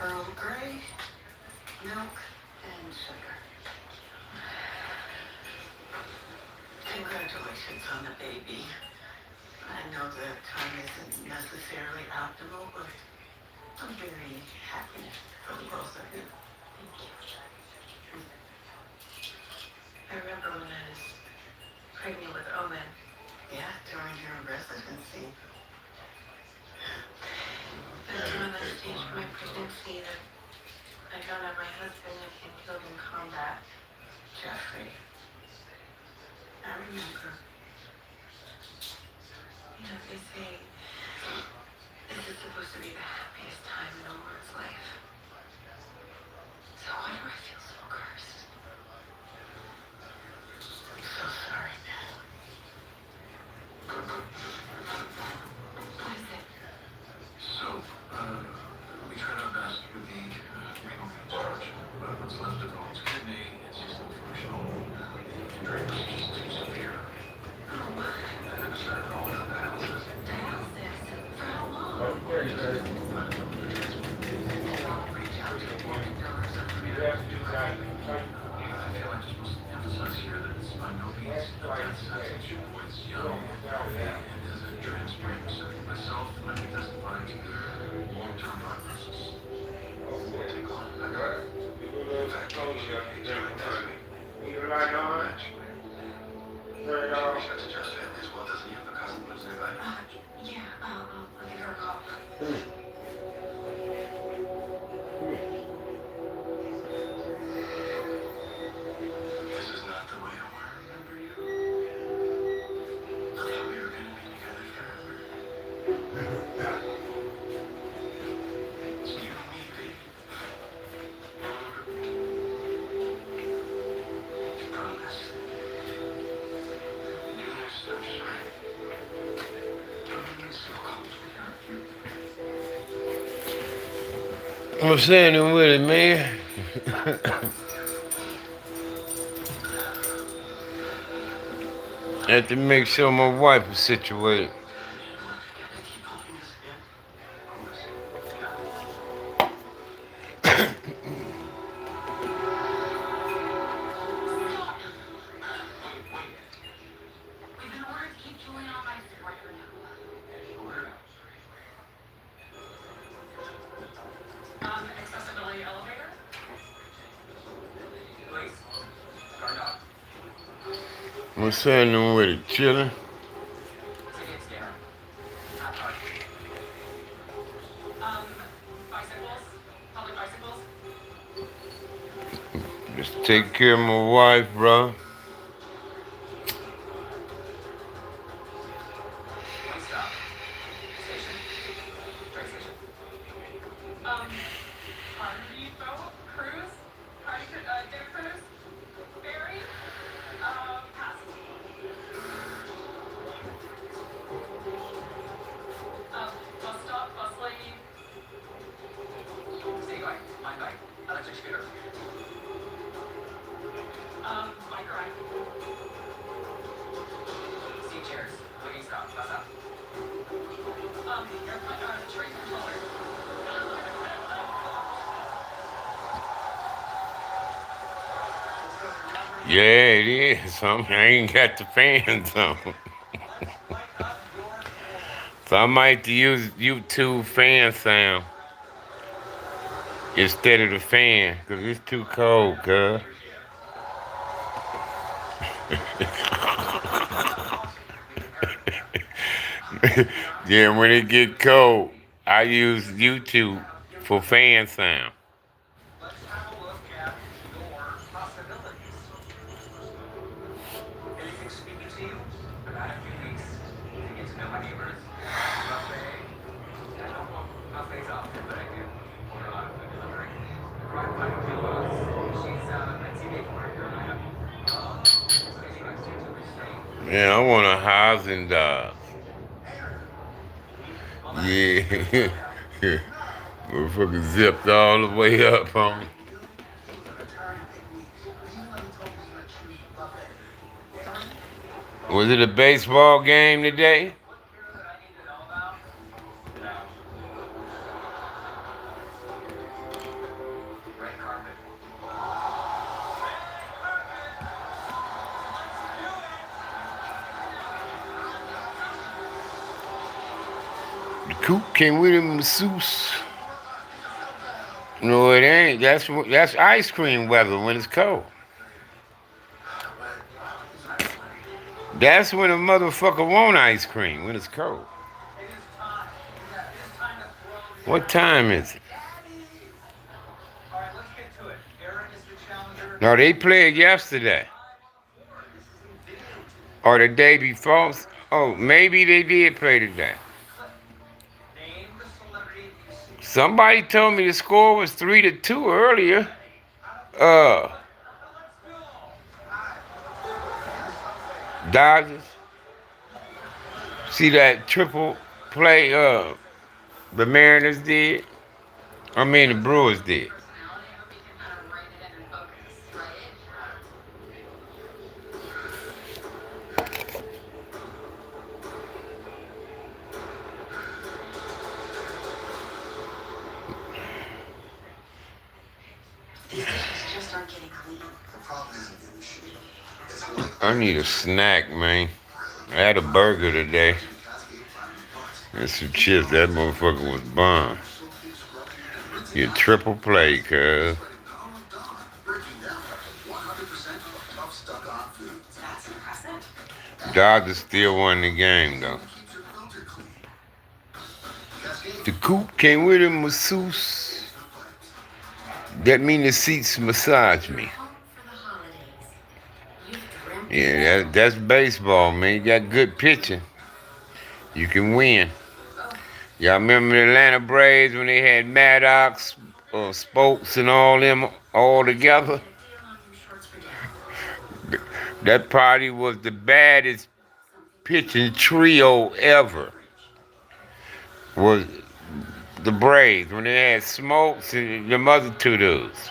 Earl Grey, milk, and sugar. Congratulations on the baby. I know the time isn't necessarily optimal, but I'm very happy for the both of you. Thank you. I remember when I was pregnant with Owen. Yeah, during your residency. By the time I staged my pregnancy, I found out my husband had been killed in combat. Jeffrey. I remember. You know, they say this is supposed to be the happiest time in a woman's life. So why do I feel so cursed? I'm so sorry, man. What is it? So, we tried our best with the renal reconstruction, but what's left of Owen's kidney is just functional. The drainage is just too severe. Oh my. And then started all the dialysis. Dialysis? For how long? Reach out to organ donors and I feel I just must emphasize here that it's by no means a death sentence. It's young and is a transplant. Myself, I can testify to the long-term prognosis. Take on. I got it. In fact, You like on it? Turn it off. reach out to Jeff's family as well. Doesn't he have a cousin who lives nearby? Yeah, I'll give her a call. This is not the way I want to remember you. I thought we were going to be together forever. It's you and me, baby. You promise? You're so sweet. Don't make me so cold without you. What's happening with it, man? I have to make sure my wife is situated. We've been ordered to keep Julian on my support for now. Accessibility elevator? Please. Guard up. What's happening with it? Chilling? Ticket scanner. Bicycles? Public bicycles? Just take care of my wife, bro. Please stop. Station. Train station. Harvey boat? Cruise? Dinner cruise? Ferry? Pass. Bus stop, bus lane. Stay going. Line bike. Electric scooter. Bike ride. Seat chairs. Waiting stop. Bus up. Airplane, train controller. Yeah, it is. I ain't got the fans on. So I might have to use YouTube fan sound instead of the fan, because it's too cold, cuz. Yeah, when it get cold, I use YouTube for fan sound. Let's have a look at your possibilities. Anything speaking to you? I've had a few weeks to get to know my neighbors. Buffet. I don't want buffets often, but I do order a lot of food delivery. Right by pillows. She's a TV reporter here in Idaho. Yeah, I want a housing dog. Yeah. Motherfucker zipped all the way up on me. Was it a baseball game today? The coop came with him masseuse. No, it ain't. That's ice cream weather when it's cold. That's when a motherfucker want ice cream when it's cold. What time is it? No, they played yesterday or the day before. Oh, maybe they did play today. Somebody told me the score was 3-2 earlier. Uh, Dodgers. See that triple play? The Mariners did. I mean, the Brewers did. I need a snack, man. I had a burger today and some chips. That motherfucker was bomb. You triple play, cuz. Dodgers still won the game, though. The coupe came with a masseuse. That mean the seats massage me. Yeah, that's baseball, man. You got good pitching. You can win. Y'all remember the Atlanta Braves when they had Maddox, Spokes, and all them all together? That party was the baddest pitching trio ever. Was the Braves when they had Smokes and them other two dudes.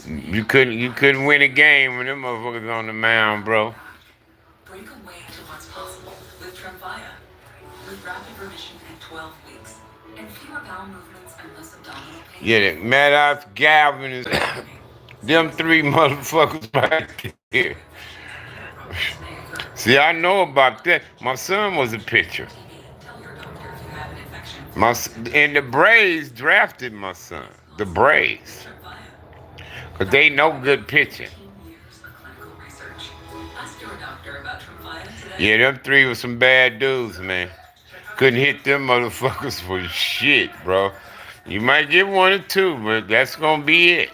You couldn't win a game when them motherfuckers on the mound, bro. Break away to what's possible with Tremfya. With rapid remission in 12 weeks and fewer bowel movements and less abdominal pain. Yeah, that Maddox, Galvin, is them three motherfuckers right there. See, I know about that. My son was a pitcher. And the Braves drafted my son. The Braves. Because they know good pitching. Yeah, them three were some bad dudes, man. Couldn't hit them motherfuckers for shit, bro. You might get one or two, but that's going to be it.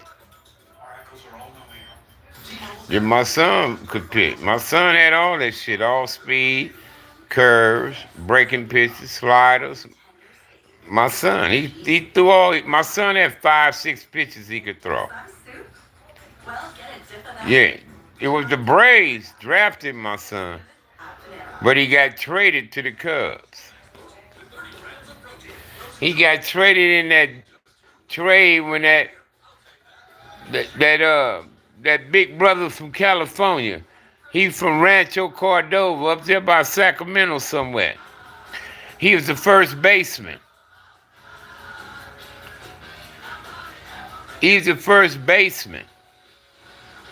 Yeah, my son could pitch. My son had all that shit. All speed, curves, breaking pitches, sliders. My son, he threw all. My son had 5-6 pitches he could throw. Yeah, it was the Braves drafted my son, but he got traded to the Cubs. He got traded in that trade when that big brother from California. He's from Rancho Cordova, up there by Sacramento somewhere. He was the first baseman. He's the first baseman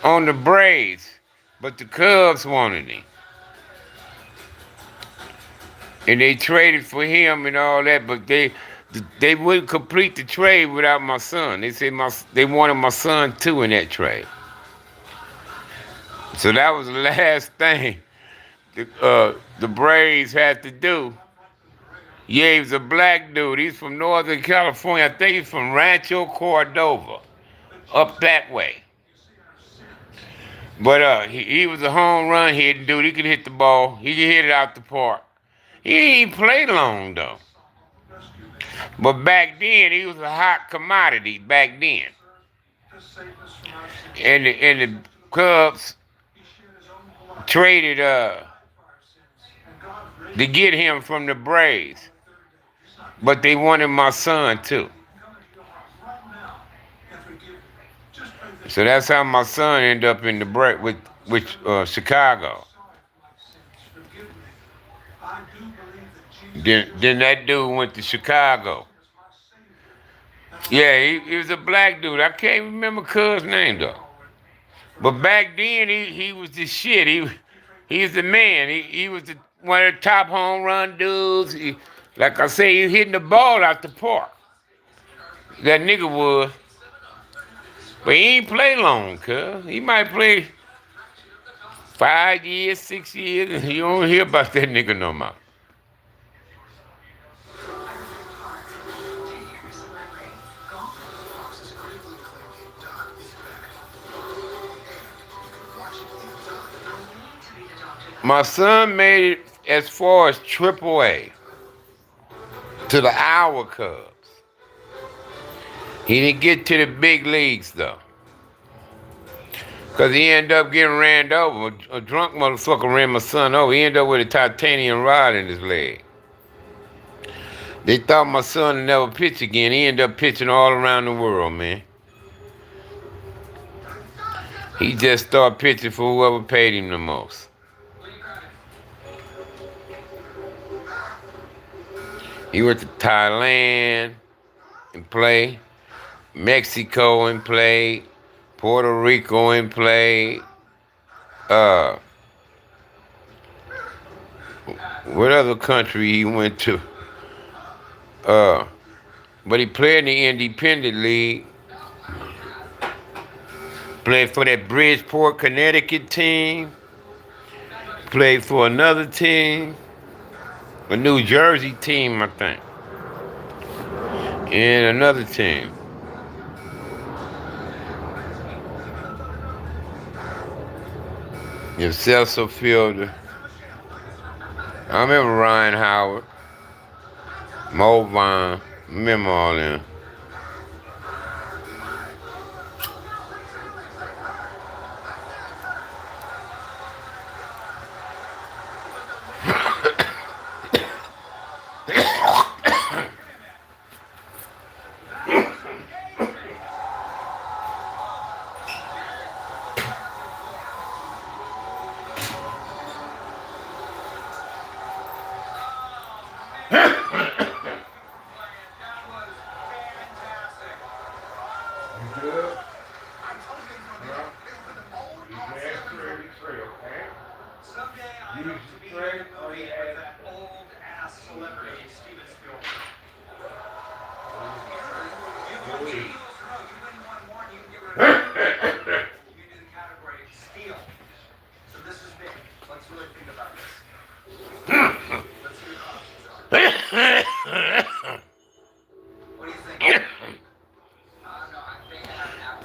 on the Braves, but the Cubs wanted him. And they traded for him and all that, but they wouldn't complete the trade without my son. They said they wanted my son too in that trade. So that was the last thing the Braves had to do. Yeah, he was a black dude. He's from Northern California. I think he's from Rancho Cordova, up that way. But he was a home run hitting dude. He could hit the ball. He could hit it out the park. He ain't play long, though. But back then, he was a hot commodity back then. And the Cubs traded to get him from the Braves. But they wanted my son too. So that's how my son ended up in the with Chicago. Then that dude went to Chicago. Yeah, he was a black dude. I can't remember cuz name though. But back then he was the shit. He was the man. He was one of the top home run dudes. Like I say, he hitting the ball out the park. That nigga was. But he ain't play long, cuz. He might play 5 years, 6 years, and you don't hear about that nigga no more. My son made it as far as AAA to the Iowa Cubs. He didn't get to the big leagues though, cause he ended up getting ran over. A drunk motherfucker ran my son over. He ended up with a titanium rod in his leg. They thought my son would never pitch again. He ended up pitching all around the world, man. He just started pitching for whoever paid him the most. He went to Thailand and played, Mexico and played, Puerto Rico and played. What other country he went to? But he played in the Independent League. Played for that Bridgeport, Connecticut team. Played for another team. A New Jersey team, I think. And another team. The Celso Fielder. I remember Ryan Howard. Mo Vaughn. Remember all them.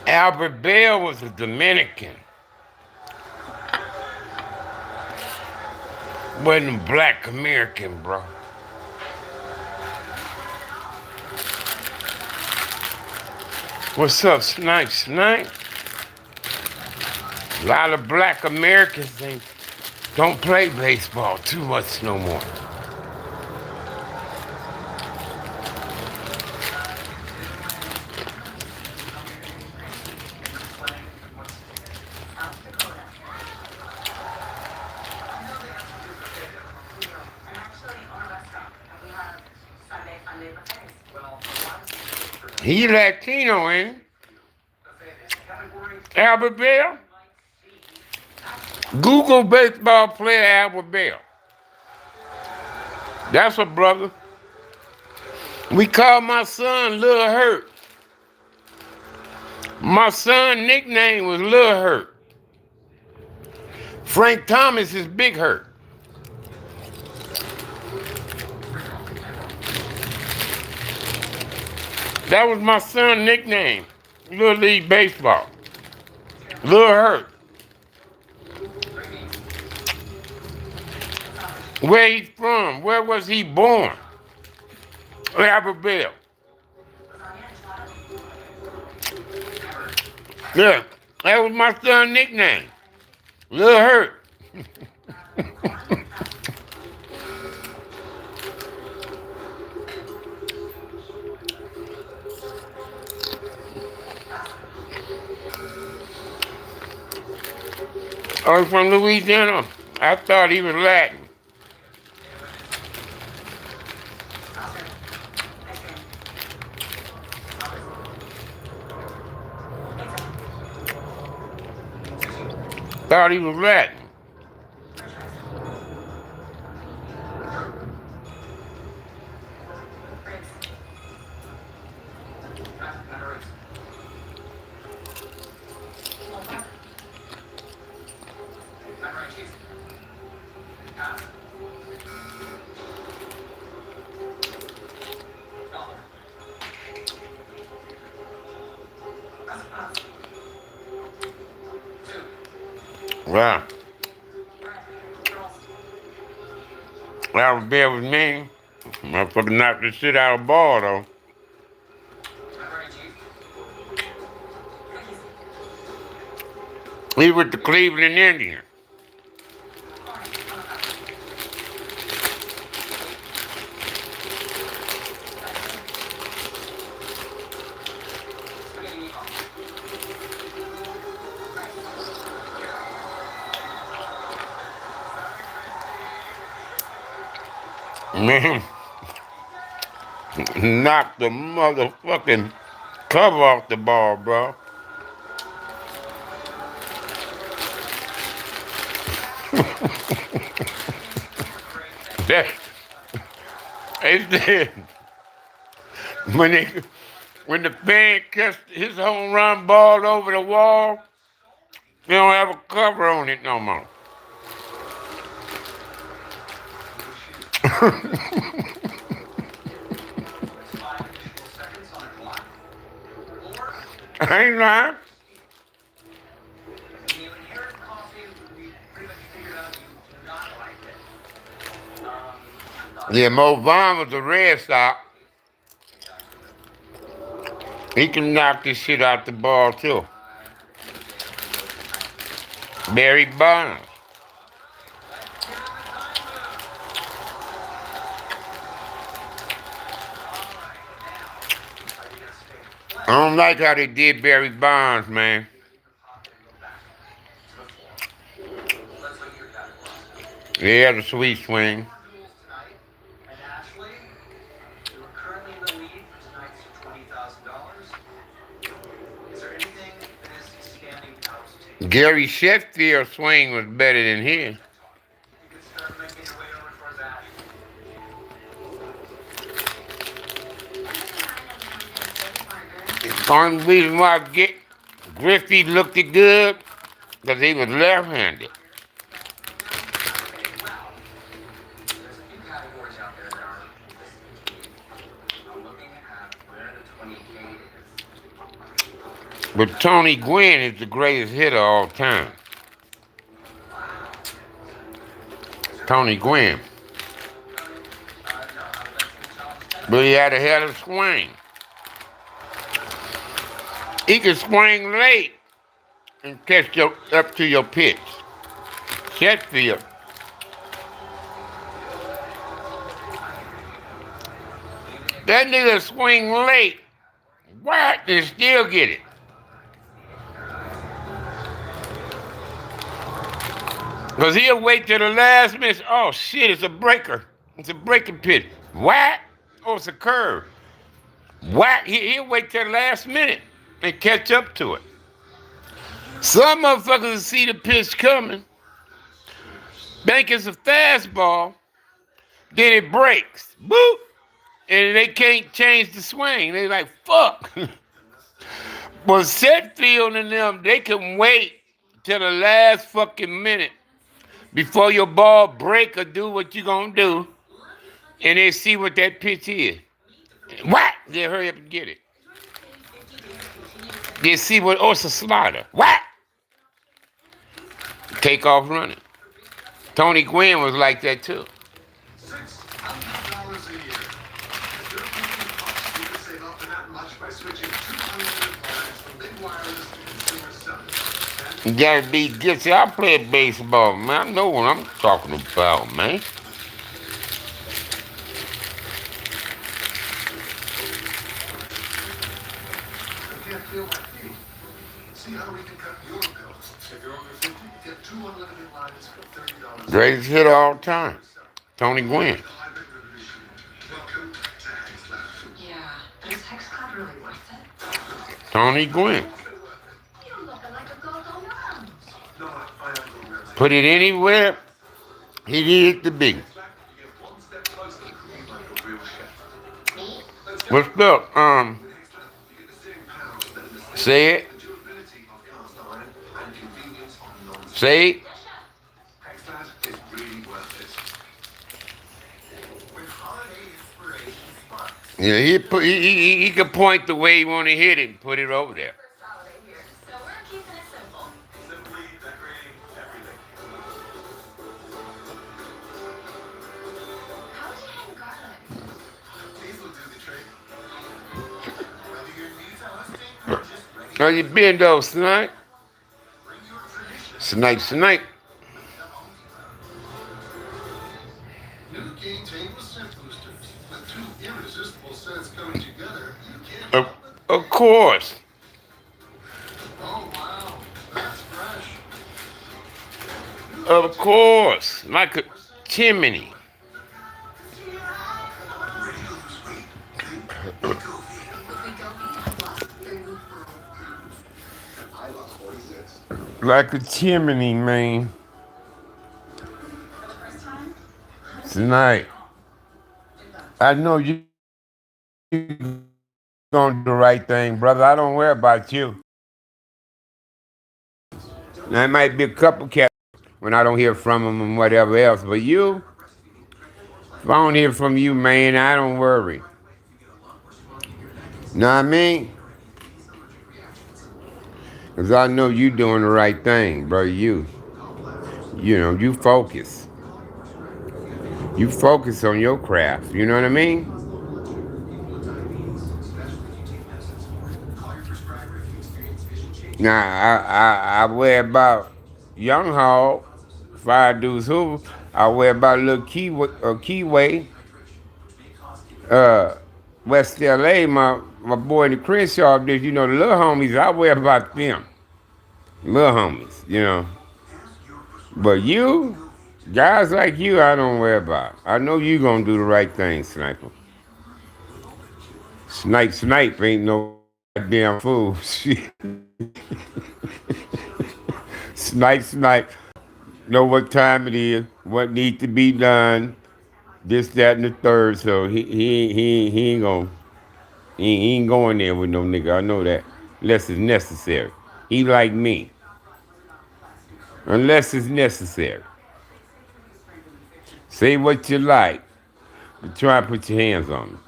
Albert Bell was a Dominican. Wasn't a black American, bro. What's up, Snipe? Snipe? A lot of black Americans don't play baseball too much no more. He Latino, ain't he? Albert Bell? Google baseball player Albert Bell. That's a brother. We call my son Lil Hurt. My son's nickname was Lil Hurt. Frank Thomas is Big Hurt. That was my son's nickname, Little League Baseball. Lil Hurt. Where he's from? Where was he born? Albert Bell. Yeah, that was my son's nickname. Lil Hurt. Oh, he's from Louisiana. I thought he was Latin. Thought he was Latin. Wow. That was bad with me. Motherfucker knocked the shit out of the ball, though. He with the Cleveland Indians. Man, knocked the motherfucking cover off the ball, bro. That, they said, when the fan catch his home run ball over the wall, they don't have a cover on it no more. I ain't lying. Yeah, Mo Vaughn was a Red Sox. He can knock this shit out the ball too. Barry Bonds. I don't like how they did Barry Bonds, man. Yeah, the sweet swing. Gary Sheffield's swing was better than his. The only reason why Griffey looked it good because he was left-handed. But Tony Gwynn is the greatest hitter of all time. Tony Gwynn. But he had a hell of a swing. He could swing late and catch up to your pitch. Sheffield. That nigga swing late. What? And still get it. Because he'll wait till the last minute. Oh, shit, it's a breaker. It's a breaking pitch. What? Oh, it's a curve. What? He'll wait till the last minute and catch up to it. Some motherfuckers see the pitch coming, think it's a fastball, then it breaks. Boop! And they can't change the swing. They like, fuck. But Setfield and them, they can wait till the last fucking minute before your ball break or do what you gonna do, and they see what that pitch is. What? They hurry up and get it. They see what, oh, it's a slider. What? Take off running. Tony Gwynn was like that too. $600 a year. If you're thinking costs, you can save up to that much by switching to unlimited plans from big wireless to consumer cellular. And You gotta be good. See, I play baseball, man. I know what I'm talking about, man. I can't feel my feet. See how we can cut your bills. If you're over 50, get 2 unlimited lines for $30 a month. Greatest hitter all time, Tony Gwynn. Hybrid revolution. Welcome to Hank's Lab. Yeah, but is Hex Club really worth it? Tony Gwynn. You're looking like a go-go mom. No, I am going around. Put it anywhere he needed to be. You get one step closer to cooking like a real chef. Me? Let's go. What's up? With Hank's Lab, you get the same power that in the same Say it. the durability of cast iron and convenience of non-stick. Say it. Hank's Lab is really worth it. With holiday inspiration sparks. Yeah, he could point the way he want to hit it and put it over there. First holiday here, so we're keeping it simple. Simply decorating everything. How would you hang garlic? These will do the trick. Whether your needs are hosting or just ready, How you been though, Snipe? bring your tradition. Snipe. New Game Table scent boosters. With 2 irresistible scents coming together, you can't Of, help it. of course. Oh wow, that's fresh. Of course. Like a chimney. I lost 46. Like a chimney, man. For the first time? Tonight. I know you gonna do the right thing, brother. I don't worry about you. Now, it might be a couple cats when I don't hear from them and whatever else, but you, if I don't hear from you, man, I don't worry. Know what I mean? Because I know you doing the right thing, brother. You know, you focus. You focus on your craft. You know what I mean? Now, I worry about Young Hog, Fire Deuce Hoover. I worry about little Keyway, West LA, my boy in the Crenshaw, you know, the little homies, I worry about them. Little homies, you know. But you, guys like you, I don't worry about. I know you gonna do the right thing, Sniper. Snipe ain't no goddamn fool. Shit. Snipe. Know what time it is, what needs to be done, this, that, and the third. So he ain't gonna he ain't going there with no nigga. I know that. Unless it's necessary. He like me. Unless it's necessary. Say what you like, but try and put your hands on him.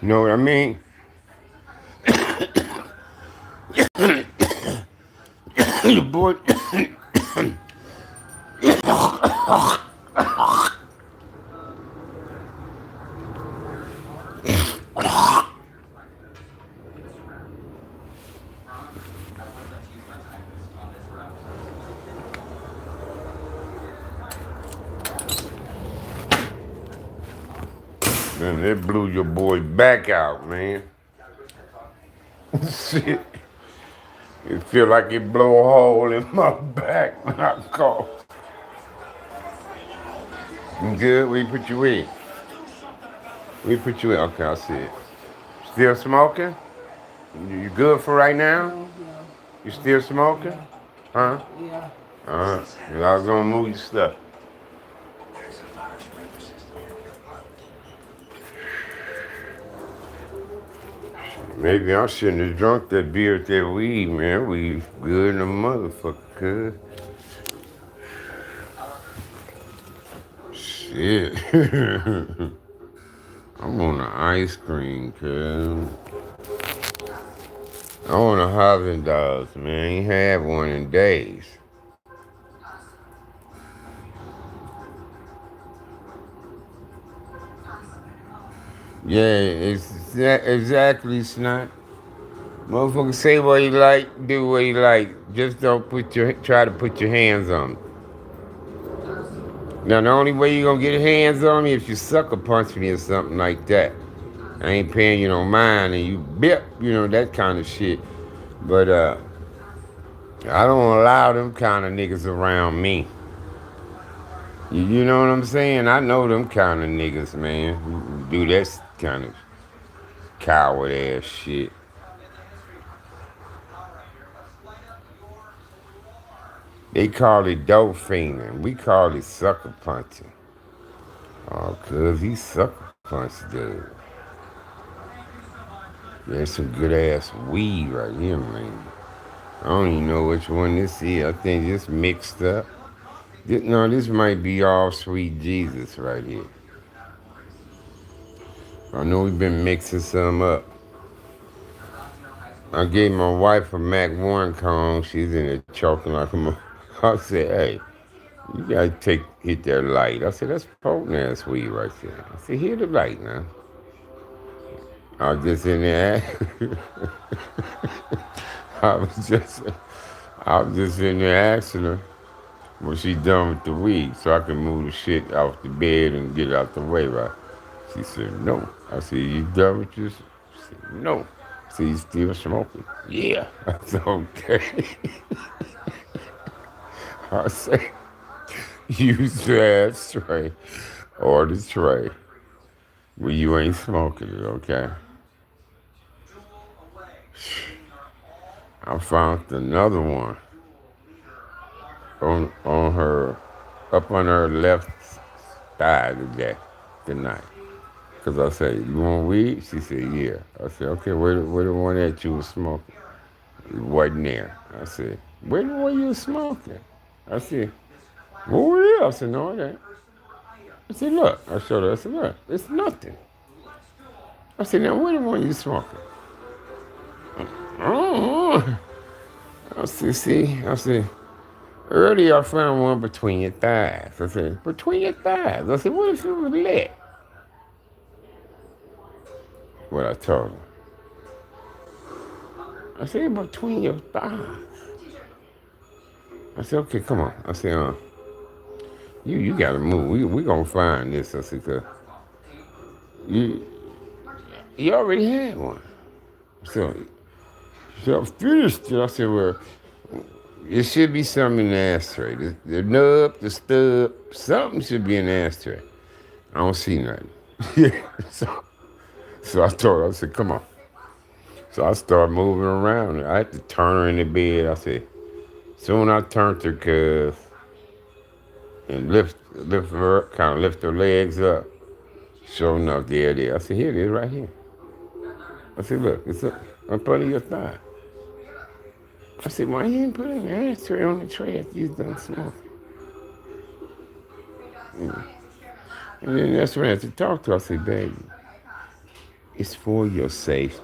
You know what I mean? The boy. Man, that blew your boy back out, man. Shit. It feel like it blow a hole in my back when I cough. You good? Where you put you in? Where you put you in? Okay, I see it. Still smoking? You good for right now? You still smoking? Huh? Yeah. I was gonna move your stuff. Maybe I shouldn't have drunk that beer with that weed, man. We good in the motherfucker, cuz. Shit. I want an ice cream, cuz. I want a Haagen-Dazs, man. Ain't had one in days. Yeah, exactly, Snot. Motherfucker, say what you like, do what you like. Just don't try to put your hands on it. Now, the only way you gonna get hands on me if you sucker punch me or something like that. I ain't paying you no mind and you bip, that kind of shit. But I don't allow them kind of niggas around me. You know what I'm saying? I know them kind of niggas, man, who do that kind of coward ass shit. They call it dope fiending. We call it sucker punching. Oh, cuz he sucker punched dude. There's some good ass weed right here, man. I don't even know which one this is. I think it's mixed up. No, this might be all sweet Jesus right here. I know we've been mixing some up. I gave my wife a Mac 1 cone. She's in there choking like a I said, hey, you gotta hit that light. I said, that's potent ass weed right there. I said, hit the light now. I was just in there. I was just I was just in there asking her when she done with the weed so I can move the shit off the bed and get it out the way, right? She said, no. I said, you done with this? She said, no. I said, you still smoking? Yeah. I said, okay. I said, use the ashtray or the tray when you ain't smoking it, okay? I found another one on her, up on her left thigh tonight. Because I said, you want weed? She said, yeah. I said, okay, where the one that you was smoking? It wasn't there. I said, where the one you was smoking? I said, over there. I said, no, it ain't. I said, look. I showed her. I said, look, it's nothing. I said, now, where the one you smoking? Oh. I said, see, earlier I found one between your thighs. I said, between your thighs. I said, what if it was lit? What I told her. I said, between your thighs. I said, okay, come on. I said, you gotta move. We gonna find this. I said, cause you already had one. So I finished it. I said, well, it should be something in the ashtray. The nub, the stub, something should be in the ashtray. I don't see nothing. so I told her, I said, come on. So I started moving around. I had to turn her in the bed. I said, soon I turned her, cuz, and lift her up, kind of lift her legs up. Sure enough, there it is. I said, here it is right here. I said, look, it's up under your thigh. I said, why you didn't put an ashtray on the tray after you done smoking? And then that's when I had to talk to her. I said, baby, it's for your safety.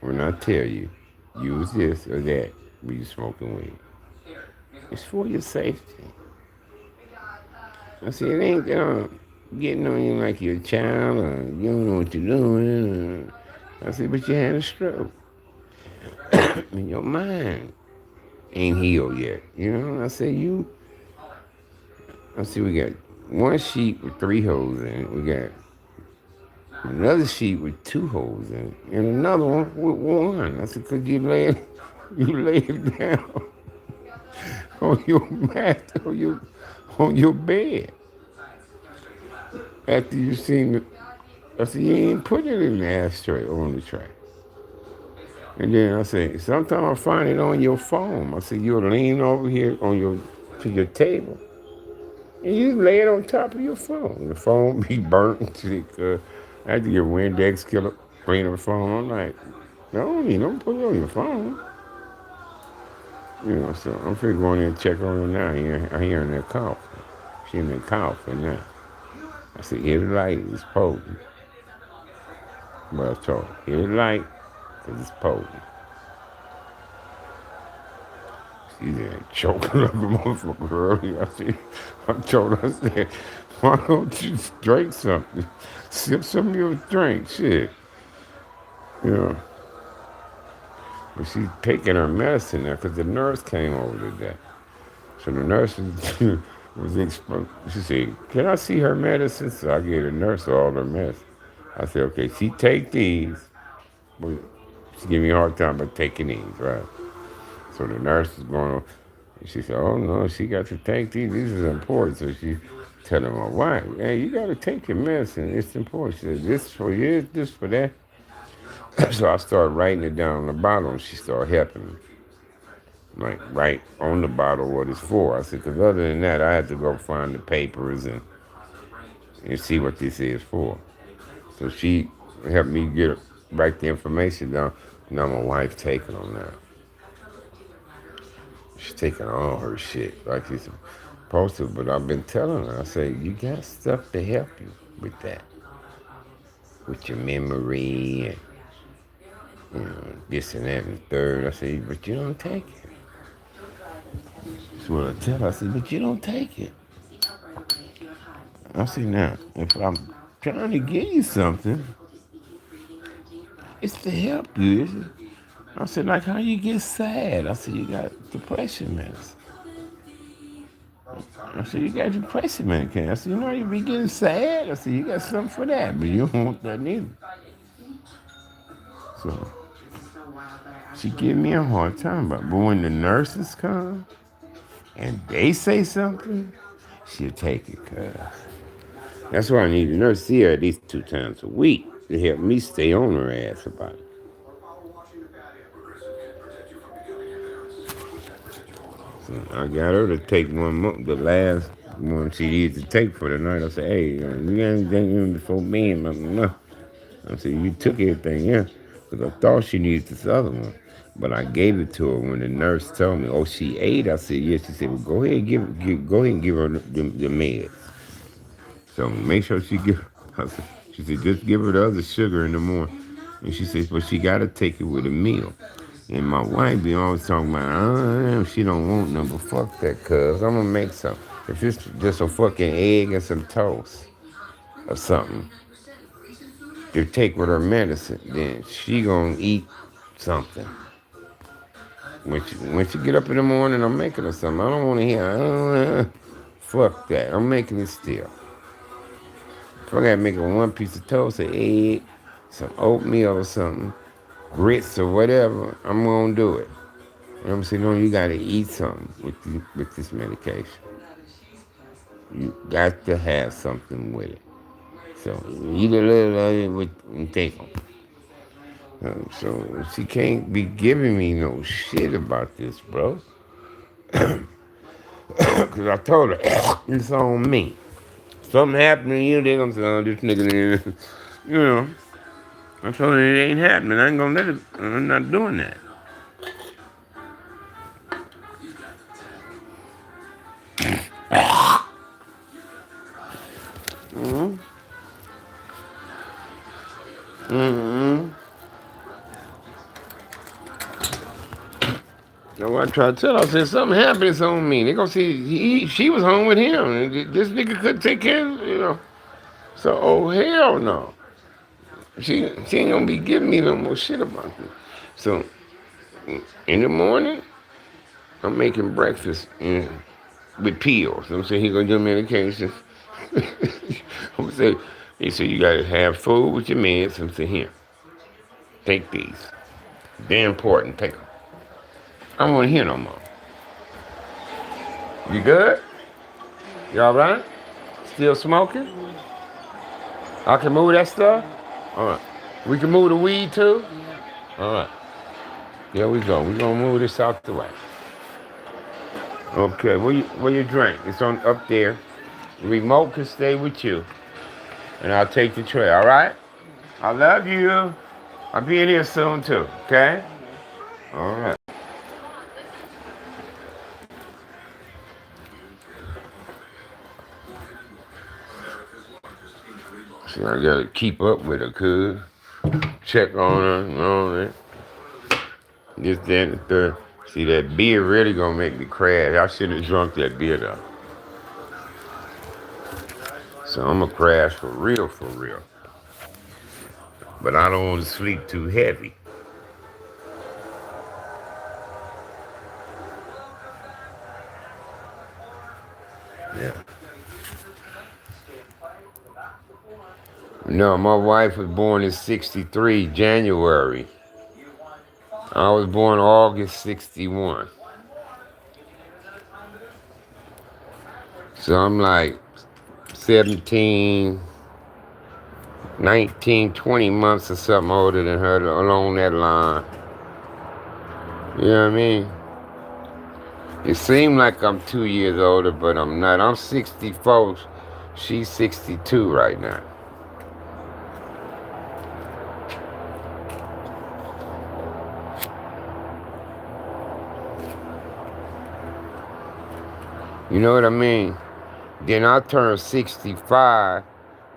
When I tell you, use this or that when you smoking weed. It's for your safety. I said, it ain't getting on you like you're a child or you don't know what you're doing. I said, but you had a stroke. And your mind ain't healed yet. I said, we got one sheet with 3 holes in it. We got another sheet with 2 holes in it. And another one with 1. I said, because you lay it down on your mat, on your bed. After you seen it, I said, you ain't put it in the ashtray or on the tray. And then I said, sometimes I find it on your phone. I said, you'll lean over here to your table, and you lay it on top of your phone. The phone be burnt. I had to get Windex killer, clean the phone. I'm like, no, you don't put it on your phone. So I'm finna go in there and check on her now. I hear her cough. She in there coughing now. I said, hit the light, it's potent. But I told her, hit the light, because it's potent. She's there choking like a motherfucker earlier. I told her, Why don't you drink something? Sip some of your drink, shit. You know, but she's taking her medicine now because the nurse came over today. So the nurse she said, "Can I see her medicine?" So I gave the nurse all her medicine. I said, "Okay, she take these." But she gave me a hard time about taking these, right? So the nurse is going, she said, "Oh no, she got to take these. These is important." So she telling my wife, "Hey, you got to take your medicine. It's important." She said, "This for you, this for that." So I started writing it down on the bottle, and she started helping me. Like, write on the bottle what it's for. I said, because other than that, I had to go find the papers and see what this is for. So she helped me write the information down. Now my wife taking them now. She's taking all her shit like she's supposed to. But I've been telling her, I say, you got stuff to help you with that. With your memory and this and that and the third. I say, but you don't take it. That's what I tell her. I said, but you don't take it. I said, now, if I'm trying to give you something, it's to help you. I said, like how you get sad. I said, you got depression medicine. I said, you got depression medication. I said, you know, you be getting sad. I said, you got something for that, but you don't want that neither. So she give me a hard time about it. But when the nurses come and they say something, she'll take it, cuz. That's why I need a nurse see her at least 2 times a week to help me stay on her ass about it. So I got her to take the last one she needed to take for the night. I said, hey, you ain't taking before me. No. I said, you took everything, yeah. Because I thought she needed this other one. But I gave it to her when the nurse told me, oh, she ate? I said, yes. She said, well, go ahead and give her the meds. So make sure she give her. She said, just give her the other sugar in the morning. And she says, but she got to take it with a meal. And my wife be always talking about, she don't want none, but fuck that, cuz. I'm going to make some. If it's just a fucking egg and some toast or something to take with her medicine, then she going to eat something. When she get up in the morning, I'm making her something. I don't want to hear, fuck that. I'm making it still. If I got to make her one piece of toast, an egg, some oatmeal or something, grits or whatever, I'm going to do it. And I'm saying, no, you got to eat something with this medication. You got to have something with it. So eat a little of it and take them. So she can't be giving me no shit about this, bro. Because I told her, it's on me. Something happened to you, they're going to say, oh, this nigga, you know. I told her it ain't happening. I ain't going to let it. I'm not doing that. Mm-hmm. Mm-hmm. So I tried to tell her, I said, something happened, it's on me. They gonna see she was home with him. And this nigga couldn't take care of, So, oh, hell no. She ain't gonna be giving me no more shit about this. So, in the morning, I'm making breakfast with pills. I'm saying he gonna do medications. I'm saying, he said, you gotta have food with your meds. I'm saying, here, take these. They're important, take them. I don't wanna hear no more. You good? You all right? Still smoking? I can move that stuff? All right. We can move the weed too? All right. There we go. We're going to move this out the way. Okay. Where you drink? It's on up there. The remote can stay with you. And I'll take the tray. All right? I love you. I'll be in here soon too. Okay? All right. See, I got to keep up with her, cuz. Check on her and all that. This, that, and the third. See, that beer really gonna make me crash. I shouldn't have drunk that beer though. So I'm gonna crash for real, for real. But I don't want to sleep too heavy. Yeah. No, my wife was born in '63, January. I was born August '61. So I'm like 17, 19, 20 months or something older than her along that line. You know what I mean? It seemed like I'm 2 years older, but I'm not. I'm 64. She's 62 right now. You know what I mean? Then I turn 65.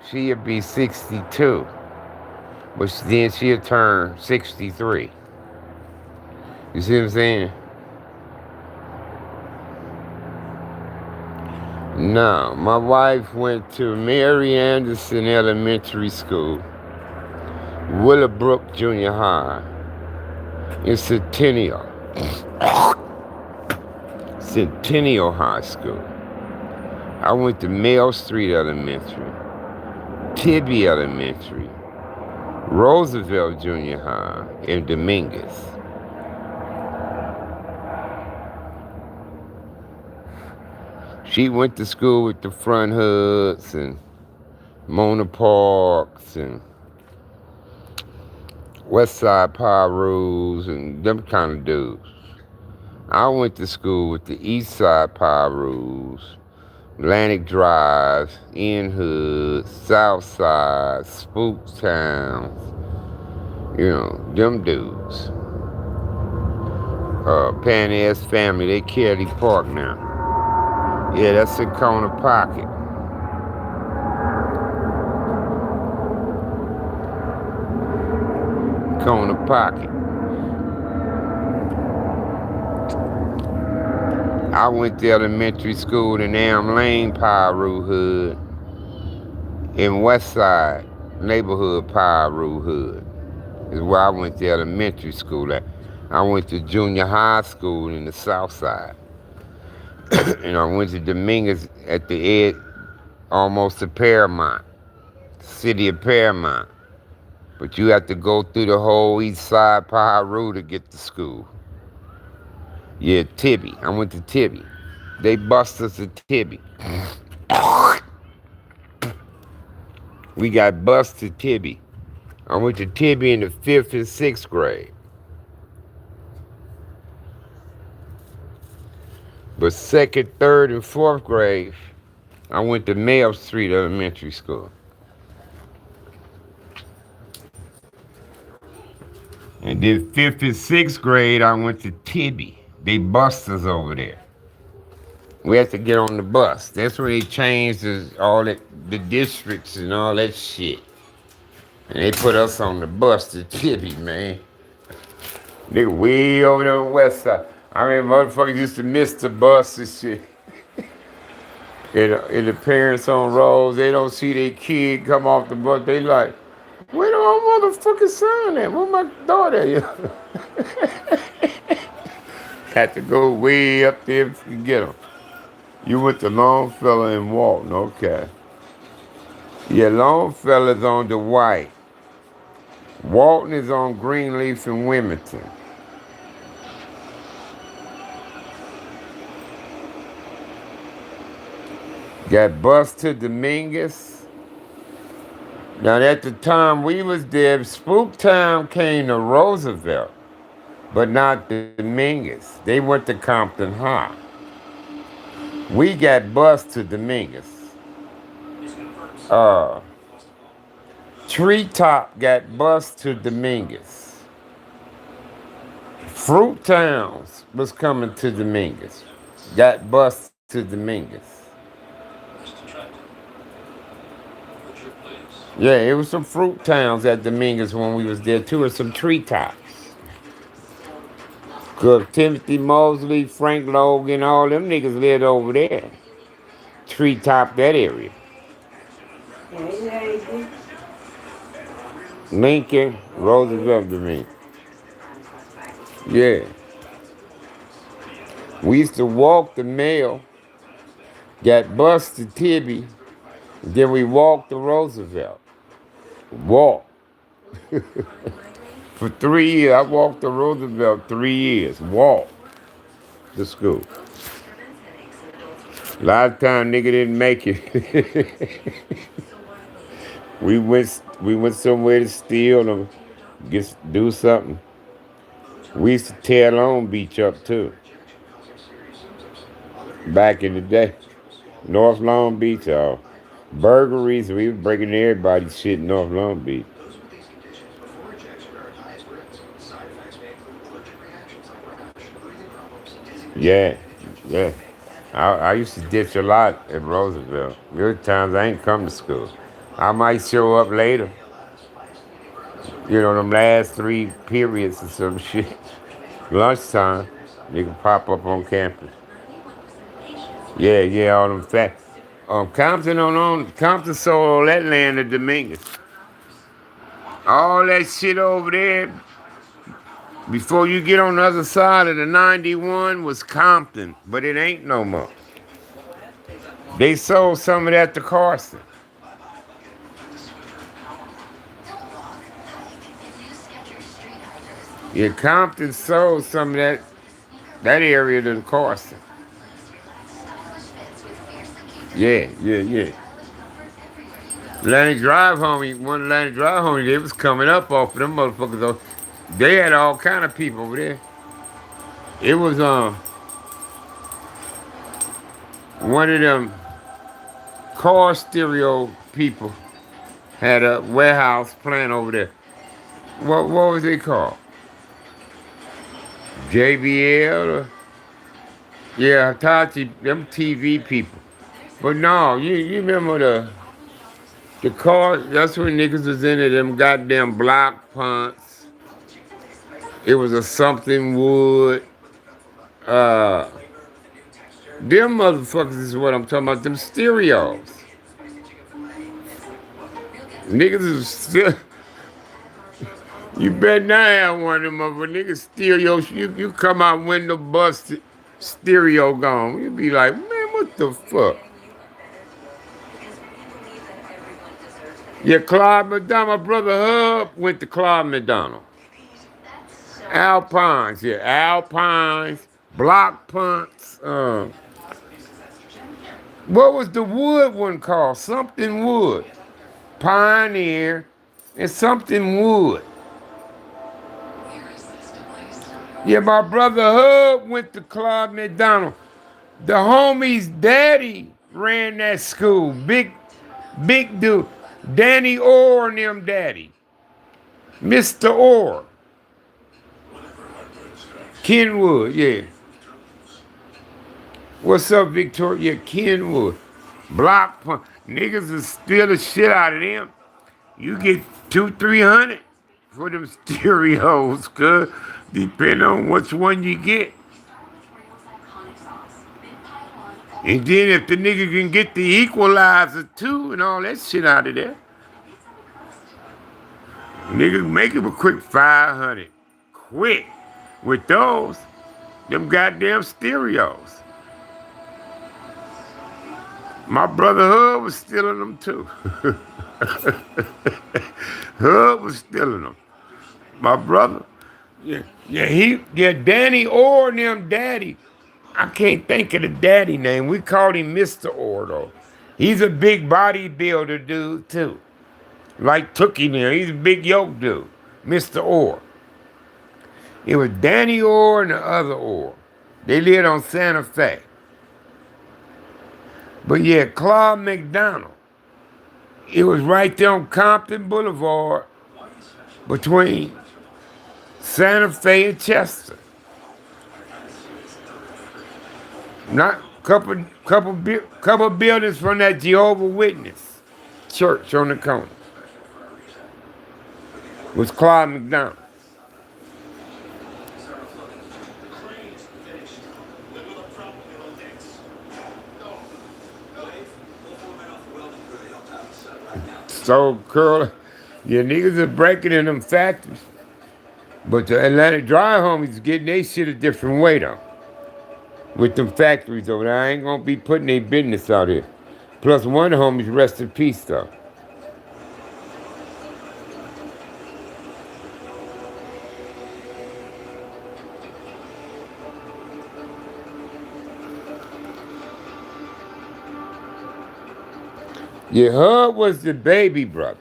She'll be 62. But then she'll turn 63. You see what I'm saying? No, my wife went to Mary Anderson Elementary School, Willowbrook Junior High, in Centennial High School. I went to Mail Street Elementary, Tibby Elementary, Roosevelt Junior High, and Dominguez. She went to school with the Front Hoods and Mona Parks and West Side Pyrus and them kind of dudes. I went to school with the East Side Pyrus, Atlantic Drive, In Hood, South Side, Spook Towns, you know, them dudes. Pan Ass Family, they Kelly Park now. Yeah, that's in Corner Pocket. Corner Pocket. I went to elementary school in Elm Lane, Piru Hood, in West Side neighborhood, Piru Hood, is where I went to elementary school at. I went to junior high school in the South Side. And I went to Dominguez at the edge, almost to Paramount, city of Paramount. But you have to go through the whole East Side Piru to get to school. Yeah, Tibby. I went to Tibby. They bust us at Tibby. We got busted Tibby. I went to Tibby in the 5th and 6th grade. But 2nd, 3rd, and 4th grade, I went to Mail Street Elementary School. And then 5th and 6th grade, I went to Tibby. They bust us over there. We had to get on the bus. That's when they changed all that, the districts and all that shit. And they put us on the bus to Tibby, man. They way over there on the west side. I mean, motherfuckers used to miss the bus and shit. And the parents on roads, they don't see their kid come off the bus. They like, where my motherfucking son at? Where my daughter at? Had to go way up there to get them. You went to Longfellow and Walton, okay. Yeah, Longfellow's on the White. Walton is on Greenleaf and Wilmington. Got bus to Dominguez. Now at the time we was there, Spooktown came to Roosevelt, but not Dominguez. They went to Compton High. We got bused to Dominguez. Treetop got bused to Dominguez. Fruit Towns was coming to Dominguez. Got bused to Dominguez. Yeah, it was some fruit towns at Dominguez when we was there too, and some treetops. Cause Timothy Mosley, Frank Logan, all them niggas lived over there. Treetop, that area. Lincoln, Roosevelt to me. Yeah. We used to walk the mail, got bus to Tibby, then we walked to Roosevelt. Walk. For 3 years, I walked to Roosevelt 3 years. Walk to school. A lot of time nigga didn't make it. we went somewhere to steal or do something. We used to tear Long Beach up too. Back in the day. North Long Beach, burglaries, we was breaking everybody's shit in North Long Beach. Yeah, yeah. I used to ditch a lot at Roosevelt. There were times I ain't come to school. I might show up later. You know, them last 3 periods or some shit. Lunchtime, they can pop up on campus. Yeah, yeah, all them fat. Compton sold all that land to Dominguez. All that shit over there, before you get on the other side of the 91 was Compton, but it ain't no more. They sold some of that to Carson. Yeah, Compton sold some of that area to Carson. Yeah, yeah, yeah. Atlantic Drive home, they was coming up off of them motherfuckers. They had all kind of people over there. It was one of them car stereo people had a warehouse plant over there. What was it called? JBL? Yeah, Hitachi, them TV people. But no, you remember the car, that's when niggas was into them goddamn block punts. It was a something wood. Them motherfuckers is what I'm talking about, them stereos. Niggas is still, you better not have one of them motherfuckers. Niggas stereo, you come out window busted, stereo gone. You be like, man, what the fuck? Yeah, Claude McDonald, my brother Hub went to Claude McDonald. Alpines, yeah, Alpines, block punts. What was the wood one called? Something wood. Pioneer and something wood. Yeah, my brother Hub went to Claude McDonald. The homie's daddy ran that school. Big dude. Danny Orr and them daddy. Mr. Orr. Kenwood, yeah. What's up, Victoria? Yeah, Kenwood. Block pump. Niggas will steal the shit out of them. You get 200-300 for them stereos, cuz. Depending on which one you get. And then if the nigga can get the equalizer too and all that shit out of there, nigga make him a quick 500. Quick. With those, them goddamn stereos. My brother Hub was stealing them too. Hub was stealing them. My brother, Danny Orr and them daddy. I can't think of the daddy name. We called him Mr. Orr though. He's a big bodybuilder dude too. Like Tookie there, he's a big yoke dude. Mr. Orr. It was Danny Orr and the other Orr. They lived on Santa Fe. But yeah, Claude McDonald. It was right there on Compton Boulevard between Santa Fe and Chester. Not couple buildings from that Jehovah Witness church on the corner. It was Claude McDonald. So, curl, your niggas are breaking in them factories. But the Atlanta dry homies getting their shit a different way, though. With them factories over there. I ain't gonna be putting their business out here. Plus, one of the homies, rest in peace, though. Yeah, Hub was the baby brother.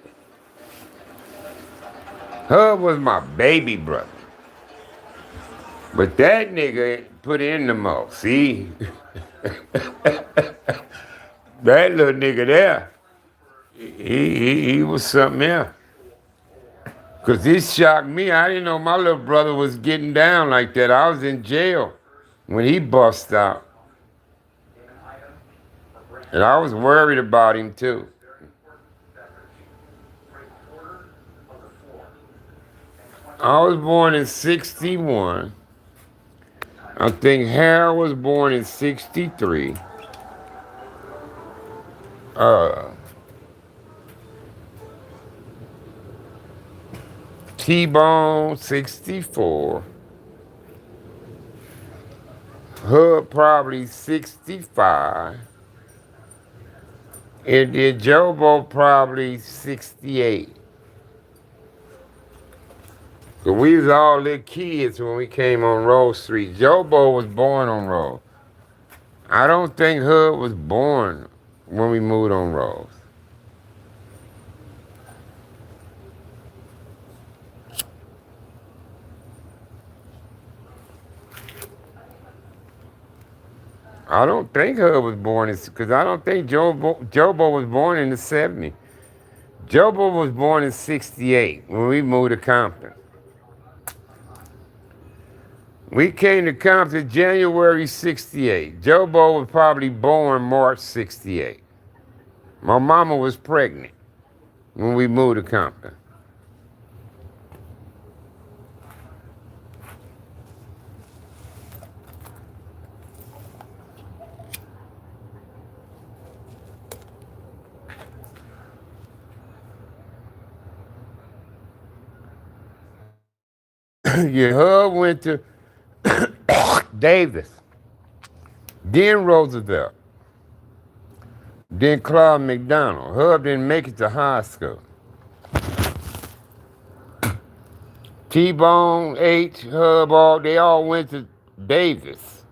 Hub was my baby brother. But that nigga put in the most. See? That little nigga there, he was something else. Because this shocked me. I didn't know my little brother was getting down like that. I was in jail when he bust out. And I was worried about him too. I was born in 61. I think Harold was born in 63. Uh, T-Bone, 64. Hood probably 65. And then Jobo probably 68. So we was all little kids when we came on Rose Street. Jobo was born on Rose. I don't think Hood was born when we moved on Rose. I don't think Hood was born in, because I don't think Jobo was born in the 70s. Jobo was born in 68 when we moved to Compton. We came to Compton January 68. Jobo was probably born March 68. My mama was pregnant when we moved to Compton. Your hub went to Davis, then Roosevelt, then Claude McDonald. Hub didn't make it to high school. T-Bone, H, Hub, they all went to Davis.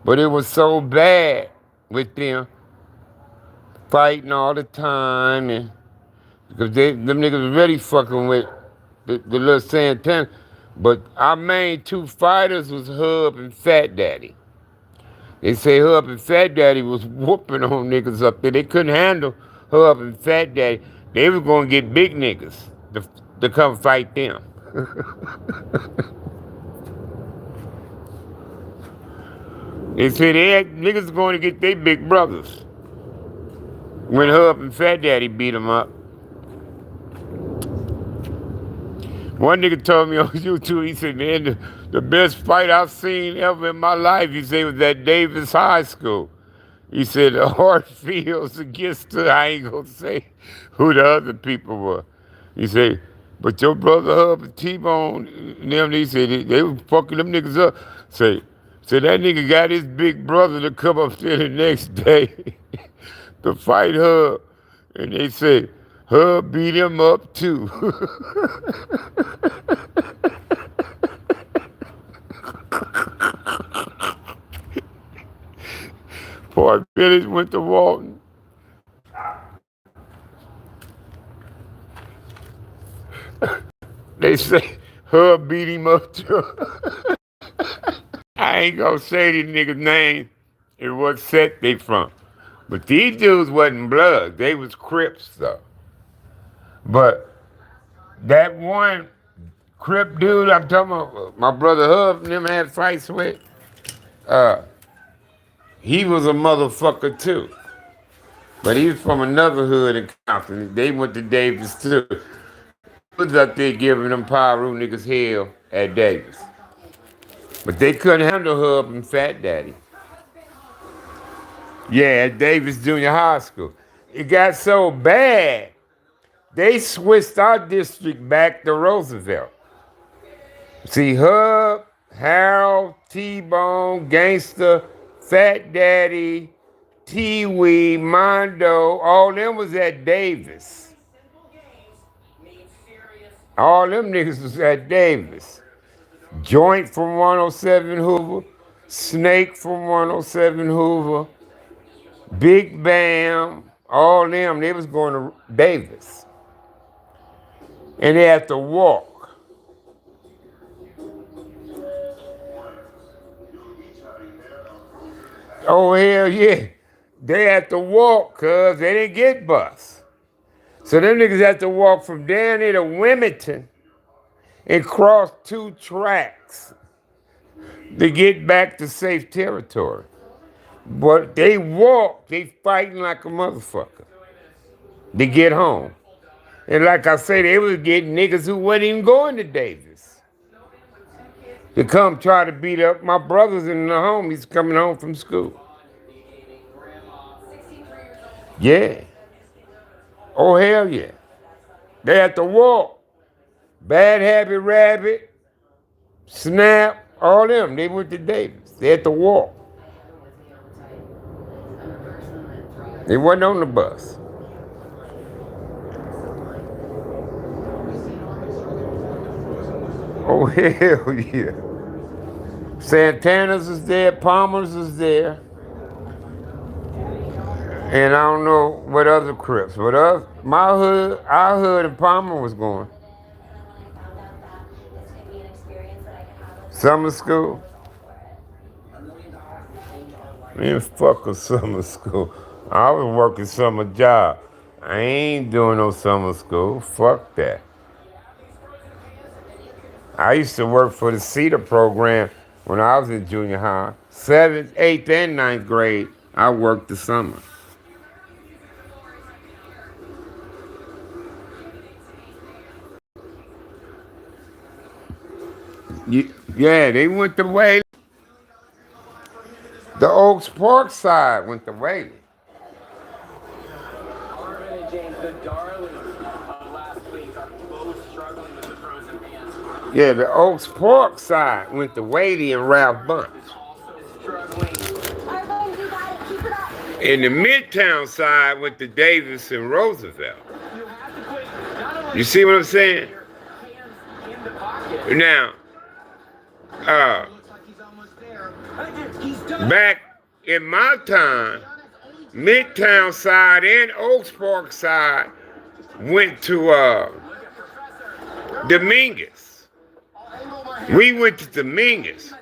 But it was so bad with them fighting all the time, and because them niggas was really fucking with the little Santana. But our main two fighters was Hub and Fat Daddy. They say Hub and Fat Daddy was whooping on niggas up there. They couldn't handle Hub and Fat Daddy. They was gonna get big niggas to come fight them. They said niggas going to get their big brothers when Hub and Fat Daddy beat them up. One nigga told me on YouTube, he said, man, the best fight I've seen ever in my life, he said, was at Davis High School. He said, the Hartfields against I ain't gonna say who the other people were. He said, but your brother Hub and T-Bone, them, he said, they was fucking them niggas up. So that nigga got his big brother to come up there the next day to fight Hub. And they said, Hub beat him up too. Park Village went to Walton. They say Hub beat him up too. I ain't gonna say these niggas' names and what set they from. But these dudes wasn't blood. They was Crips though. But that one Crip dude I'm talking about, my brother Hub and them had fights with, he was a motherfucker too. But he was from another hood in Compton. They went to Davis too. He was up there giving them Pyro niggas hell at Davis. But they couldn't handle Hub and Fat Daddy. Yeah, at Davis Junior High School. It got so bad they switched our district back to Roosevelt. See, Hub, Harold, T-Bone, Gangster, Fat Daddy, T-Wee, Mondo, all them was at Davis. All them niggas was at Davis. Joint from 107 Hoover, Snake from 107 Hoover, Big Bam, all them, they was going to Davis. And they had to walk. Oh, hell yeah. They had to walk because they didn't get bus. So them niggas had to walk from down there to Wilmington and cross 2 tracks to get back to safe territory. But they walk, they fighting like a motherfucker to get home. And like I say, they was getting niggas who wasn't even going to Davis to come try to beat up my brothers and the homies coming home from school. Yeah. Oh, hell yeah. They had to walk. Bad Habit Rabbit, Snap, all them, they went to Davis. They had to walk. They wasn't on the bus. Oh, hell yeah. Santana's is there, Palmer's is there. And I don't know what other Crips, but our hood and Palmer was going. Summer school? Man, fuck a summer school. I was working summer job. I ain't doing no summer school. Fuck that. I used to work for the Cedar program when I was in junior high. 7th, 8th, and 9th grade, I worked the summer. Yeah, they went to Whaley. The Oaks Park side went to Whaley. Marvin and James, the darlings of last week, are both struggling with the frozen pants. Yeah, the Oaks Park side went to Whaley and Ralph Bunch. Also struggling. And the Midtown side went to Davis and Roosevelt. You have to put not only You see what I'm saying? your hands in the pocket. Now, Looks like he's almost there. He's done. back in my time, Midtown side and Oaks Park side went to Dominguez. We went to Dominguez.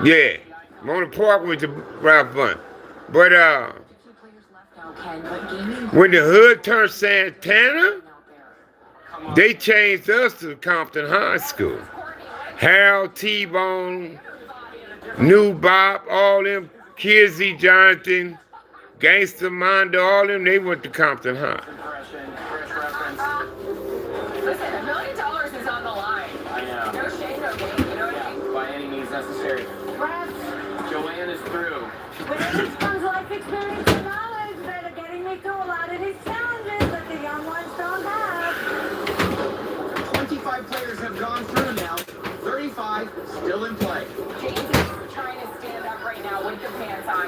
Yeah, Mona Park went to Ralph Bunch. But when the hood turned Santana, they changed us to Compton High School. Harold, T-Bone, New Bop, all them, Kizzy, Jonathan, Gangster Mondo, all them, they went to Compton High. Listen, $1 million is on the line. I know. No shame, no gain, you know what I mean? By any means necessary. Joanne is through. But it just comes life experience and knowledge that are getting me through a lot of these challenges that the young ones don't have. 25 players have gone through now. 35 still in play. James is trying to stand up right now with the pants on.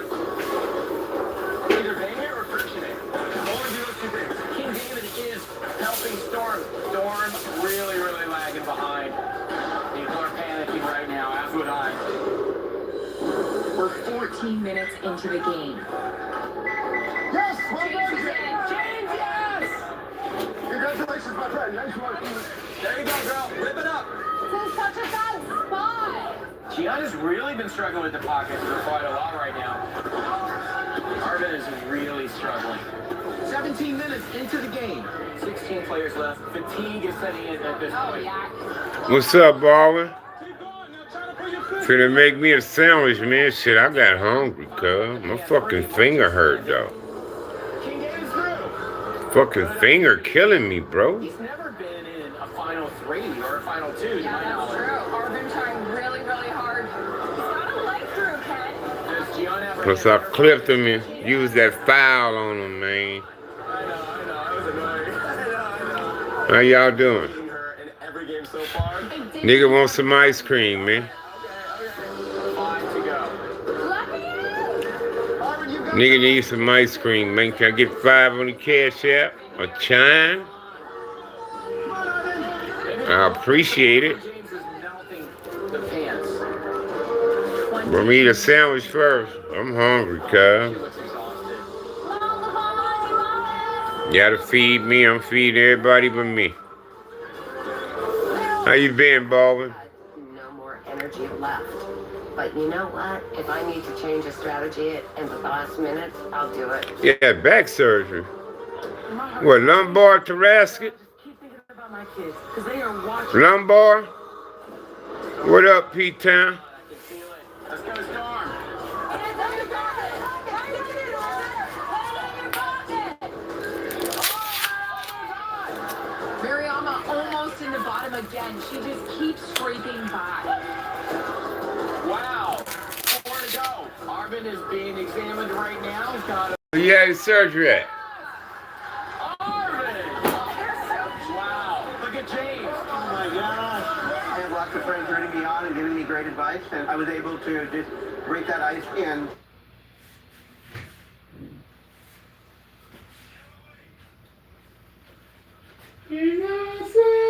Either bang it or friction it. Only do those two things. King David is helping Storm. Storm really, really lagging behind. People are panicking right now, as would I. We're 14 minutes into the game. Yes! James is in. James, yes! Congratulations, my friend. Nice work. There you go, girl. Whip it up. This is such a bad spot. Gianna's really been struggling with the pocket for quite a lot right now. Arvin is really struggling. 17 minutes into the game. 16 players left. Fatigue is setting in at this point. Yeah. What's up, Baldwin? Finna make me a sandwich, man. Shit, I got hungry, cuz. My fucking finger hurt, though. King David's through. Fucking finger killing me, bro. He's never been in a Final 3 or a Final 2, to Yeah, my that's knowledge. true. Arvin trying really, really hard. He's got a leg through, Ken. Does Gianna ever Plus, get I better? clipped him and used that foul on him, man. I know, that was annoying. How y'all doing? beating her in every game so far. Nigga want some ice cream, man. Okay. 5 to go. Harvard, you got Nigga need some ice cream, man. Can I get 5 on the cash app? A chime? I appreciate it. James is melting the pants. But me eat a sandwich first. I'm hungry, She cuz. looks exhausted. You gotta feed me. I'm feeding everybody but me. How you been, Baldwin? No more energy left. But you know what? If I need to change a strategy in the last minute, I'll do it. Yeah, back surgery. What, lumbar thoracic? Keep thinking about my kids, because they are watching. Lumbar? What up, P-Town? I can feel it. Let's go, Storm. Mariama almost in the bottom again. She just keeps scraping by. Wow. 4 to go. Arvin is being examined right now. He's got Where you had the surgery at? Arvin! Wow. Look at James. Oh my gosh. I have lots of friends rooting me on and giving me great advice, and I was able to just break that ice and And I say,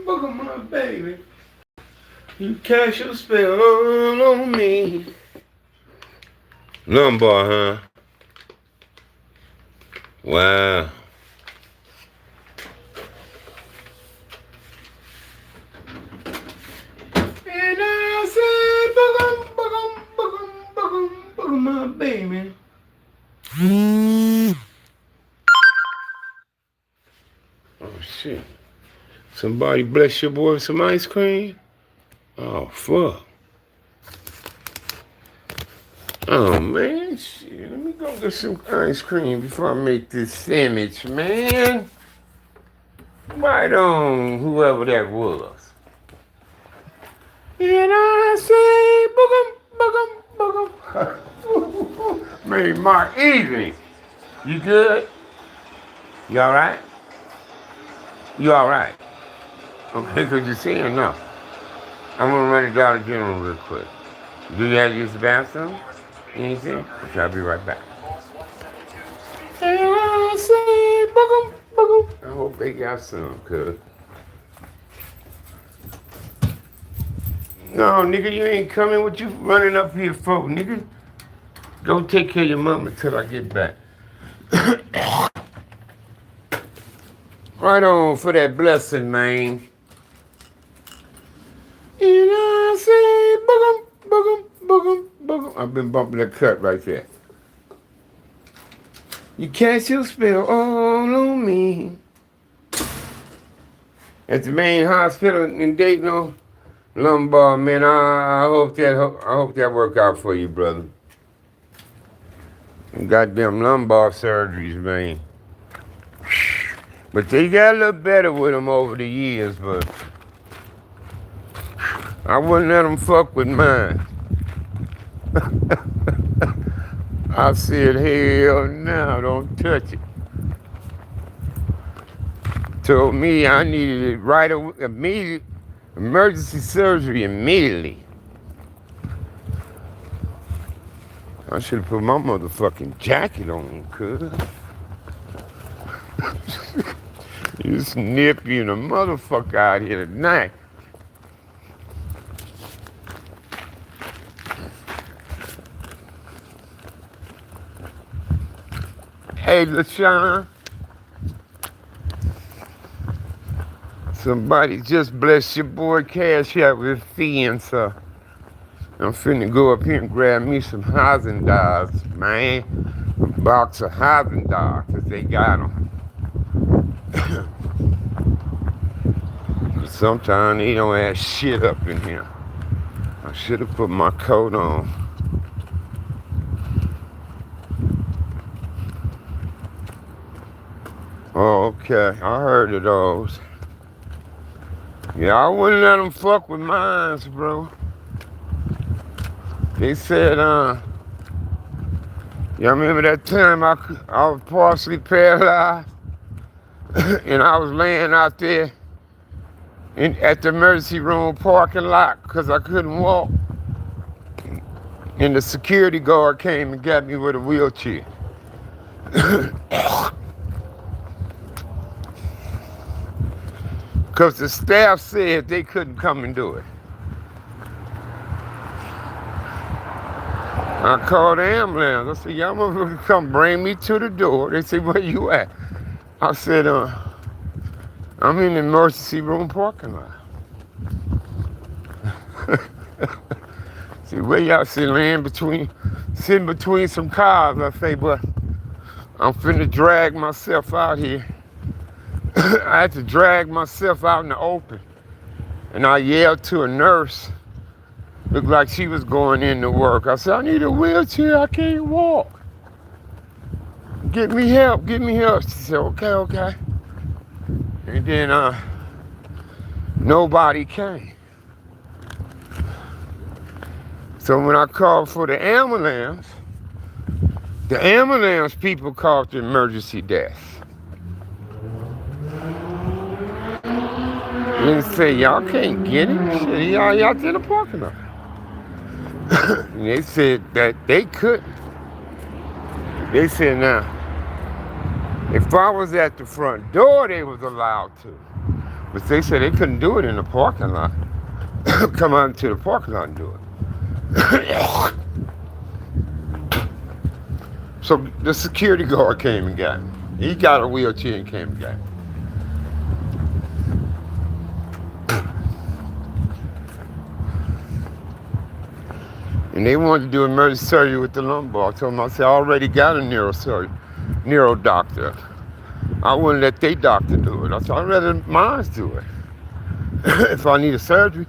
boogum, my baby. You cast your spell all on me. Lumbar, huh? Wow. And I say, boogum, my baby. Oh, shit. Somebody bless your boy with some ice cream? Oh, fuck. Oh, man. Shit. Let me go get some ice cream before I make this sandwich, man. Right on, whoever that was. And I say, boogum. Made my evening. You good? You all right? You all right? Okay, because you're saying no. I'm going to run to Dollar General real quick. Do you have to use the bathroom? Anything? Okay, I'll be right back. And I say, boogum. I hope they got some, cuz. No, nigga, you ain't coming. What you running up here for, nigga? Go take care of your mama till I get back. Right on for that blessing, man. And I say, boogum. I've been bumping that cut right there. You cast your spell all on me. At the main hospital in Dayton, lumbar, man. I hope that work out for you, brother. Goddamn lumbar surgeries, man. But they got a little better with them over the years, but I wouldn't let them fuck with mine. I said, hell no, don't touch it. Told me I needed it right away, immediate, emergency surgery immediately. I should have put my motherfucking jacket on, cuz. It's nippy and a motherfucker out here tonight. Hey, LaShawn. Somebody just blessed your boy Cash out with fiends, so I'm finna go up here and grab me some Haagen Dazs, man. A box of Haagen Dazs, if they got them. Sometimes they don't have shit up in here. I should have put my coat on. Oh, okay. I heard of those. Yeah, I wouldn't let them fuck with mines, bro. They said, y'all remember that time I was partially paralyzed? And I was laying out there at the emergency room parking lot because I couldn't walk. And the security guard came and got me with a wheelchair. Because the staff said they couldn't come and do it. I called the ambulance. I said, y'all motherfuckers come bring me to the door. They said, where you at? I said, I'm in the emergency room parking lot. See, where y'all sitting between some cars. I say, but I'm finna drag myself out here. I had to drag myself out in the open. And I yelled to a nurse. Looked like she was going into work. I said, I need a wheelchair. I can't walk. Get me help. She said, okay. And then nobody came. So when I called for the ambulance people called the emergency desk. And they say, y'all can't get him. Shit, y'all out in the parking lot. And they said that they couldn't. They said, now, if I was at the front door, they was allowed to. But they said they couldn't do it in the parking lot. Come out into the parking lot and do it. So the security guard came and got him. He got a wheelchair and came and got him. And they wanted to do emergency surgery with the lumbar. I told them, I said, I already got a neuro doctor. I wouldn't let their doctor do it. I said, I'd rather mine do it. If I need a surgery.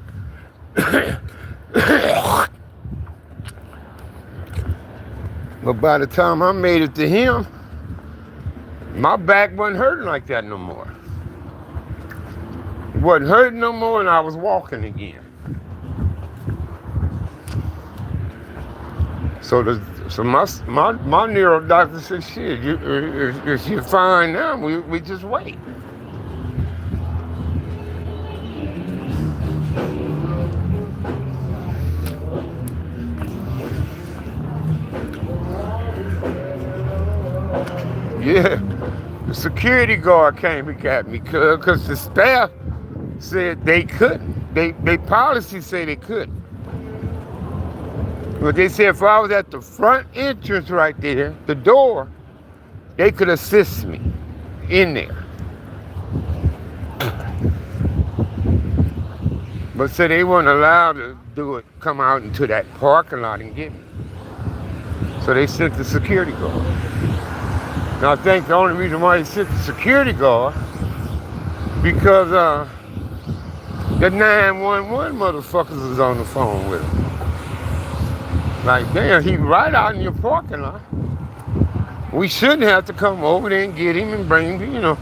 But by the time I made it to him, my back wasn't hurting like that no more. It wasn't hurting no more, and I was walking again. So my neuro doctor said, shit, if you're fine now, we just wait. Yeah, the security guard came and got me because the staff said they couldn't. They policy said they couldn't. But they said if I was at the front entrance right there, the door, they could assist me in there. But said they weren't allowed to do it, come out into that parking lot and get me. So they sent the security guard. Now I think the only reason why they sent the security guard because the 911 motherfuckers was on the phone with him. Like, damn, he right out in your parking lot. We shouldn't have to come over there and get him and bring him, you know.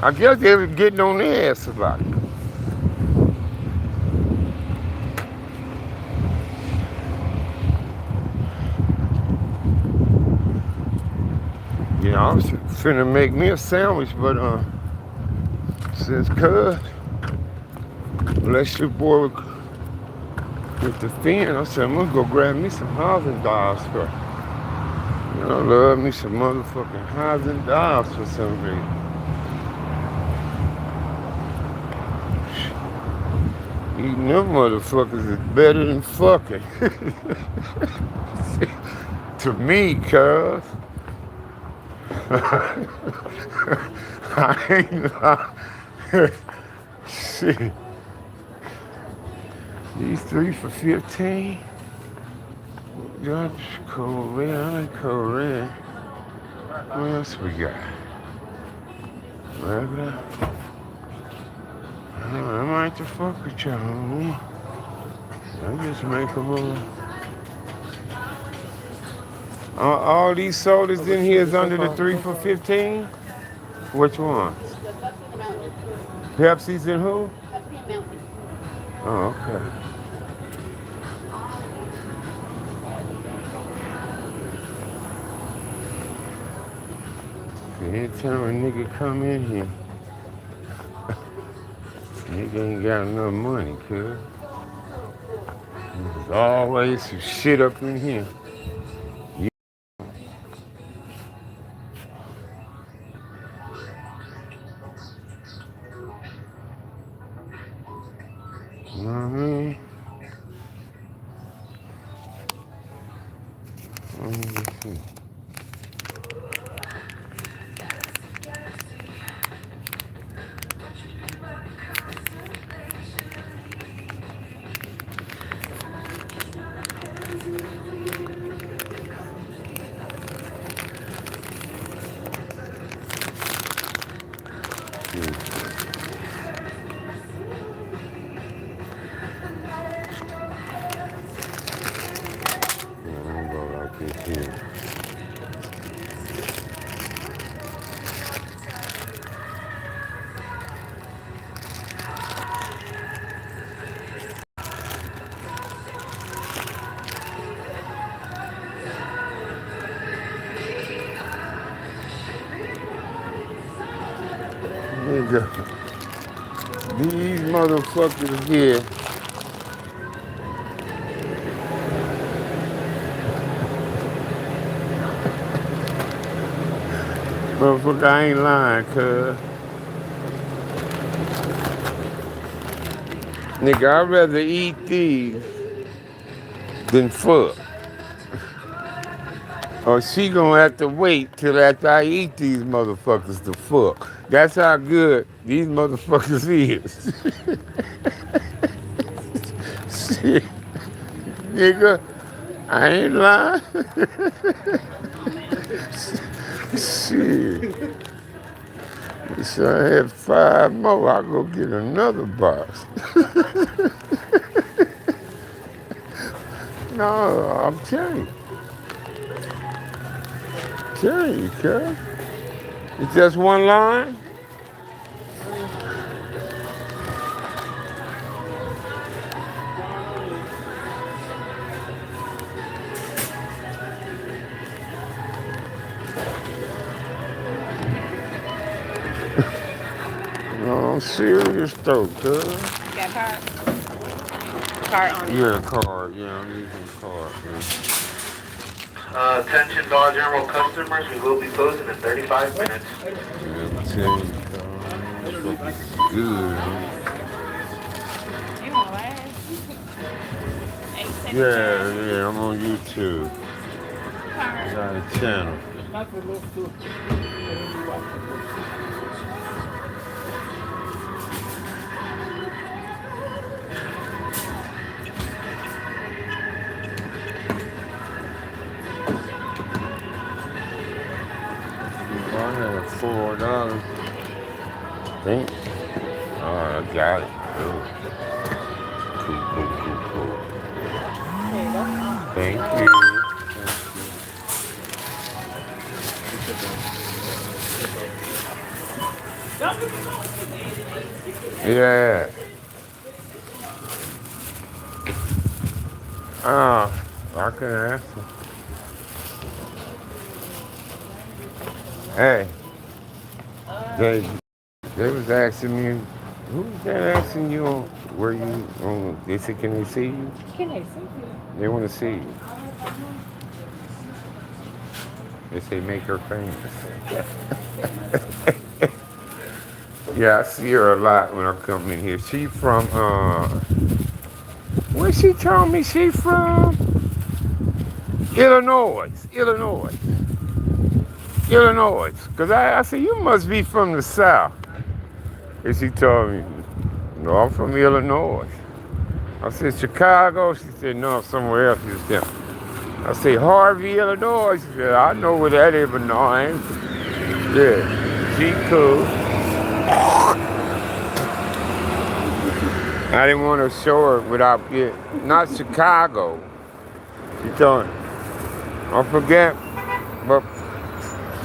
I guess they were getting on their ass about it. Yeah, I was finna make me a sandwich, but since cuz bless your boy with the fin, I said I'm gonna go grab me some housing dogs first. You know, I love me some motherfucking housing dogs for some reason. Eating them motherfuckers is better than fucking. To me, cuz. I ain't lying. Shit. These 3 for 15. Dutch, cold red, I like cold red. What else we got? Regular. I might to fuck with y'all. I just make a little. All these sodas in here is under the 3 for 15? Which ones? Pepsi's and who? Oh, okay. Anytime a nigga come in here, nigga ain't got enough money, cuz. There's always some shit up in here. You know what I mean? I'm go like this here. Nigga, these motherfuckers here, motherfucker, I ain't lying, cuz. Nigga, I'd rather eat these than fuck. Or she gonna have to wait till after I eat these motherfuckers to fuck. That's how good these motherfuckers is. Shit, nigga, I ain't lying. Shit. So I had 5 more, I'll go get another box. No, I'm telling you, cuz. It's just one line? No, I'm serious though, cuz. You got card? Card on it. Yeah, card. Yeah, I'm using card, man. Attention Dollar General customers, we will be closing in 35 minutes. Yeah, I'm telling you, cuz. It's good, man. You want to laugh? Yeah, I'm on YouTube. I got a channel. I had $4. Think. Oh, I got it. Cool. Thank you. Yeah. I can ask you. Hey, they was asking me, who was that asking you on where you on? They said, can they see you? Can they see you? They want to see you. They say make her famous. Yeah, I see her a lot when I come in here. She from where she told me she from? Illinois. Cause I said, you must be from the South. And she told me, no, I'm from Illinois. I said, Chicago? She said, no, somewhere else. She said, I said, Harvey, Illinois. She said, I know where that is, but no, I ain't. Yeah, she cool. I didn't want to show her without getting, not Chicago. She told me, I forget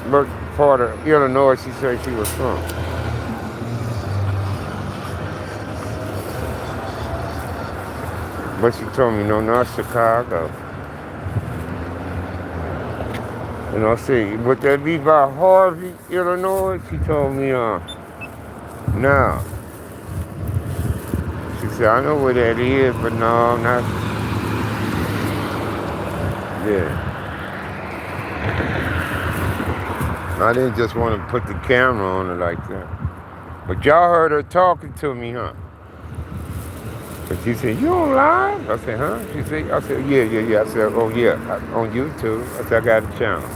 what part of Illinois she said she was from. But she told me, no, not Chicago. And I said, would that be by Harvey, Illinois? She told me, no. She said, I know where that is, but no, not. Yeah. I didn't just want to put the camera on her like that. But y'all heard her talking to me, huh? But she said, you on live? I said, huh? She said, I said, yeah. I said, oh yeah, on YouTube. I said, I got a channel.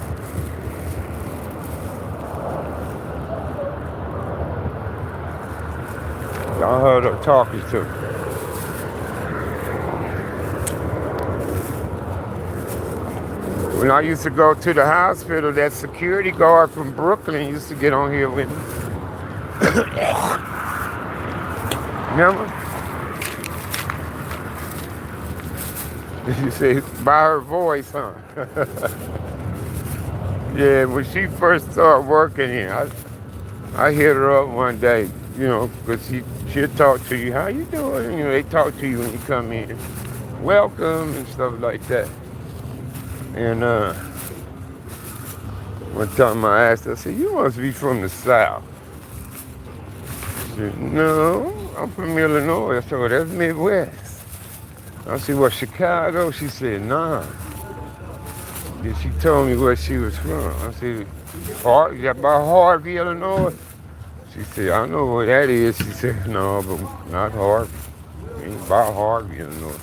Y'all heard her talking to me. When I used to go to the hospital, that security guard from Brooklyn used to get on here with me. Remember? You say by her voice, huh? Yeah, when she first started working here, I hit her up one day, you know, because she'll talk to you, how you doing? You know, they talk to you when you come in. Welcome and stuff like that. And one time I asked her, I said, you must be from the South. She said, no, I'm from Illinois. I said, well, that's Midwest. I said, well, Chicago? She said, nah. Then she told me where she was from. I said, by Harvey, Illinois? She said, I know where that is. She said, no, but not Harvey. Ain't by Harvey, Illinois.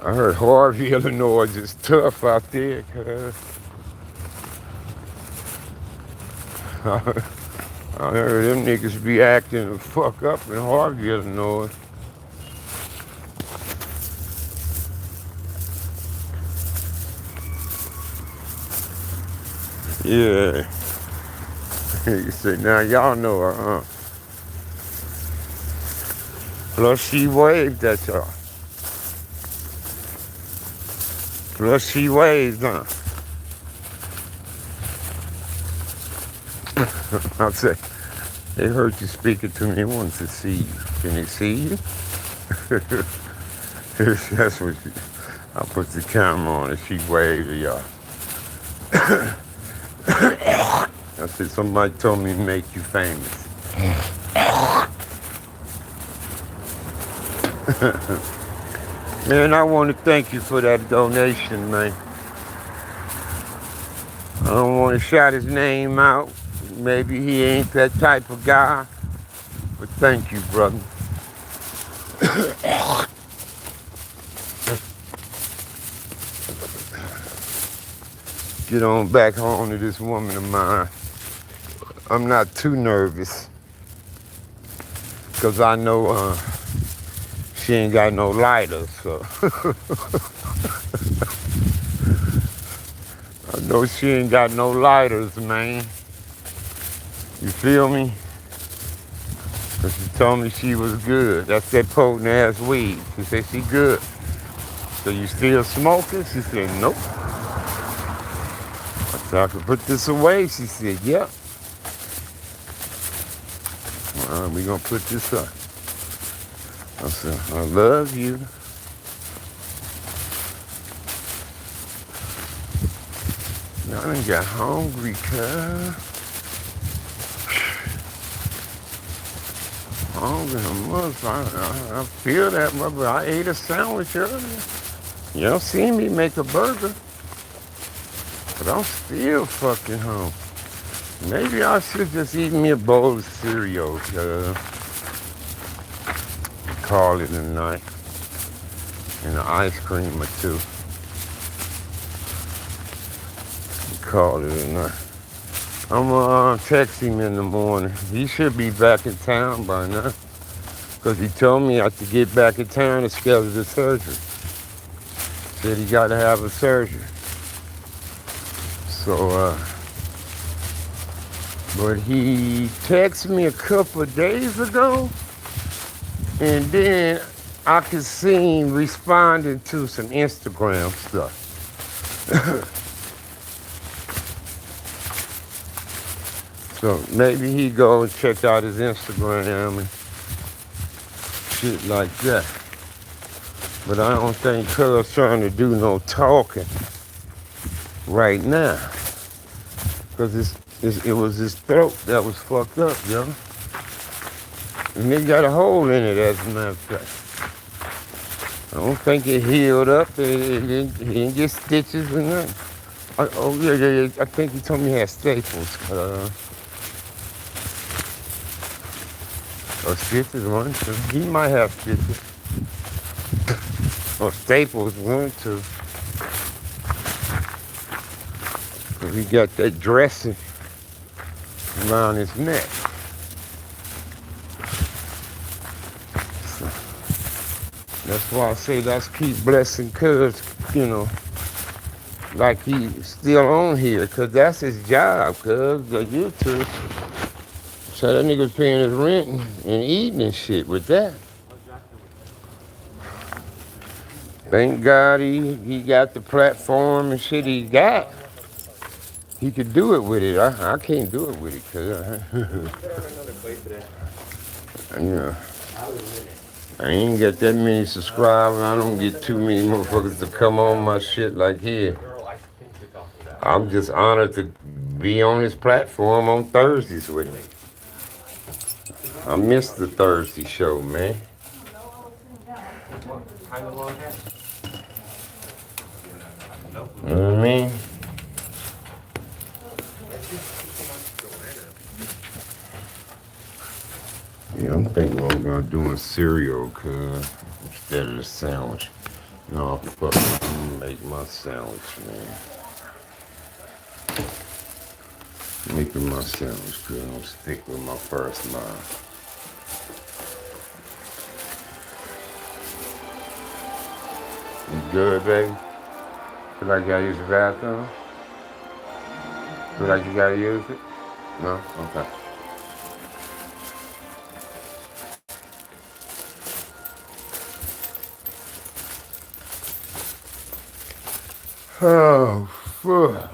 I heard Harvey, Illinois is tough out there, cuz. I heard them niggas be acting the fuck up in Harvey, Illinois. Yeah. You say, now y'all know her, huh? Plus she waved at y'all. Plus she waved, huh? I said, they heard you speaking to me. They wanted to see you. Can they see you? That's what she, I put the camera on and she waved at y'all. I said, somebody told me to make you famous. Man, I want to thank you for that donation, man. I don't want to shout his name out. Maybe he ain't that type of guy. But thank you, brother. Get on back home to this woman of mine. I'm not too nervous. Because I know she ain't got no lighter, so. I know she ain't got no lighters, man. You feel me? Because she told me she was good. That's that potent ass weed. She said she good. So you still smoking? She said, nope. I said, I could put this away. She said, yep. We gonna put this up. I said, I love you. Now I done got hungry, cuz. Hungry, I feel that, but I ate a sandwich earlier. You don't see me make a burger. But I'm still fucking hungry. Maybe I should just eat me a bowl of cereal, cuz. Call it a night. And an ice cream or two. Call it a night. I'm gonna text him in the morning. He should be back in town by now. Because he told me I have to get back in town to schedule the surgery. Said he got to have a surgery. So, but he texted me a couple of days ago. And then I could see him responding to some Instagram stuff. So maybe he go and check out his Instagram and shit like that. But I don't think Cuz trying to do no talking right now. Because it was his throat that was fucked up, yo. And it got a hole in it, as a matter of fact. I don't think it healed up. He didn't get stitches or nothing. Oh, yeah. I think he told me he had staples. Or stitches, one, two. He might have stitches. Or staples, one, two. Cause he got that dressing around his neck. So, that's why I say let's keep blessing Cuz, you know, like he's still on here, cause that's his job, cuz the YouTube. So that nigga's paying his rent and eating and shit with that. Thank God he got the platform and shit he got. He could do it with it. I can't do it with it, cuz you know, I ain't got that many subscribers. I don't get too many motherfuckers to come on my shit like here. I'm just honored to be on this platform on Thursdays with him. I missed the Thursday show, man. You know what I mean? Yeah, I'm thinking about doing cereal, cuz, instead of the sandwich. No, fuck it. I'm gonna make my sandwich, man. Making my sandwich, cuz I'm stick with my first line. You good, baby? Feel like you gotta use the bathroom? Feel like you gotta use it? No? Okay. Oh, fuck.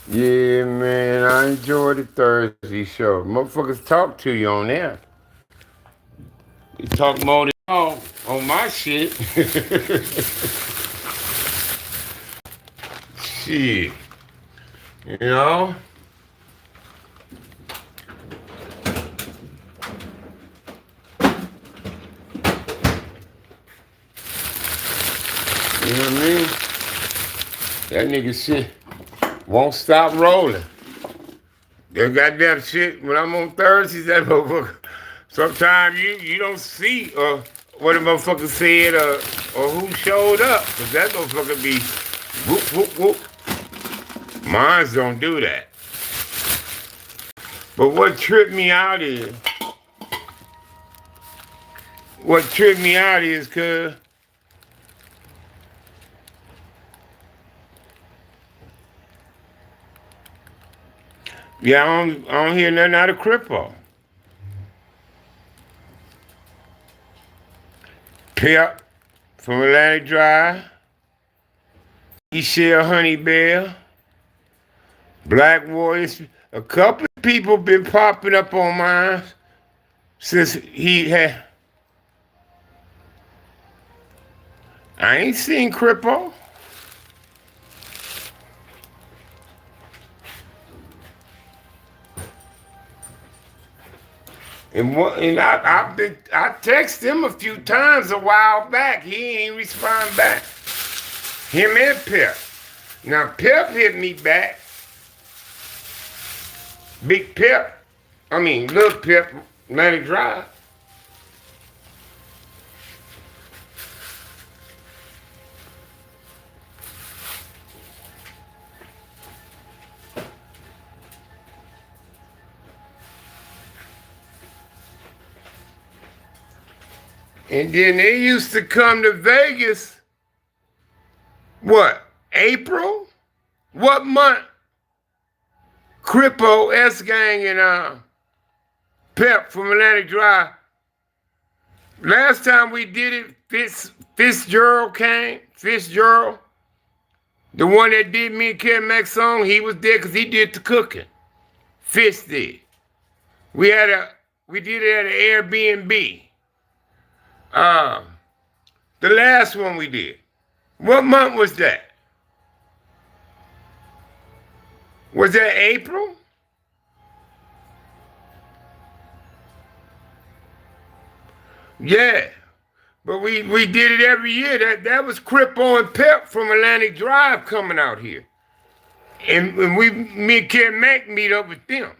Yeah, man, I enjoyed the Thursday show. Motherfuckers talk to you on there. They talk more than y'all on my shit. Shit. You know? You know what I mean? That nigga shit won't stop rolling. That goddamn shit, when I'm on Thursdays, that motherfucker, sometimes you don't see what a motherfucker said or who showed up. Cause that motherfucker be whoop, whoop, whoop. Mines don't do that. But what tripped me out is, cuz, yeah, I don't hear nothing out of Crippo. Pip from Atlantic Drive, Michelle Honey Bell, Black Warriors. A couple of people been popping up on mine since he had. I ain't seen Crippo. And I texted him a few times a while back. He ain't respond back. Him and Pip. Now Pip hit me back. Big Pip. Little Pip, Atlantic Drive. And then they used to come to Vegas, what, April? What month? Crippo, S-Gang, and Pep from Atlantic Drive. Last time we did it, Fitzgerald came. Fitzgerald, the one that did me and Ken Max song, he was there because he did the cooking. Fitz did. We did it at an Airbnb. Uh, the last one we did. What month was that? Was that April? Yeah. But we did it every year. That was Crippo and Pep from Atlantic Drive coming out here. And me and Ken Mack meet up with them.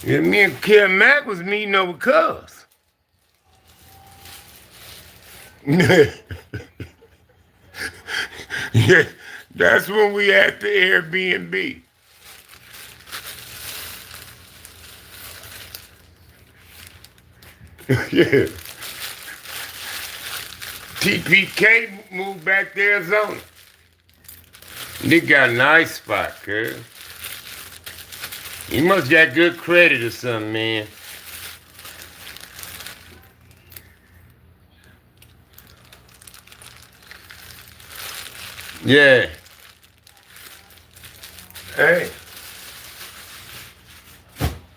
And me and Ken Mack was meeting over Cuz. Yeah, that's when we at the Airbnb. Yeah. TPK moved back to Arizona. They got a nice spot, cuz. You must got good credit or something, man. Yeah. Hey.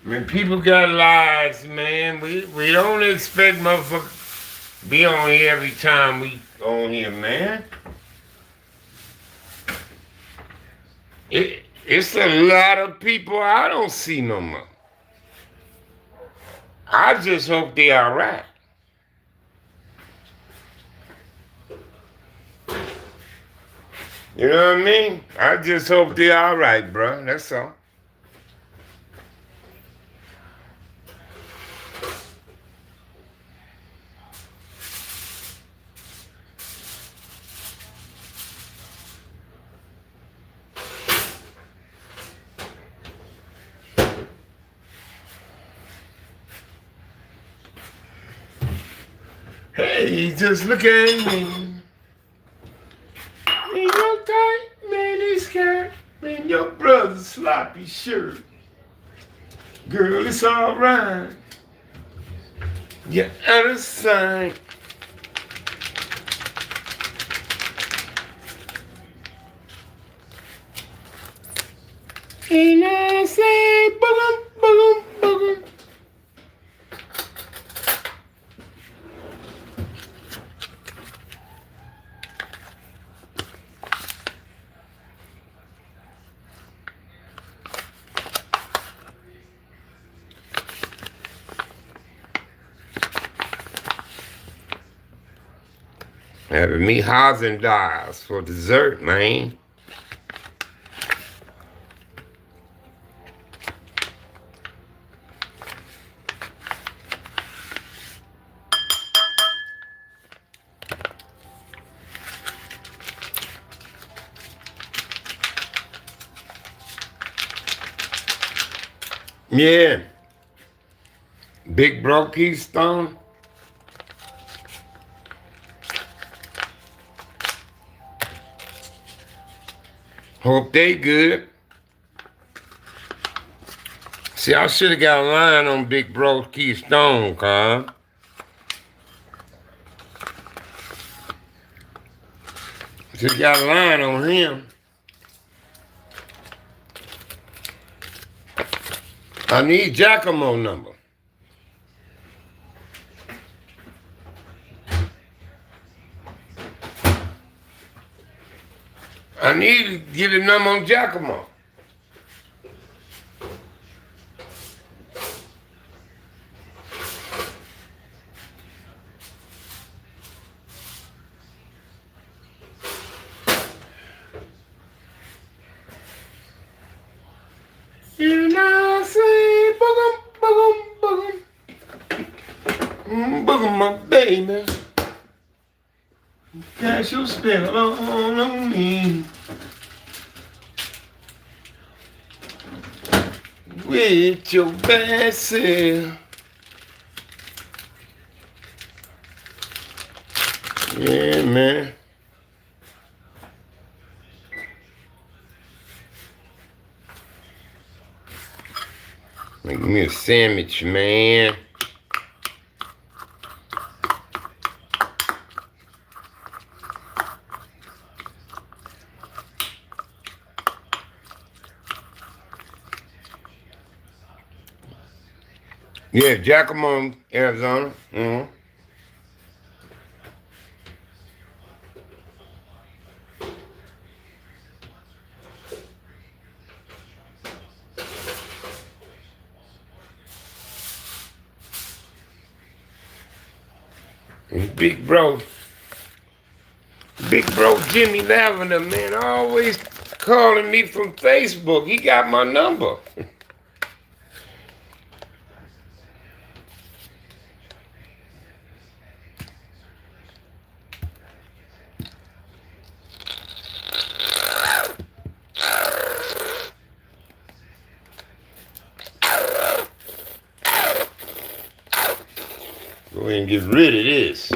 Man, people got lives, man. We don't expect motherfuckers be on here every time we on here, man. It's a lot of people I don't see no more. I just hope they all right. You know what I mean? I just hope they all right, bro. That's all. Hey, just look at me. Ain't no tight, man, this cat. Man, your brother's sloppy shirt. Girl, it's all right. You're out of sight. And I say, boogum, boogum, boogum. Having me Haagen-Dazs for dessert, man. Yeah. Big Bro Keystone. Hope they good. See, I should have got a line on Big Bro Keystone, huh? Should have got a line on him. I need Giacomo number. I need to get a number on Giacomo. You know, say, boogum, boogum, boogum. Boogum, my baby. Got your spell on me. With your bad self. Yeah, man. Make me a sandwich, man. Yeah, Jacomone, Arizona. Mm-hmm. Big bro Jimmy Lavender, man, always calling me from Facebook. He got my number. Go ahead and get rid of this.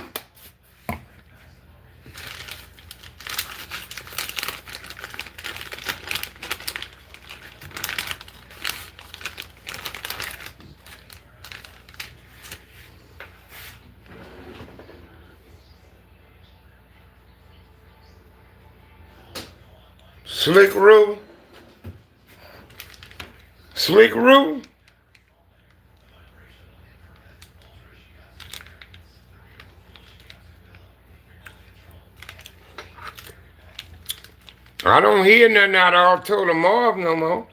Slick Roo? Slick Roo? I don't hear nothing out of Altola Marv no more.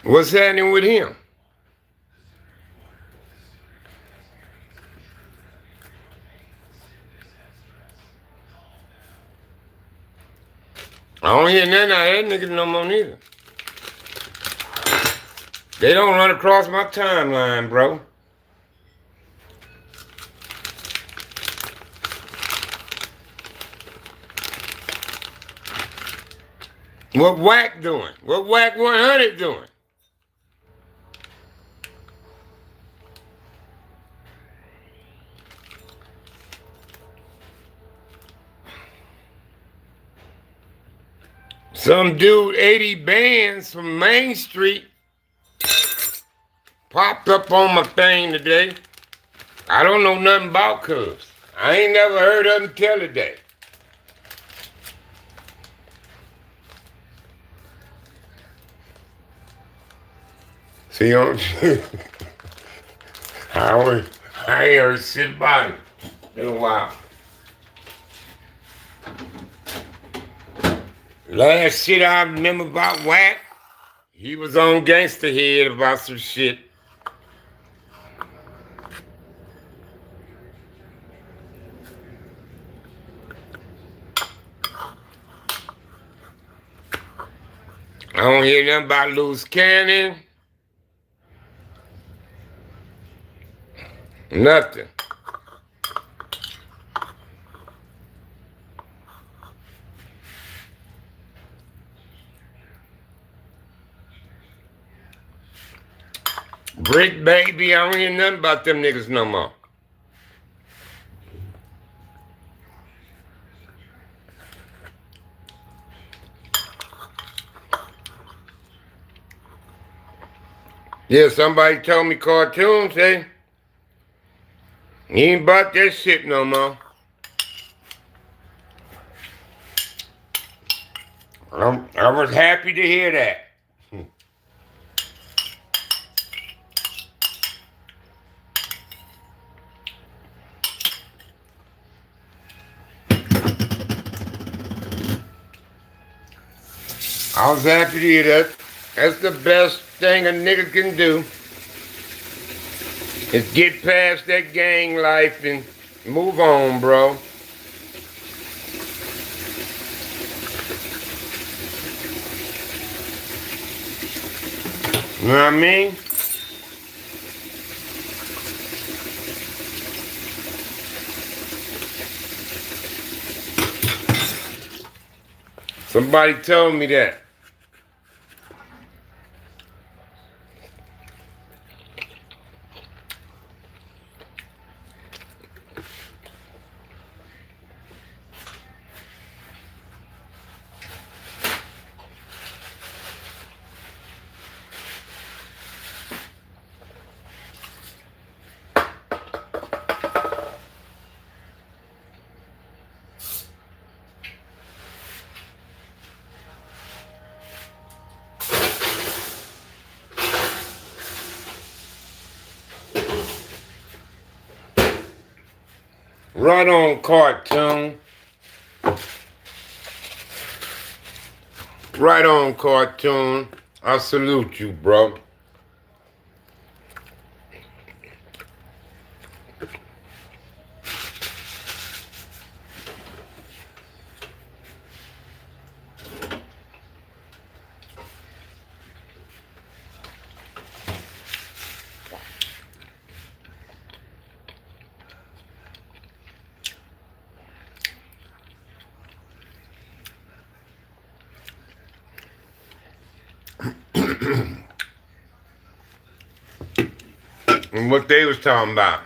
What's happening with him? I don't hear nothing out of that nigga no more neither. They don't run across my timeline, bro. What Whack doing? What Whack 100 doing? Some dude, 80 bands from Main Street, popped up on my thing today. I don't know nothing about Cubs. I ain't never heard of him till today. See, I ain't heard shit about him in a while. Last shit I remember about Whack, he was on Gangsta Head about some shit. I don't hear nothing about Loose Cannon. Nothing. Brick Baby, I don't hear nothing about them niggas no more. Yeah, somebody told me cartoons, hey. He ain't about that shit no more. I was happy to hear that. I was happy to hear that. That's the best thing a nigga can do. Is get past that gang life and move on, bro. You know what I mean? Somebody told me that. Right on, cartoon. Right on, cartoon. I salute you, bro. And what they was talking about.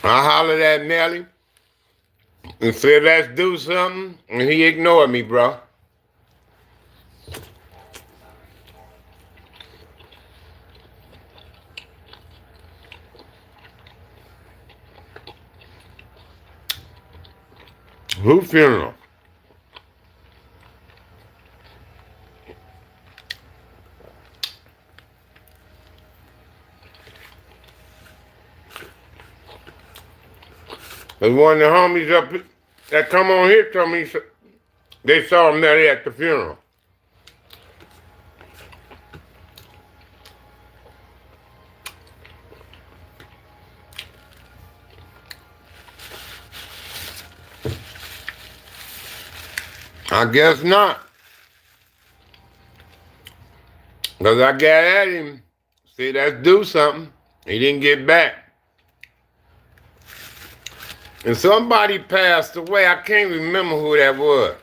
I hollered at Nelly and said, let's do something, and he ignored me, bro. Who funeral? But one of the homies up that come on here told me they saw Nelly at the funeral. I guess not. Because I got at him, said, let's do something. He didn't get back. And somebody passed away. I can't remember who that was.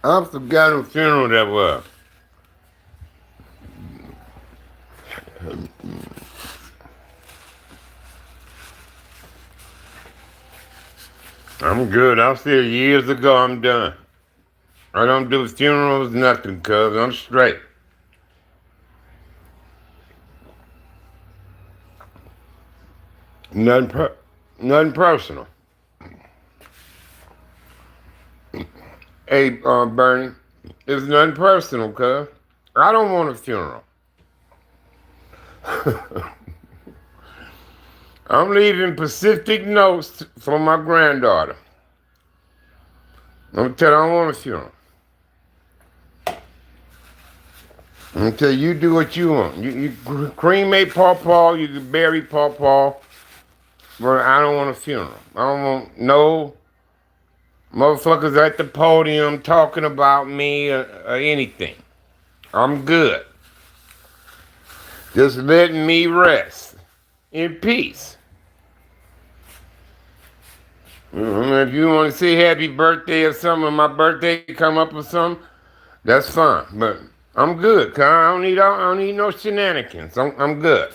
I forgot whose funeral that was. I'm good. I said years ago I'm done. I don't do funerals, nothing, cuz I'm straight. Nothing personal. Hey, Bernie, it's nothing personal, cuz. I don't want a funeral. I'm leaving Pacific notes for my granddaughter. I'm gonna tell her I don't want a funeral. I'm gonna tell you do what you want. You cremate Pawpaw, you can bury Pawpaw, but I don't want a funeral. I don't want no motherfuckers at the podium talking about me or anything. I'm good. Just letting me rest in peace. If you want to say happy birthday or something, or my birthday come up or something, that's fine. But I'm good, cause I don't need no shenanigans. I'm good.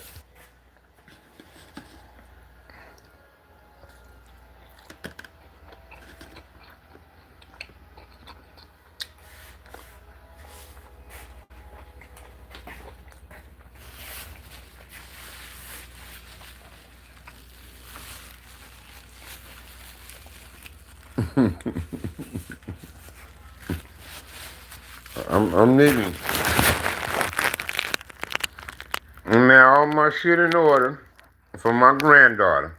I'm leaving. And now all my shit in order for my granddaughter.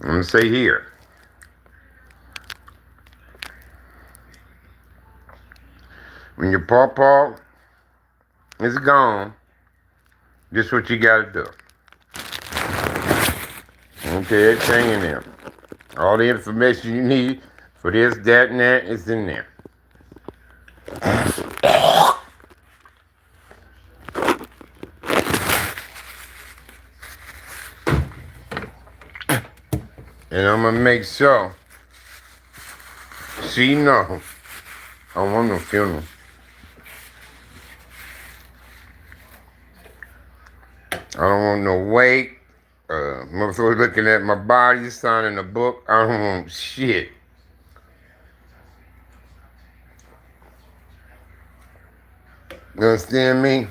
I'm gonna say here. When your pawpaw is gone, this what you gotta do. Okay, everything in there. All the information you need for this, that, and that is in there. And I'm gonna make sure she know I want no funeral. I don't want no wake. Motherfucker looking at my body, signing a book. I don't want shit. You understand me?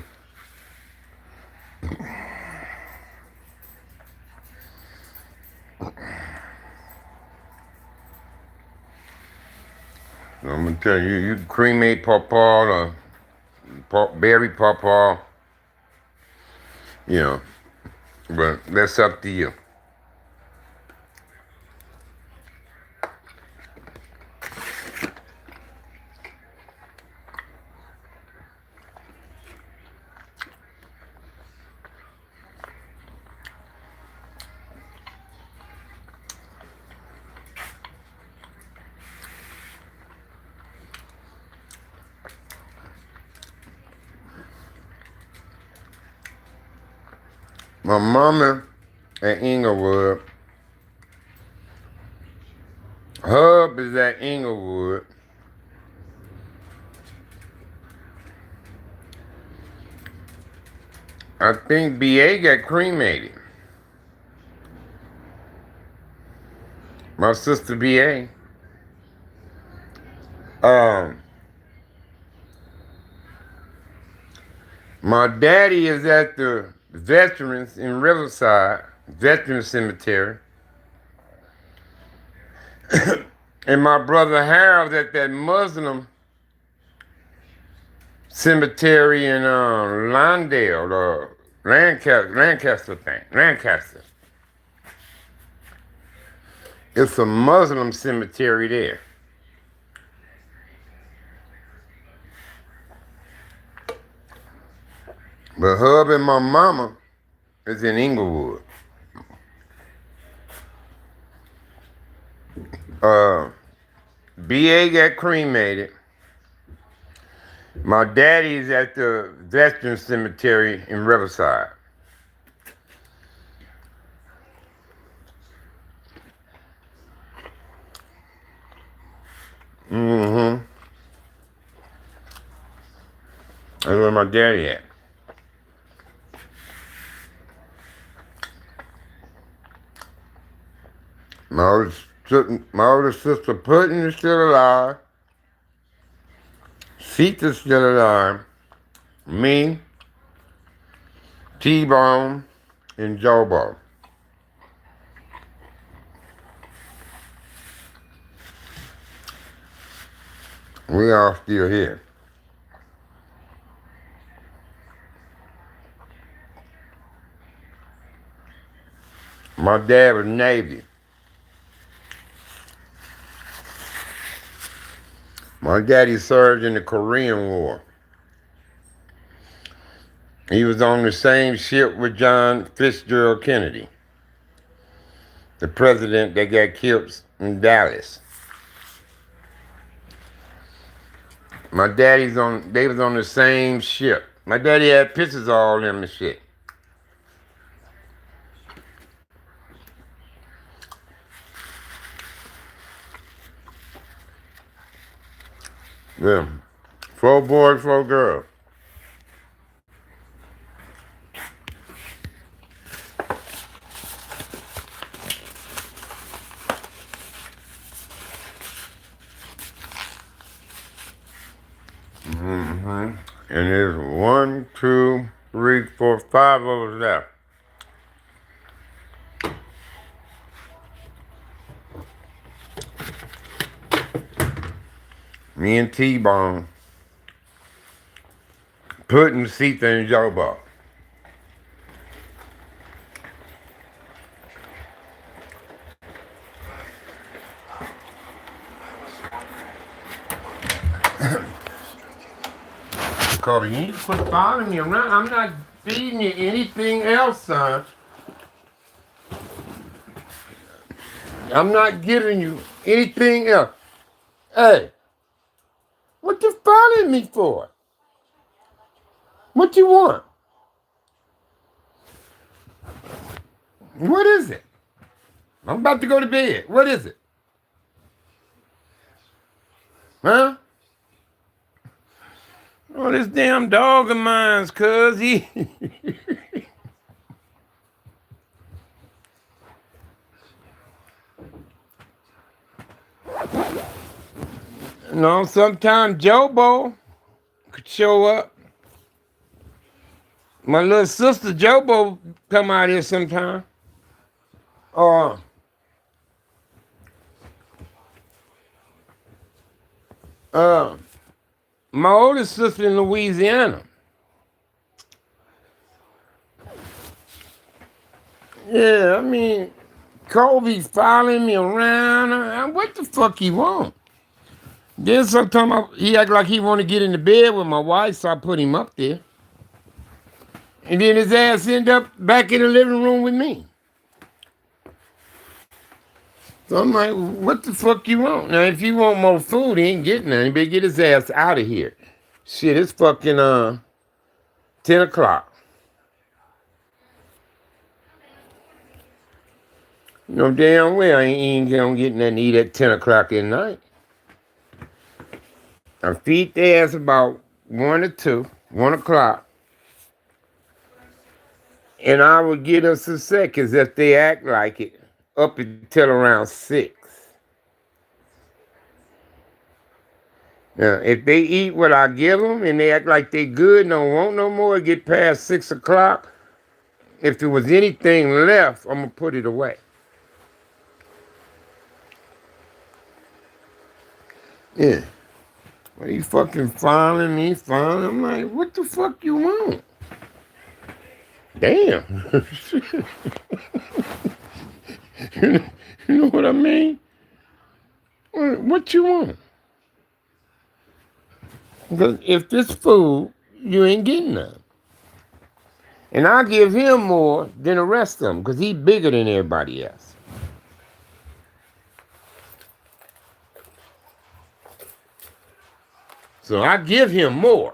I'm gonna tell you, you can cremate pawpaw or berry pawpaw, you know, but that's up to you. My mama at Inglewood, Hub is at Inglewood. I think BA got cremated. My sister BA. My daddy is at the Veterans in Riverside, Veterans Cemetery. And my brother Harold's at that Muslim cemetery in Lawndale, or Lancaster thing. Lancaster. It's a Muslim cemetery there. But Hub and my mama is in Inglewood. BA got cremated. My daddy's at the Veterans Cemetery in Riverside. Mm-hmm. That's where my daddy at. My older sister Puddin is still alive. Sita's still alive. Me, T-Bone, and Jobo. We all still here. My dad was Navy. My daddy served in the Korean War. He was on the same ship with John Fitzgerald Kennedy, the president that got killed in Dallas. They was on the same ship. My daddy had pictures of all them and shit. Yeah. 4 boys, 4 girls. Mm-hmm. And there's 1, 2, 3, 4, 5 of us there. Me and T-Bone putting seats in Joe Bob. Carter, you need to quit following me around. I'm not feeding you anything else, son. I'm not giving you anything else. Hey, what you following me for? What you want? What is it? I'm about to go to bed. What is it? Huh? Oh, this damn dog of mine's, cuz he... No, sometimes Jobo could show up. My little sister Jobo come out here sometime. Uh, uh, my oldest sister in Louisiana. Yeah, I mean, Kobe's following me around. What the fuck he want? Then sometimes he act like he want to get in the bed with my wife, so I put him up there. And then his ass end up back in the living room with me. So I'm like, what the fuck you want? Now, if you want more food, he ain't getting none. He better get his ass out of here. Shit, it's fucking 10 o'clock. You know damn well I ain't gonna get nothing to eat at 10 o'clock at night. I feed their ass about 1 or 2, 1 o'clock. And I would get them some seconds if they act like it up until around 6. Now, if they eat what I give them and they act like they good, don't want no more, get past 6 o'clock, if there was anything left, I'm going to put it away. Yeah. Well, you fucking following me, following. I'm like, what the fuck you want? Damn. You know what I mean? What you want? Because if this food, you ain't getting none. And I give him more than the rest of them because he's bigger than everybody else. So I give him more.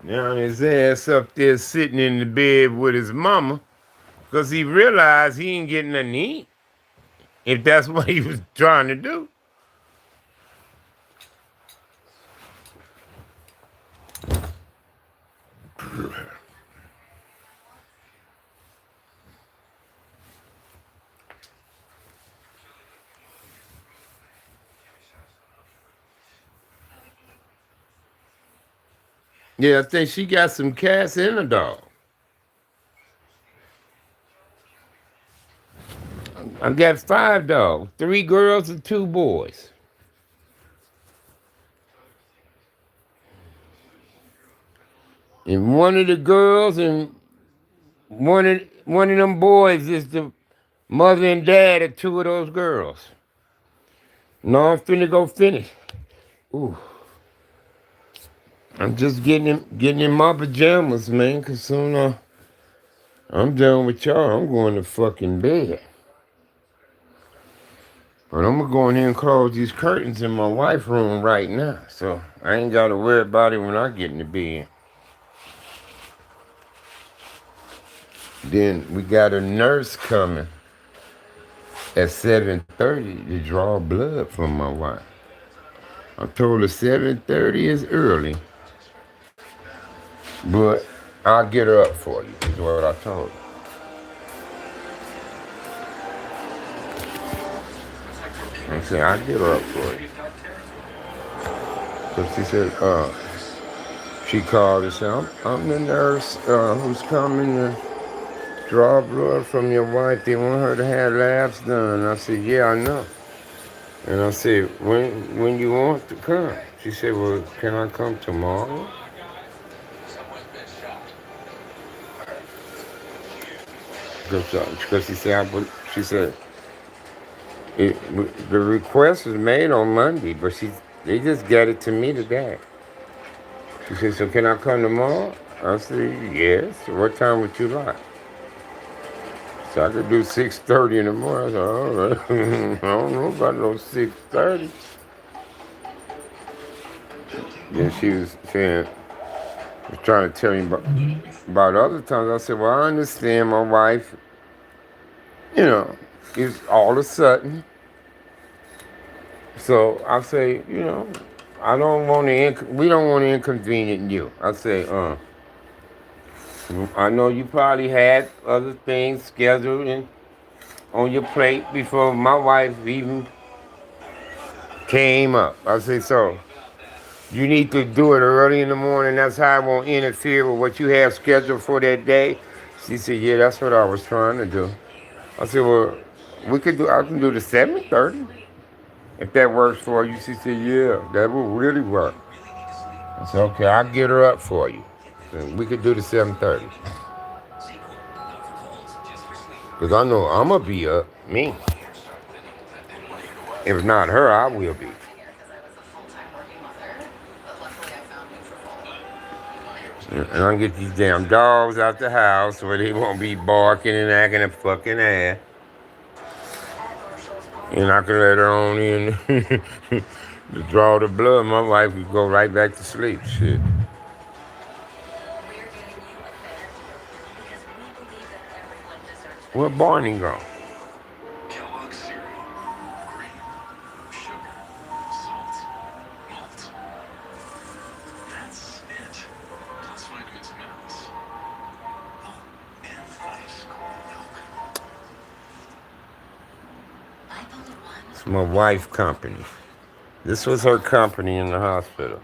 Now his ass up there sitting in the bed with his mama because he realized he ain't getting nothing to eat. If that's what he was trying to do. Yeah, I think she got some cats and a dog. I got 5 dogs, 3 girls and 2 boys. And one of the girls and one of them boys is the mother and dad of 2 of those girls. No, I'm finna go finish. Ooh. I'm just getting in my pajamas, man, because soon I'm done with y'all. I'm going to fucking bed. But I'm going to go in here and close these curtains in my wife's room right now. So I ain't got to worry about it when I get in the bed. Then we got a nurse coming at 7:30 to draw blood from my wife. I told her 7:30 is early. But I'll get her up for you, is what I told her. I said, I'll get her up for you. So she said, she called and said, I'm the nurse who's coming to draw blood from your wife. They want her to have labs done. I said, yeah, I know. And I said, when you want to come? She said, well, can I come tomorrow? Because she said, the request was made on Monday, but they just got it to me today. She said, so can I come tomorrow? I said, yes. What time would you like? So I could do 6:30 in the morning. I said, all right. I don't know about no 6:30. Then she was saying, was trying to tell me about other times. I said, well, I understand my wife, is all of a sudden. So I say, we don't want to inconvenience you. I say, I know you probably had other things scheduled on your plate before my wife even came up. I say, so you need to do it early in the morning. That's how I won't interfere with what you have scheduled for that day. She said, yeah, that's what I was trying to do. I said, well, I can do the 7:30 if that works for you. She said, yeah, that will really work. I said, okay, I'll get her up for you. And we could do the 7:30. Because I know I'm going to be up, me. If not her, I will be. And I'll get these damn dogs out the house where they won't be barking and acting a fucking ass. And I can let her on in to draw the blood. My wife could go right back to sleep. Shit. Where Barney go? Kellogg's cereal. Cream, sugar, salt, malt. That's it. Plus vitamins and minerals. Oh, and ice cold milk. It's my wife's company. This was her company in the hospital.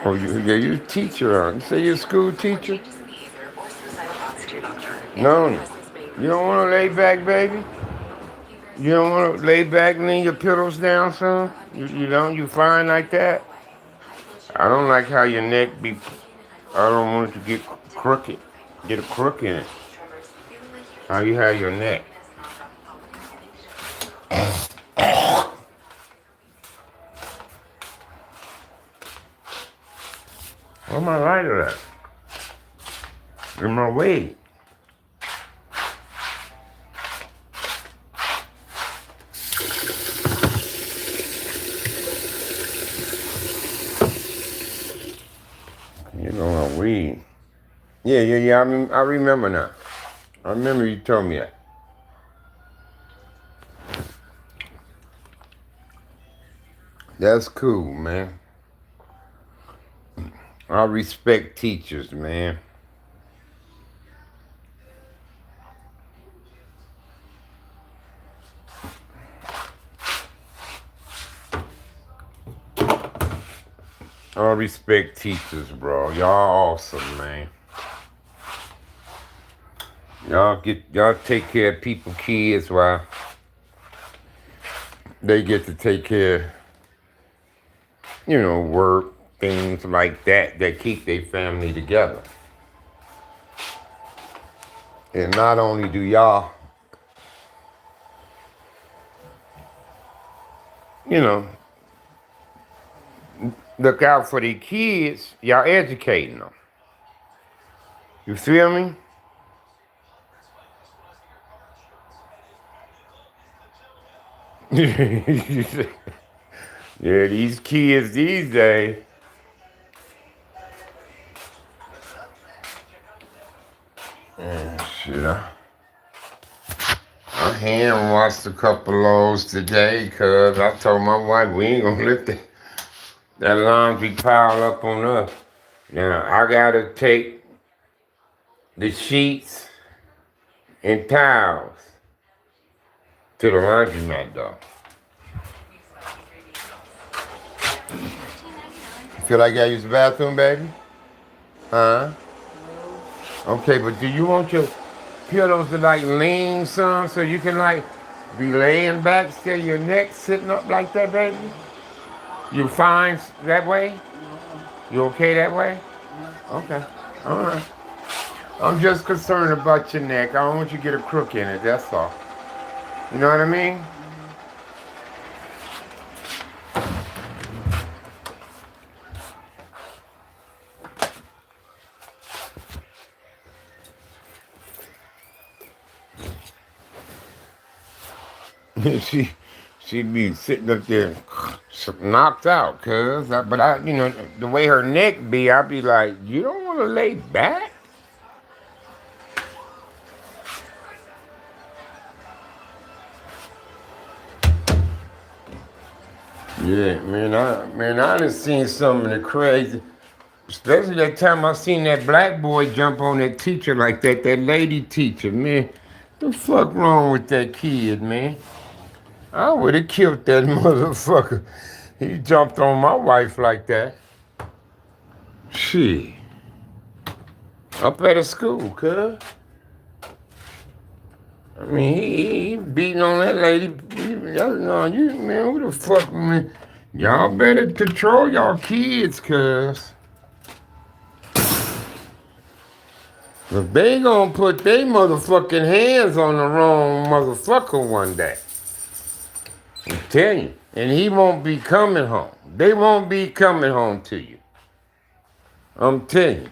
Oh, you teacher. You say you're a school teacher? No. You don't want to lay back, baby? You don't want to lay back and lean your pillows down, son? You don't? You fine like that? I don't like how your neck be... I don't want it to get crooked. Get a crook in it. How you have your neck? Where my lighter at? In my way. You know my weed. Yeah. I remember now. I remember you told me that. That's cool, man. I respect teachers, man. I respect teachers, bro. Y'all awesome, man. Y'all take care of people's kids while they get to take care of, work, things like that keep their family together. And not only do y'all, look out for the kids, y'all educating them. You feel me? Yeah, these kids these days. Shit, I hand washed a couple loads today because I told my wife we ain't gonna let that laundry pile up on us. Now, I gotta take the sheets and towels to the laundromat, though. Feel like I use the bathroom, baby? Huh? Okay, but do you want your pillows to like lean some so you can like be laying back, still your neck sitting up like that, baby? You fine that way? You okay that way? Okay. All right. I'm just concerned about your neck. I don't want you to get a crook in it, that's all. You know what I mean? she be sitting up there knocked out, cuz. But I, the way her neck be, I be like, you don't want to lay back? Yeah, I done seen some of the crazy, especially that time I seen that black boy jump on that teacher like that lady teacher, man. The fuck wrong with that kid, man? I would have killed that motherfucker. He jumped on my wife like that. Shit. Up at a school, cuz. I mean, he beating on that lady. No, man, who the fuck, man? Y'all better control y'all kids, cuz. If they gonna put their motherfucking hands on the wrong motherfucker one day, I'm telling you, and he won't be coming home. They won't be coming home to you. I'm telling you.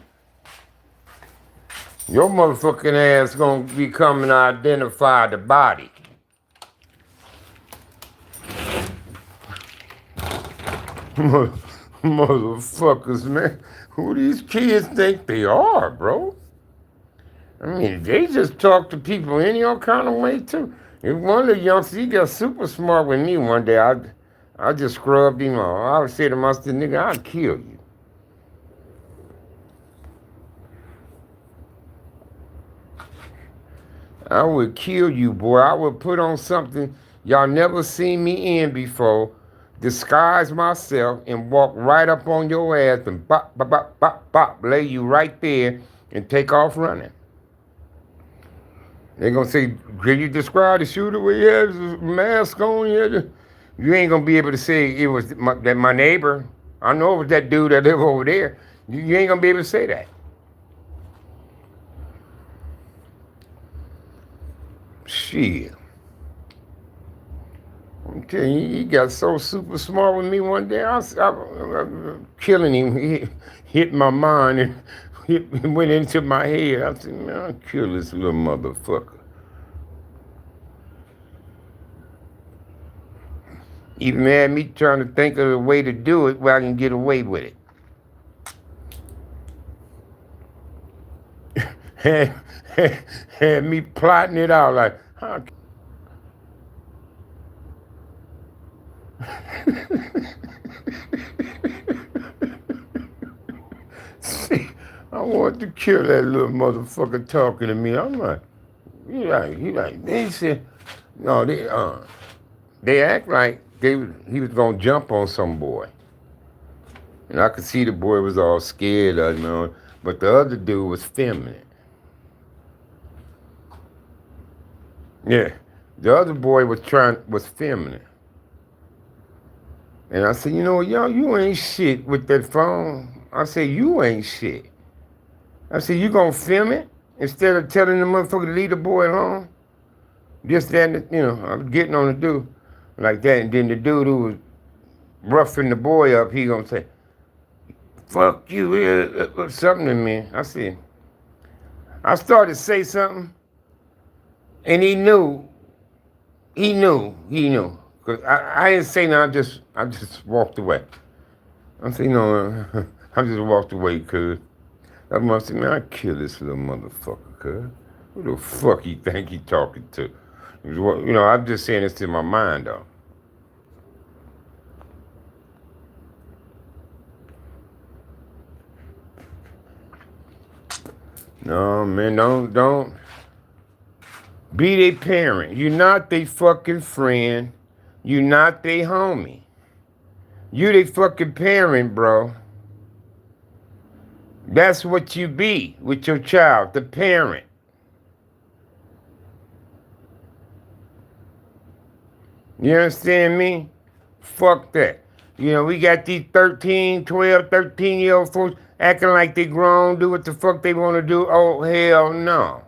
Your motherfucking ass gonna be coming to identify the body. Motherfuckers, man. Who these kids think they are, bro? I mean, they just talk to people any old kind of way, too. And one of the youngsters, he got super smart with me one day. I just scrubbed him off. I would say to myself, nigga, I'll kill you. I would kill you, boy. I would put on something y'all never seen me in before, disguise myself, and walk right up on your ass and bop, bop, bop, bop, bop, lay you right there and take off running. They're gonna say, can you describe the shooter where he has his mask on? You ain't gonna be able to say it was my neighbor. I know it was that dude that lived over there. You ain't gonna be able to say that. Shit. I'm telling you, he got so super smart with me one day. I killing him. He hit my mind and it went into my head. I said, man, I'll kill this little motherfucker. Even had me trying to think of a way to do it where I can get away with it. Had me plotting it out like, how? See, I want to kill that little motherfucker talking to me. I'm like, they said, no, they act like he was gonna jump on some boy. And I could see the boy was all scared of him, but the other dude was feminine. Yeah, the other boy was feminine. And I said, you know, y'all, you ain't shit with that phone. I said, you ain't shit. I said, you gonna film it instead of telling the motherfucker to leave the boy alone? Just that, I was getting on the dude like that. And then the dude who was roughing the boy up, he gonna say, fuck you, something to me. I said, I started to say something, and he knew. Cause I didn't say nothing. I just walked away. I said, no, I just walked away, cuz. I must say, man, I kill this little motherfucker, cuz. Who the fuck he think he talking to? You know, I'm just saying this in my mind, though. No, man, don't be their parent. You're not their fucking friend. You're not their homie. You their fucking parent, bro. That's what you be with your child, the parent. You understand me? Fuck that. You know, we got these 13, 12, 13-year-old folks acting like they grown, do what the fuck they want to do. Oh, hell no.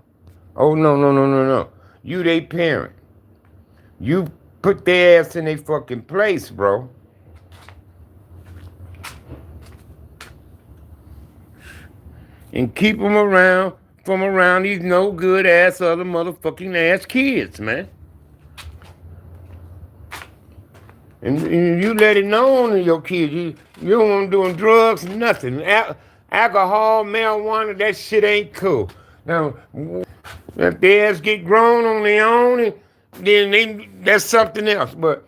Oh, no, no, no, no, no. You they parent. You put their ass in their fucking place, bro. And keep them around from around these no good ass other motherfucking ass kids, man. And you let it known to your kids. You don't want them doing drugs, nothing. Alcohol, marijuana, that shit ain't cool. Now, if their ass get grown on their own, then that's something else. But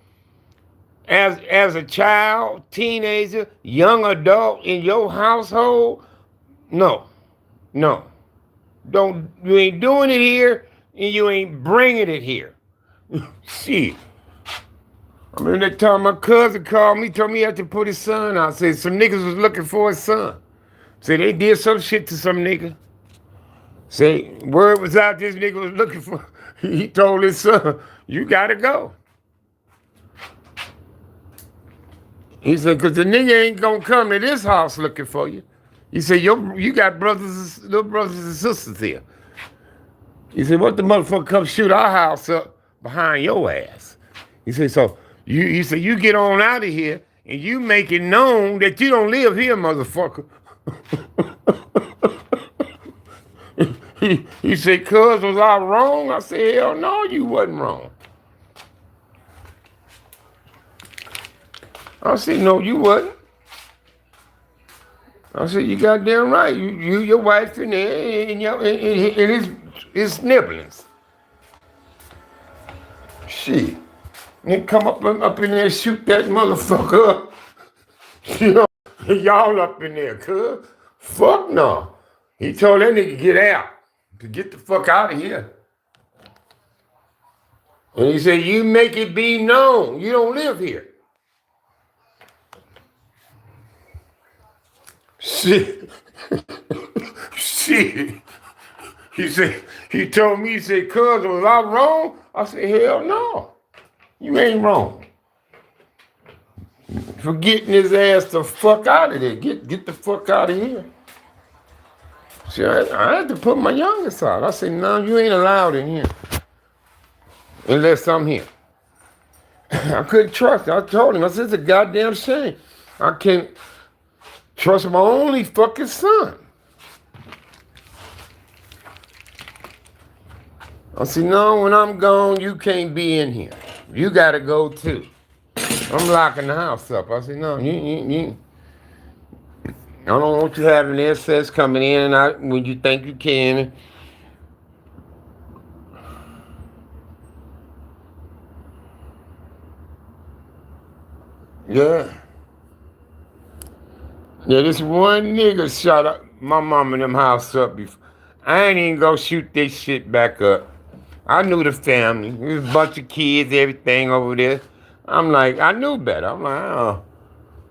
as a child, teenager, young adult in your household, no. You ain't doing it here, and you ain't bringing it here. Shit. I remember that time my cousin called me, told me he had to put his son out. Said some niggas was looking for his son. Said they did some shit to some nigga. Say, word was out this nigga was looking for, he told his son, you gotta go. He said, because the nigga ain't gonna come to this house looking for you. He said, you got little brothers and sisters here. He said, what the motherfucker come shoot our house up behind your ass? He said, so he said, you get on out of here and you make it known that you don't live here, motherfucker. He said, cuz, was I wrong? I said, hell no, you wasn't wrong. I said, no, you wasn't. I said, you goddamn right. You your wife, and his nibblings. Shit. And come up in there and shoot that motherfucker up. You know, y'all up in there, cuz. Fuck no. He told that nigga get out. To get the fuck out of here. And he said, you make it be known. You don't live here. Shit. Shit. He told me, he said, cuz, was I wrong? I said, hell no. You ain't wrong. For getting his ass the fuck out of there. Get the fuck out of here. See, I had to put my youngest out. I said, no, you ain't allowed in here. Unless I'm here. I couldn't trust him. I told him, I said, it's a goddamn shame. I can't trust my only fucking son. I said, no, when I'm gone, you can't be in here. You gotta go too. I'm locking the house up. I said, no, you. I don't want you having excess coming in and out when you think you can. Yeah. Yeah, this one nigga shot up my mom and them house up before. I ain't even go shoot this shit back up. I knew the family. There was a bunch of kids, everything over there. I'm like, I knew better. I'm like, oh.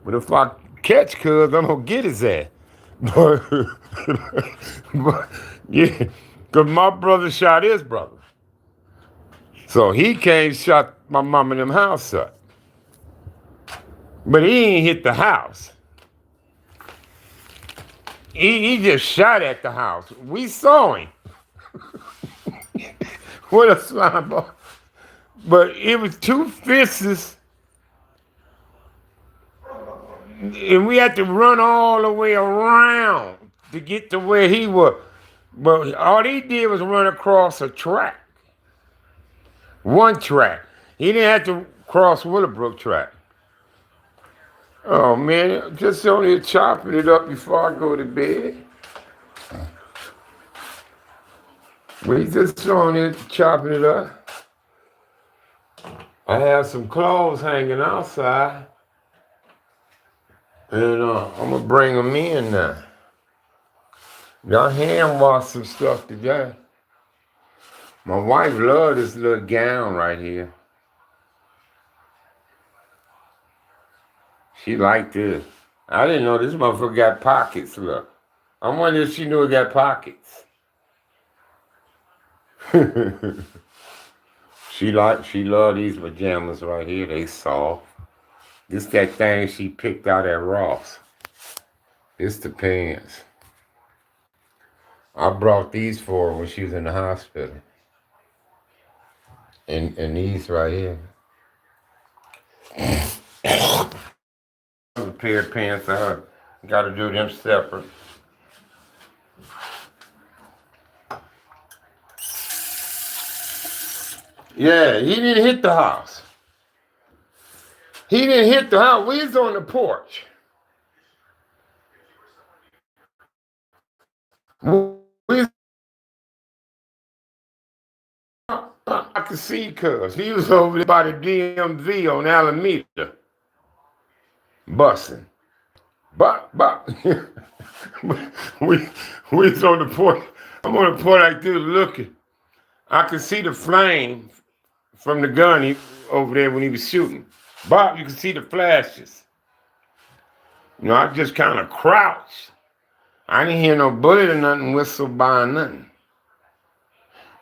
But if I catch cuz, I'm gonna get his ass. But yeah, because my brother shot his brother. So he came shot my mom and them house up. But he ain't hit the house. He just shot at the house. We saw him. What a slime ball. But it was two fists. And we had to run all the way around to get to where he was. But all he did was run across a track. One track. He didn't have to Cross Willowbrook track. Oh man, just only chopping it up before I go to bed. We just on it chopping it up. I have some clothes hanging outside, and I'm gonna bring them in now. I hand washed some stuff today. My wife loved this little gown right here. She liked this. I didn't know this motherfucker got pockets, look. I wonder if she knew it got pockets. She loved these pajamas right here. They soft. This that thing she picked out at Ross. It's the pants. I brought these for her when she was in the hospital. And these right here. A pair of pants for her. Gotta do them separate. Yeah, he didn't hit the house. He didn't hit the house. We was on the porch. I could see cuz. He was over there by the DMV on Alameda. Busting. But we was on the porch. I'm on the porch like this looking. I could see the flame from the gun over there when he was shooting. Bob, you can see the flashes. You know, I just kind of crouched. I didn't hear no bullet or nothing whistle by or nothing.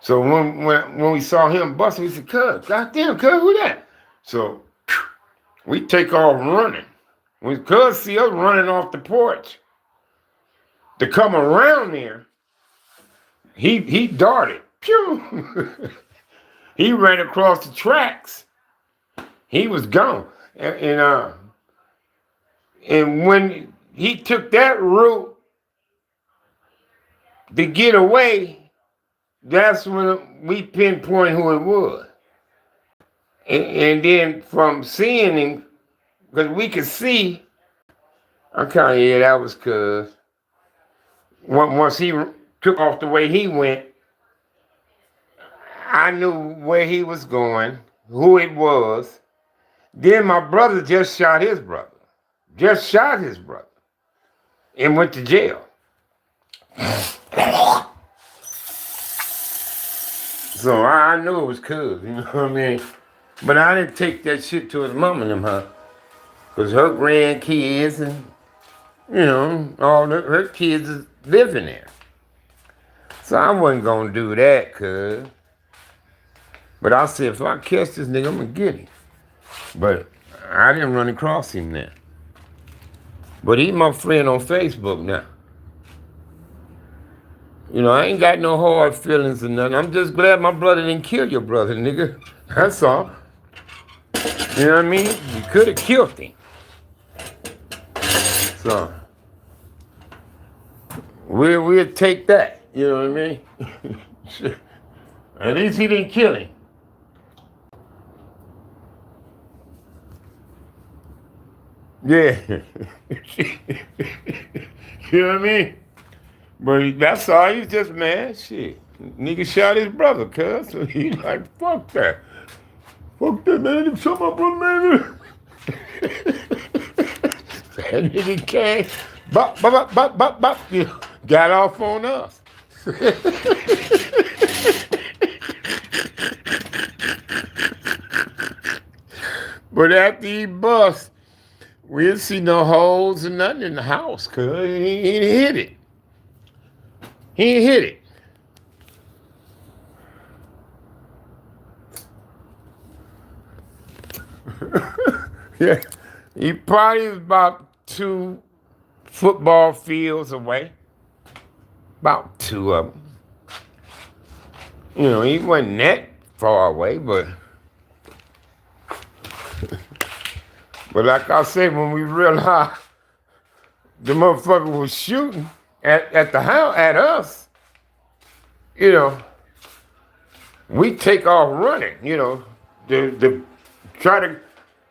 So when we saw him busting, we said, "Cuz, goddamn, cuz, who that?" So we take off running. When cuz see us running off the porch to come around there, he darted. Pew! He ran across the tracks. He was gone. And when he took that route to get away, that's when we pinpoint who it was. And then from seeing him, because we could see, I kind of, yeah, that was cuz. Once he took off the way he went, I knew where he was going, who it was. Then my brother just shot his brother. And went to jail. So I knew it was cuz, you know what I mean? But I didn't take that shit to his mom and them, huh? Because her grandkids and, you know, her kids is living there. So I wasn't going to do that, cuz. But I said, if I catch this nigga, I'm going to get him. But I didn't run across him now. But he's my friend on Facebook now. You know, I ain't got no hard feelings or nothing. I'm just glad my brother didn't kill your brother, nigga. That's all. You know what I mean? You could have killed him. So, we'll take that. You know what I mean? At least he didn't kill him. Yeah. You know what I mean? But that's all. He was just mad. Shit. Nigga shot his brother, cuz. So he like, fuck that. Fuck that, man. You shot my brother, man. That nigga came. Bop, bop, bop, bop, bop. Got off on us. But after he bust, we didn't see no holes or nothing in the house, cuz he didn't hit it. He didn't hit it. Yeah, he probably was about 2 football fields away. About 2 of them. You know, he wasn't that far away, but like I said, when we realized the motherfucker was shooting at the house at us, you know, we take off running. You know, Try to,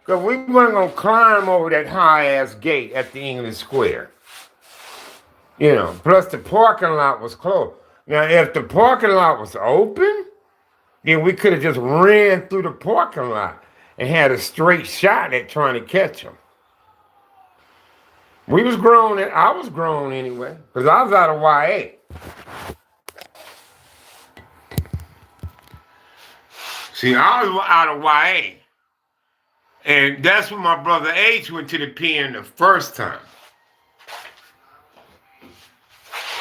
because we weren't going to climb over that high-ass gate at the English Square. You know, plus the parking lot was closed. Now, if the parking lot was open, then we could have just ran through the parking lot and had a straight shot at trying to catch him. We was grown, I was grown anyway, because I was out of YA. See, I was out of YA. And that's when my brother H went to the pen the first time.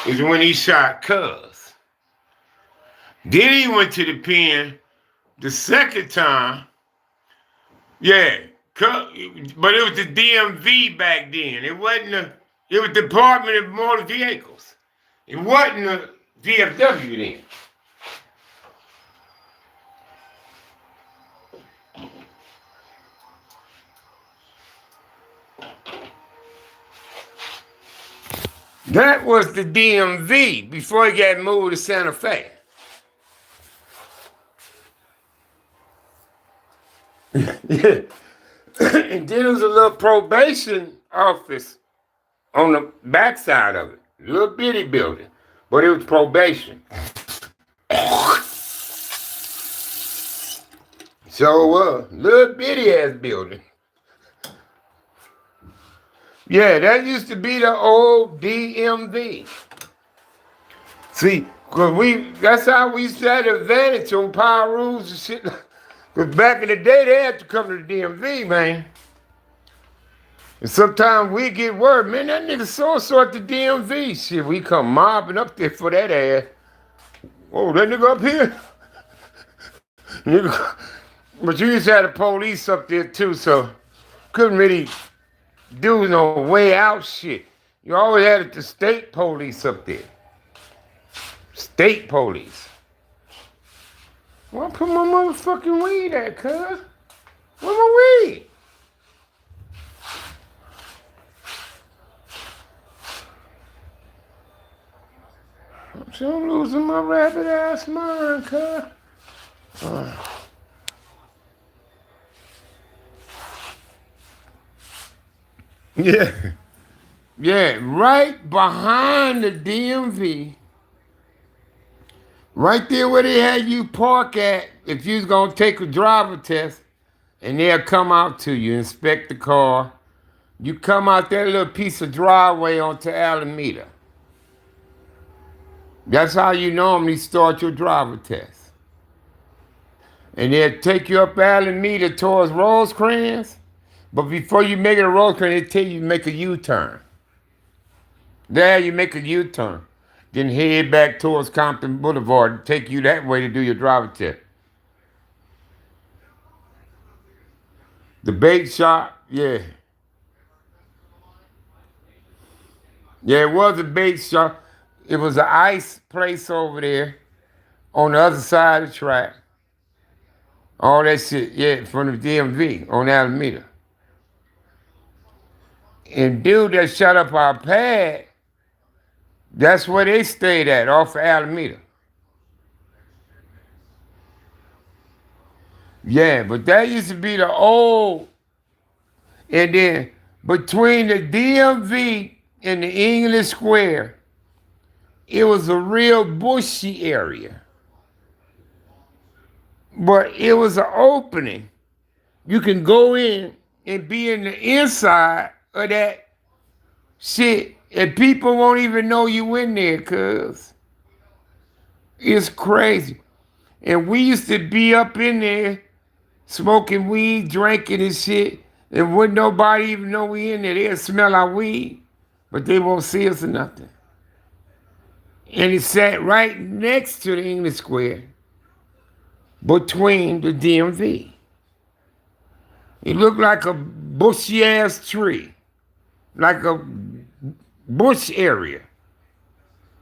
Is when he shot Cuz. Then he went to the pen the second time. Yeah, but it was the DMV back then. It wasn't it was Department of Motor Vehicles. It wasn't the VFW then. That was the DMV before he got moved to Santa Fe. Yeah. And then there was a little probation office on the backside of it. A little bitty building. But it was probation. So little bitty ass building. Yeah, that used to be the old DMV. See, cause that's how we used to have the advantage on power rules and shit. Cause back in the day, they had to come to the DMV, man. And sometimes we get word, man, that nigga so-and-so at the DMV. Shit, we come mobbing up there for that ass. Oh, that nigga up here? Nigga. But you used to have the police up there too, so couldn't really do no way out shit. You always had the state police up there. State police. Where I put my motherfucking weed at, cuz? Where my weed? I'm sure I'm losing my rabbit ass mind, cuz. Yeah. Yeah, right behind the DMV, right there where they had you park at, if you was gonna take a driver test, and they'll come out to you, inspect the car. You come out that little piece of driveway onto Alameda. That's how you normally start your driver test. And they'll take you up Alameda towards Rosecrans, but before you make it to Rosecrans, they tell you to make a U-turn. There you make a U-turn. Then head back towards Compton Boulevard and take you that way to do your driver test. The bait shop, yeah. Yeah, it was a bait shop. It was an ice place over there on the other side of the track. All that shit, yeah, from the DMV on Alameda. And dude that shot up our pad, that's where they stayed at, off of Alameda. Yeah, but that used to be the old, and then between the DMV and the English Square, it was a real bushy area. But it was an opening. You can go in and be in the inside of that shit, and people won't even know you in there, cuz it's crazy. And we used to be up in there smoking weed, drinking and shit, and wouldn't nobody even know we in there. They'll smell our weed, but they won't see us or nothing. And it sat right next to the English Square, between the DMV. It looked like a bushy ass tree, like a bush area.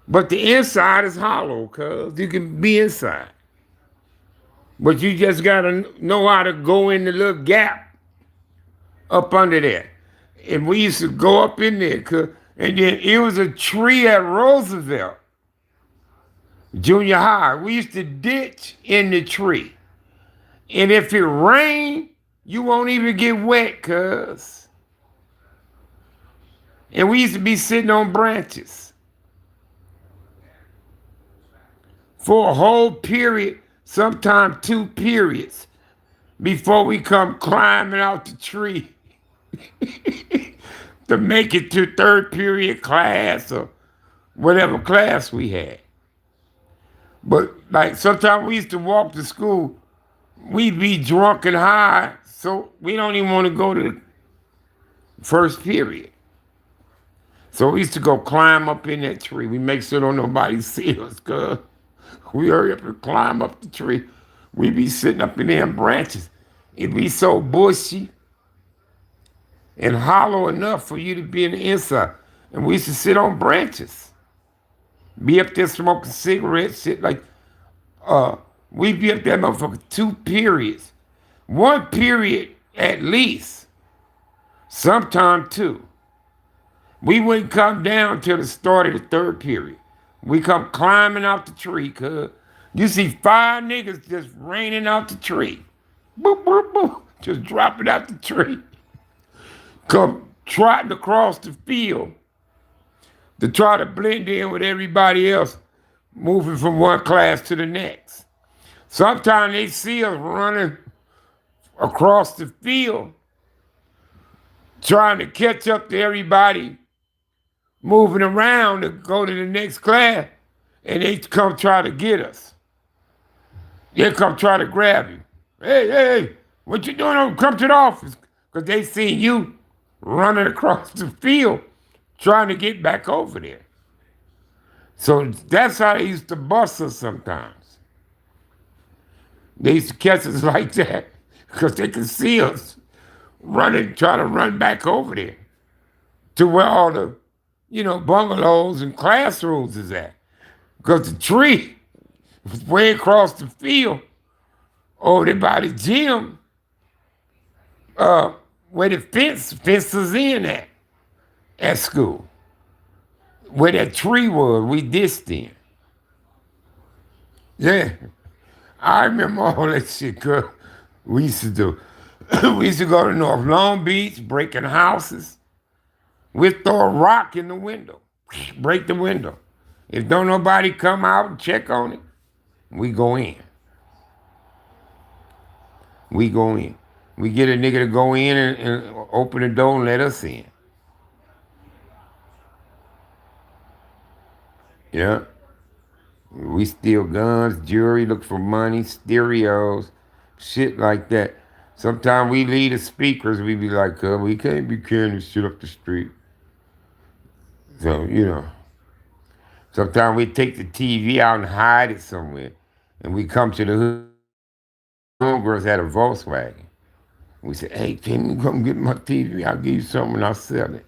But the inside is hollow, cuz you can be inside. But you just gotta know how to go in the little gap up under there. And we used to go up in there, and then it was a tree at Roosevelt Junior High. We used to ditch in the tree. And if it rained, You won't even get wet, cuz. And we used to be sitting on branches for a whole period, sometimes 2 periods, before we come climbing out the tree to make it to 3rd period class or whatever class we had. But like sometimes we used to walk to school, we'd be drunk and high, so we don't even want to go to the 1st period. So we used to go climb up in that tree. We make sure don't nobody see us, cuz we hurry up and climb up the tree. We be sitting up in them branches. It'd be so bushy and hollow enough for you to be in the inside. And we used to sit on branches. Be up there smoking cigarettes, shit like we'd be up there motherfucker 2 periods. 1 period at least. Sometime 2. We wouldn't come down till the start of the 3rd period. We come climbing out the tree, cuz. You see 5 niggas just raining out the tree. Boop, boop, boop. Just dropping out the tree. Come trotting across the field to try to blend in with everybody else, moving from one class to the next. Sometimes they see us running across the field, trying to catch up to everybody moving around to go to the next class, and they come try to get us. They come try to grab you. Hey, what you doing? Come to the office. Because they see you running across the field trying to get back over there. So that's how they used to bust us sometimes. They used to catch us like that because they could see us running, trying to run back over there to where all the, bungalows and classrooms is at. Because the tree was way across the field over there by the gym, where the fences in at school. Where that tree was, we dissed in. Yeah. I remember all that shit, girl. We used to do. We used to go to North Long Beach, breaking houses. We'd throw a rock in the window, break the window. If don't nobody come out and check on it, we go in. We go in. We get a nigga to go in and open the door and let us in. Yeah. We steal guns, jewelry, look for money, stereos, shit like that. Sometimes we leave the speakers, we be like, we can't be carrying this shit up the street. So, sometimes we take the TV out and hide it somewhere. And we come to the hood. Homegirls had a Volkswagen. We said, hey, can you come get my TV? I'll give you something and I'll sell it.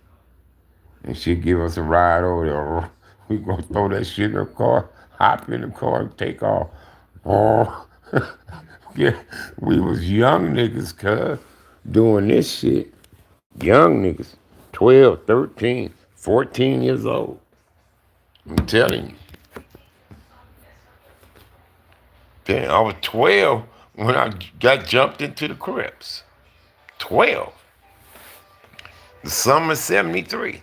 And she'd give us a ride over there. We gonna throw that shit in the car, hop in the car and take off. Oh, yeah, we was young niggas, cuz, doing this shit. Young niggas, 12, 13, 14 years old. I'm telling you. Damn, I was 12 when I got jumped into the Crips. 12. The summer of 73.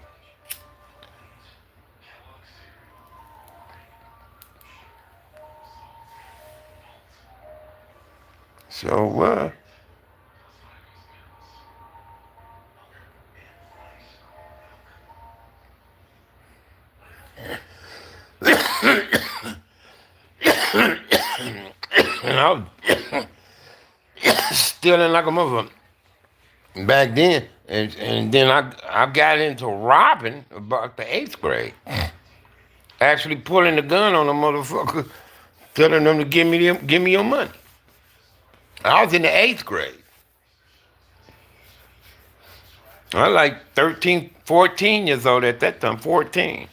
So, and I was stealing like a motherfucker back then. And then I got into robbing about the 8th grade. Actually pulling the gun on a motherfucker, telling them to give me your money. I was in the 8th grade. I was like 13, 14 years old at that time, 14.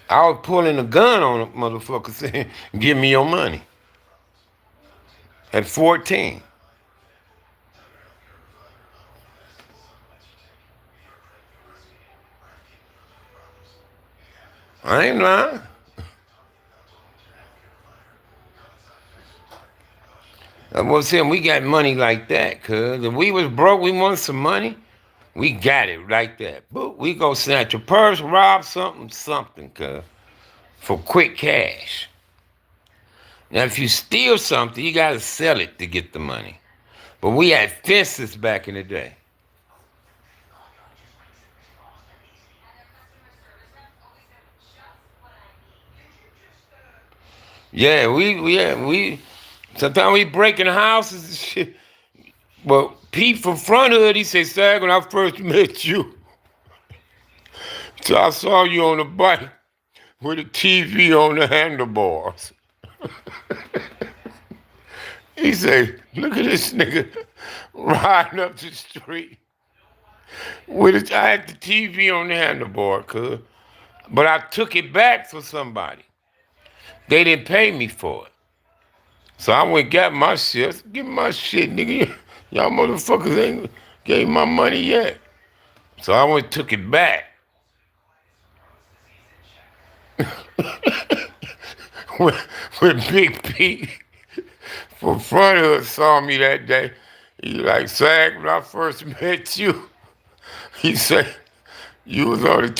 I was pulling a gun on a motherfucker saying, give me your money. At 14. I ain't lying. was saying we got money like that, cuz. If we was broke, we wanted some money, we got it like that. But we go snatch a purse, rob something, cuz, for quick cash. Now, if you steal something, you gotta sell it to get the money. But we had fences back in the day. Yeah, we sometimes we breaking houses and shit. Well, Pete from Front Hood, he said, Sag, when I first met you, so I saw you on the bike with a TV on the handlebars. He said, look at this nigga riding up the street with it. I had the TV on the handlebar, cuz. But I took it back for somebody. They didn't pay me for it. So I went and got my shit. I said, give me my shit, nigga. Y'all motherfuckers ain't gave my money yet. So I went and took it back. when Big Pete from Front Hood saw me that day, he like, Sag, when I first met you, he said, you was on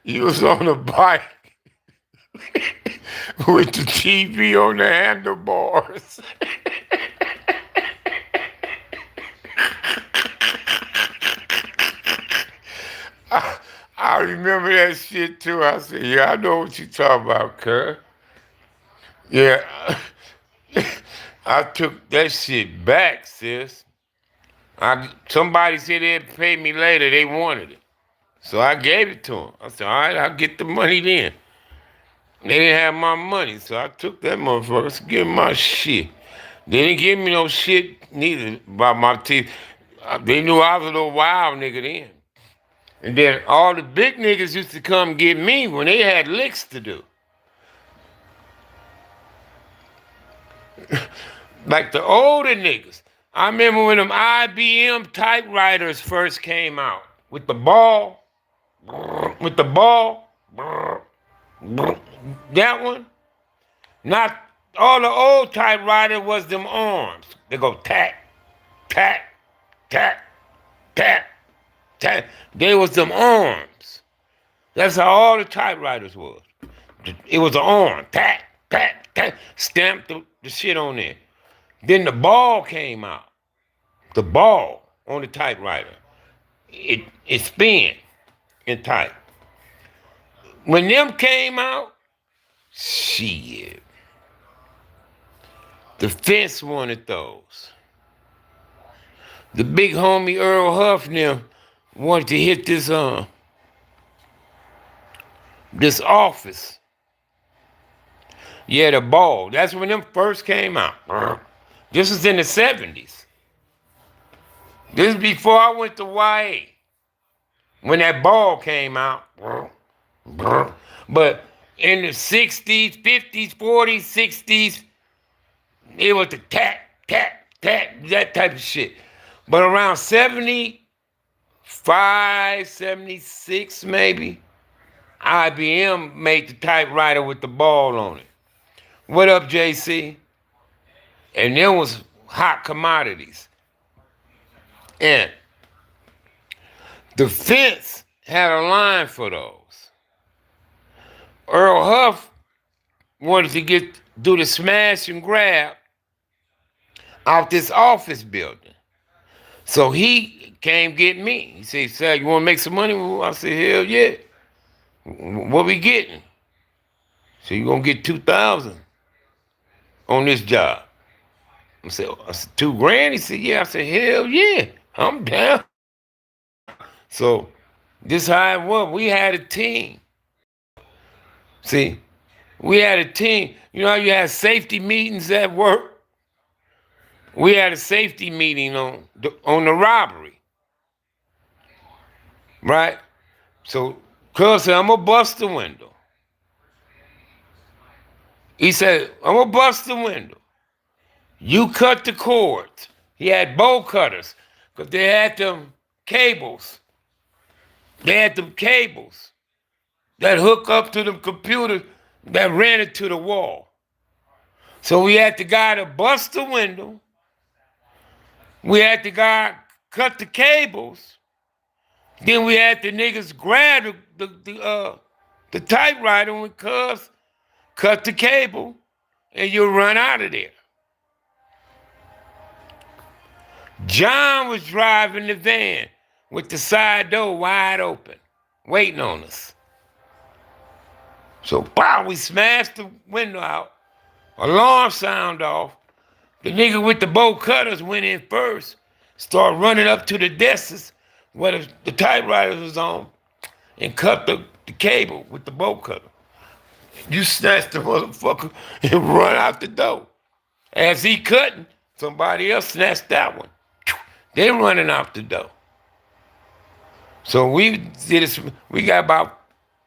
you was on a bike with the TV on the handlebars. I remember that shit too. I said, yeah, I know what you talking about, cuz. Yeah, I took that shit back, sis. Somebody said they'd pay me later. They wanted it. So I gave it to them. I said, all right, I'll get the money then. They didn't have my money, so I took that motherfucker. So give them my shit. They didn't give me no shit neither about my teeth. They knew I was a little wild nigga then. And then all the big niggas used to come get me when they had licks to do. Like the older niggas. I remember when them IBM typewriters first came out with the ball. With the ball. That one. Not all the old typewriter was them arms. They go tack, tack, tack, tack, tack. They was them arms. That's how all the typewriters was. It was an arm. Tack, tack, tack. Stamped the shit on there. Then the ball came out. The ball on the typewriter. It spin and type. When them came out, shit. The fence wanted those. The big homie Earl Huff now wanted to hit this office. Yeah, the ball. That's when them first came out. This was in the 70s. This is before I went to YA. When that ball came out. But in the 60s, 50s, 40s, 60s, it was the tap, tap, tap, that type of shit. But around 75, 76 maybe, IBM made the typewriter with the ball on it. What up, JC? And there was hot commodities. And the fence had a line for those. Earl Huff wanted to do the smash and grab out this office building. So he came get me. He said, Sag, you want to make some money? I said, hell yeah. What we getting? So you going to get $2,000 on this job. I said, $2,000? He said, yeah. I said, hell yeah, I'm down. So this how it was. We had a team. See, we had a team. You know how you had safety meetings at work? We had a safety meeting on the robbery. Right? So Cuz said, I'm going to bust the window. He said, I'm going to bust the window. You cut the cords. He had bolt cutters because they had them cables. They had them cables that hook up to them computers that ran it to the wall. So we had the guy to bust the window, We had the guy cut the cables. Then we had the niggas grab the typewriter when Cuz cut the cable, and you run out of there. John was driving the van with the side door wide open, waiting on us. So, pow, we smashed the window out. Alarm sound off. The nigga with the bolt cutters went in first, started running up to the desks where the typewriter was on, and cut the cable with the bolt cutter. You snatch the motherfucker and run out the door. As he cutting, somebody else snatched that one. They running out the door. So we did this. We got about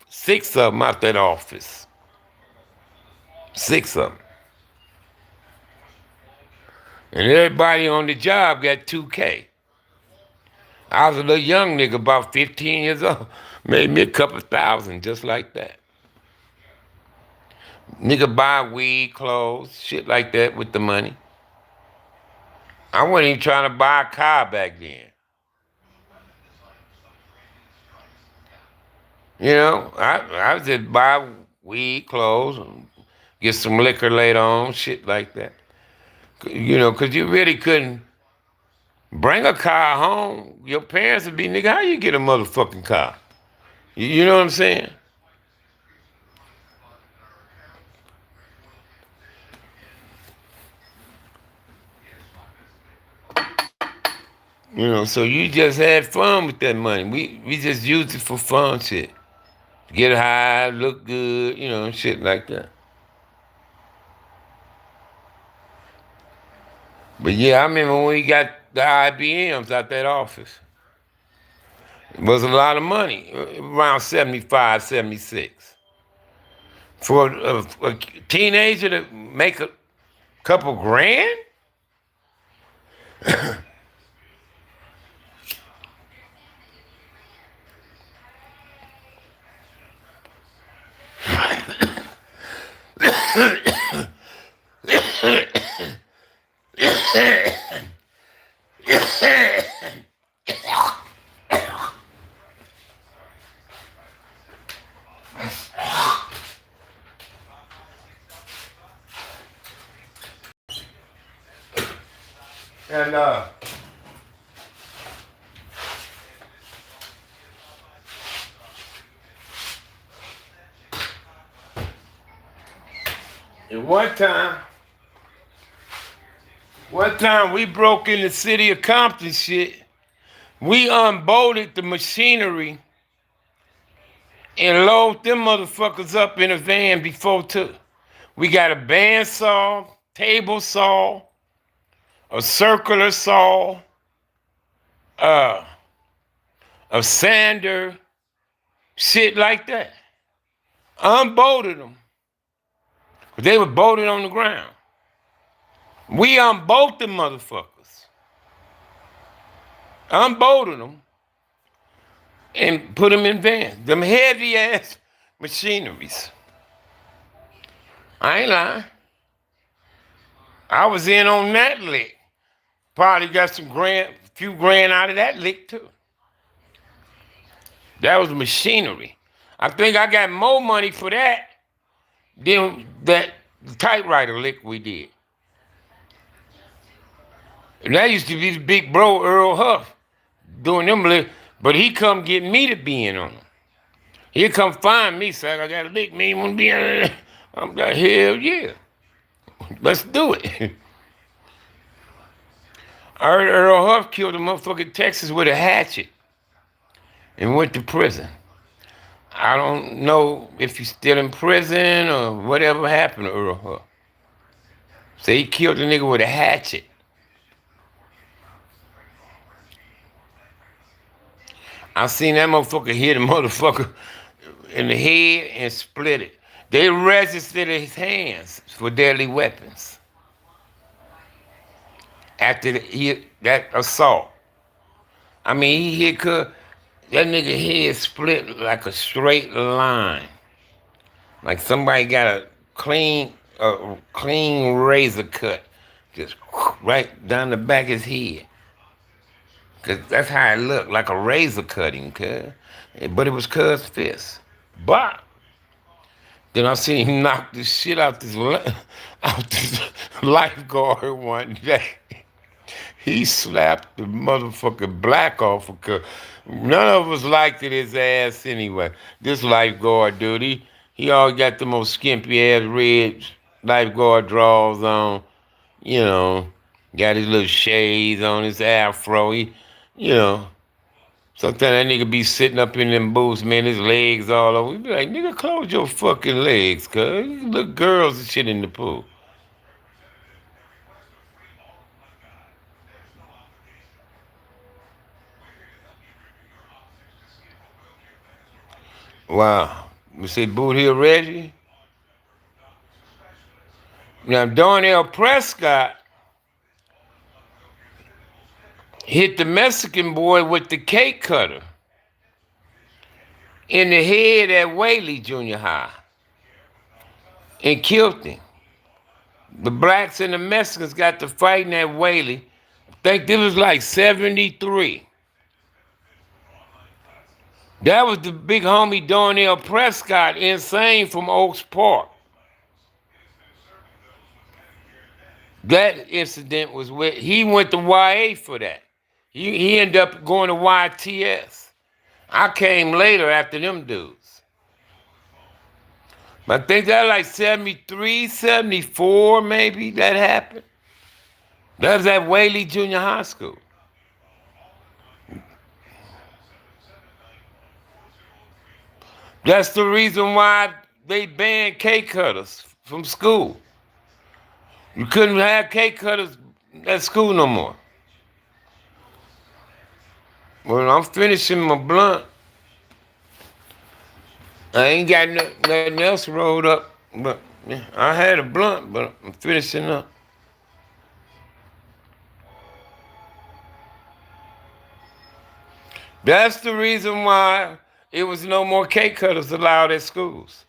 6 of them out that office. 6 of them. And everybody on the job got $2K. I was a little young nigga, about 15 years old. Made me a couple thousand just like that. Nigga buy weed, clothes, shit like that with the money. I wasn't even trying to buy a car back then. You know, I was just buy weed, clothes, and get some liquor later on, shit like that. You know, because you really couldn't bring a car home. Your parents would be, nigga, how you get a motherfucking car? You know what I'm saying? You know, so you just had fun with that money. We just used it for fun shit. Get high, look good, you know, shit like that. But yeah, I remember when we got the IBMs out that office. It was a lot of money, around 75, 76. For a teenager to make a couple grand? And one time we broke in the city of Compton shit. We unbolted the machinery and loaded them motherfuckers up in a van before too. We got a bandsaw, table saw, a circular saw, a sander, shit like that. Unbolted them. They were bolted on the ground. We unbolted them motherfuckers. Unbolted them and put them in vans. Them heavy ass machineries. I ain't lying. I was in on that lick. Probably got few grand out of that lick too. That was machinery. I think I got more money for that than that typewriter lick we did. And that used to be the big bro, Earl Huff, doing them lick, but he come get me to be in on them. He'll come find me, say, I got a lick, man, you want to be in it? I'm like, hell yeah. Let's do it. I heard Earl Huff killed a motherfucker in Texas with a hatchet and went to prison. I don't know if he's still in prison or whatever happened to Earl Huff. So he killed a nigga with a hatchet. I seen that motherfucker hit a motherfucker in the head and split it. They registered his hands for deadly weapons after that assault. I mean, he hit that nigga head split like a straight line. Like somebody got a clean razor cut, just right down the back of his head. 'Cause that's how it looked, like a razor cutting, cuz. But it was cuz fist. But then I seen him knock the shit out out this lifeguard one day. He slapped the motherfucking black off because none of us liked it, his ass anyway. This lifeguard dude, he always got the most skimpy ass red lifeguard drawers on, you know, got his little shades on, his afro. You know, sometimes that nigga be sitting up in them booths, man, his legs all over. We be like, nigga, close your fucking legs, cuz. Look girls and shit in the pool. Wow. We say Boot Hill Reggie. Now, Darnell Prescott hit the Mexican boy with the cake cutter in the head at Whaley Junior High and killed him. The blacks and the Mexicans got to fighting at Whaley. I think this was like 73. That was the big homie Darnell Prescott, insane from Oaks Park. That incident was where he went to YA for that. He ended up going to YTS. I came later after them dudes. But I think that like 73, 74 maybe that happened. That was at Whaley Junior High School. That's the reason why they banned cake cutters from school. You couldn't have cake cutters at school no more. When I'm finishing my blunt, I ain't got nothing else rolled up, but yeah, I had a blunt, but I'm finishing up. That's the reason why it was no more cake cutters allowed at schools.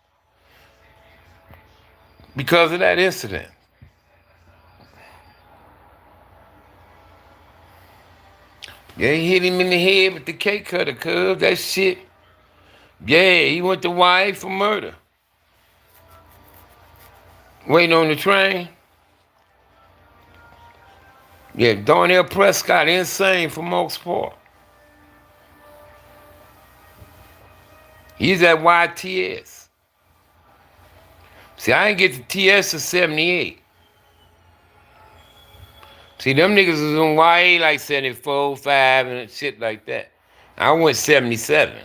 Because of that incident. Yeah, he hit him in the head with the cake cutter, cuz. That shit. Yeah, he went to YA for murder. Waiting on the train. Yeah, Darnell Prescott, insane from Oaks Park. He's at YTS. See, I didn't get to TS till 78. See, them niggas was on YA like 74, 5, and shit like that. I went 77.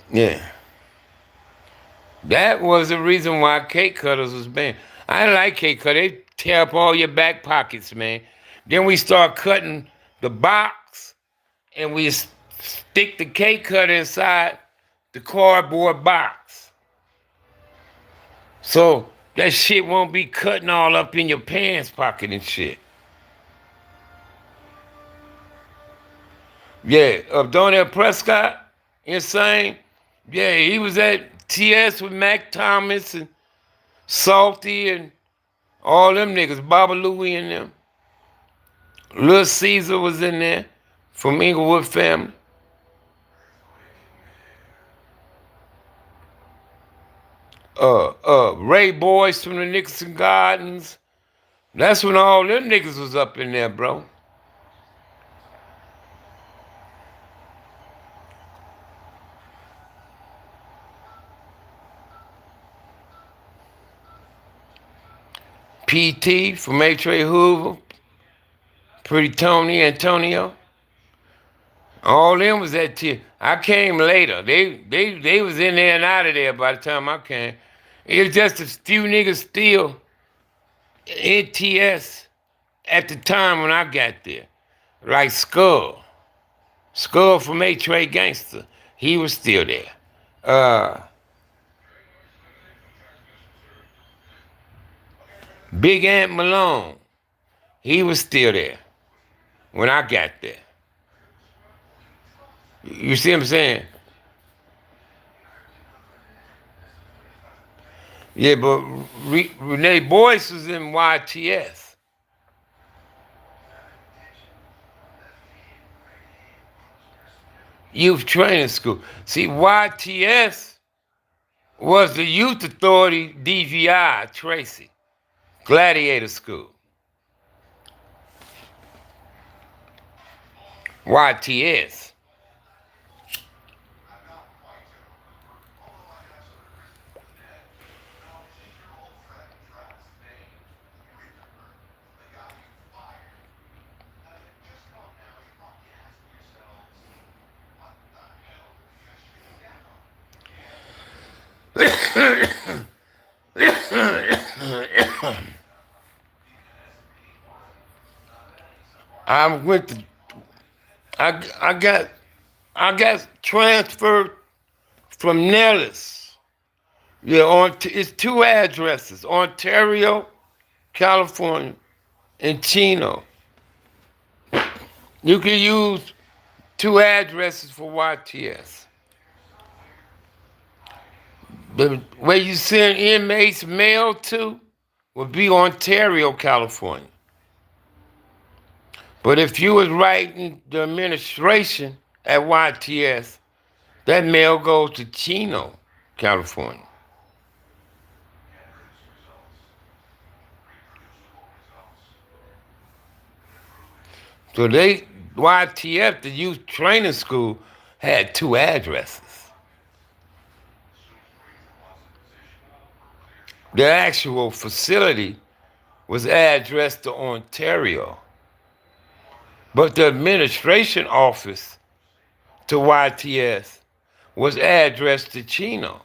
Yeah. That was the reason why cake cutters was banned. I didn't like cake cutters. They tear up all your back pockets, man. Then we start cutting the box, and we stick the cake cutter inside the cardboard box. So that shit won't be cutting all up in your pants pocket and shit. Yeah, Darnell Prescott, insane. Yeah, he was at TS with Mac Thomas and Salty and all them niggas, Baba Louie and them. Lil Caesar was in there from Inglewood family. Ray Boyce from the Nicholson Gardens. That's when all them niggas was up in there, bro. PT from A-Tray Hoover. Pretty Tony, Antonio. All them was at TS. I came later. They was in there and out of there by the time I came. It was just a few niggas still in TS at the time when I got there. Like Skull. Skull from A-Tray Gangster. He was still there. Big Ant Malone. He was still there when I got there. You see what I'm saying? Yeah, but Renee Boyce was in YTS, Youth Training School. See, YTS was the Youth Authority DVI, Tracy, Gladiator School. YTS. I went to I got transferred from Nellis. Yeah, it's two addresses: Ontario, California, and Chino. You can use two addresses for YTS. The where you send inmates mail to would be Ontario, California. But if you was writing the administration at YTS, that mail goes to Chino, California. So YTF, the Youth Training School, had two addresses. The actual facility was addressed to Ontario, but the administration office to YTS was addressed to Chino.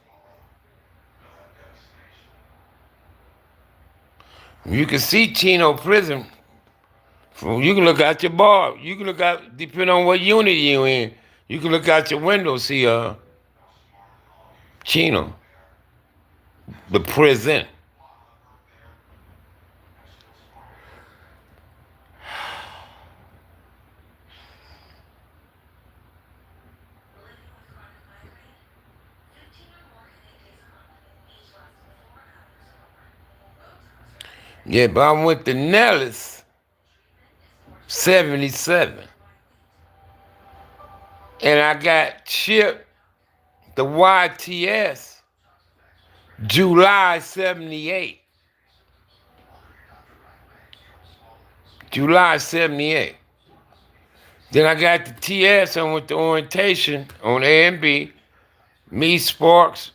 You can see Chino Prison. You can look out your bar. You can look out, depending on what unit you're in, you can look out your window, see Chino, the prison. Yeah, but I went to Nellis 77. And I got shipped to YTS July 78. July 78. Then I got the TS and went to orientation on A and B. Me, Sparks.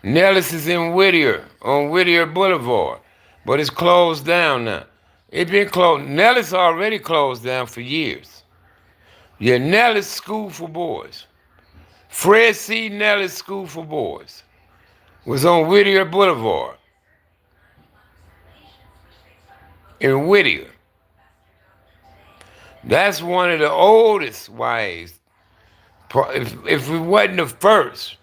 Nellis is in Whittier, on Whittier Boulevard. But it's closed down now. It's been closed. Nellis already closed down for years. Yeah, Nellis School for Boys. Fred C. Nellis School for Boys was on Whittier Boulevard in Whittier. That's one of the oldest YAs. If it wasn't the first,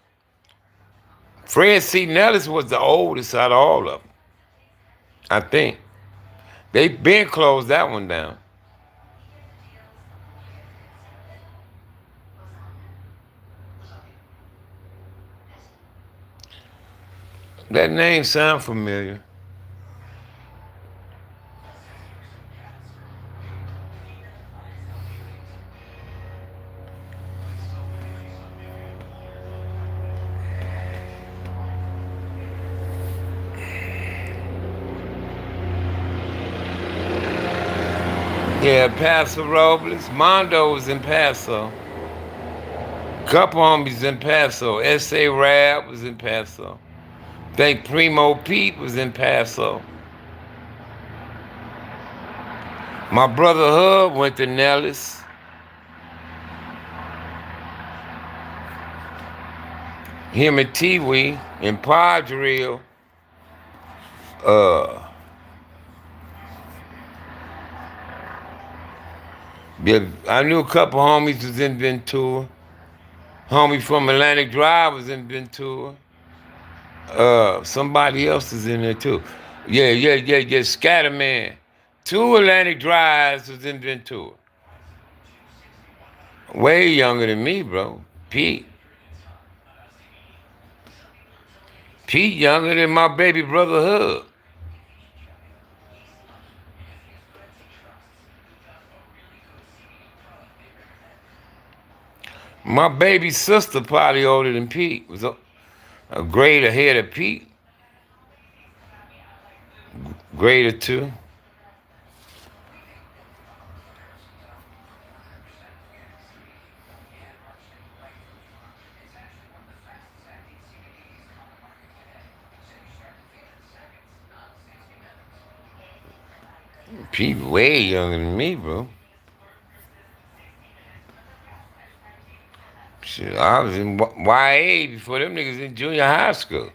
Fred C. Nellis was the oldest out of all of them, I think. They been closed that one down. That name sound familiar. Yeah, Paso Robles. Mondo was in Paso. Couple homies in Paso. S.A. Rab was in Paso. Think Primo Pete was in Paso. My brother Hub went to Nellis. Him and Tiwi and Padre. Yeah, I knew a couple homies was in Ventura. Homie from Atlantic Drive was in Ventura. Somebody else is in there too. Yeah, Scatterman. Two Atlantic Drives was in Ventura. Way younger than me, bro. Pete. Pete younger than my baby brother Hub. My baby sister probably older than Pete. Was a grade ahead of Pete. Grade or two. Pete way younger than me, bro. Shit, I was in YA before them niggas in junior high school.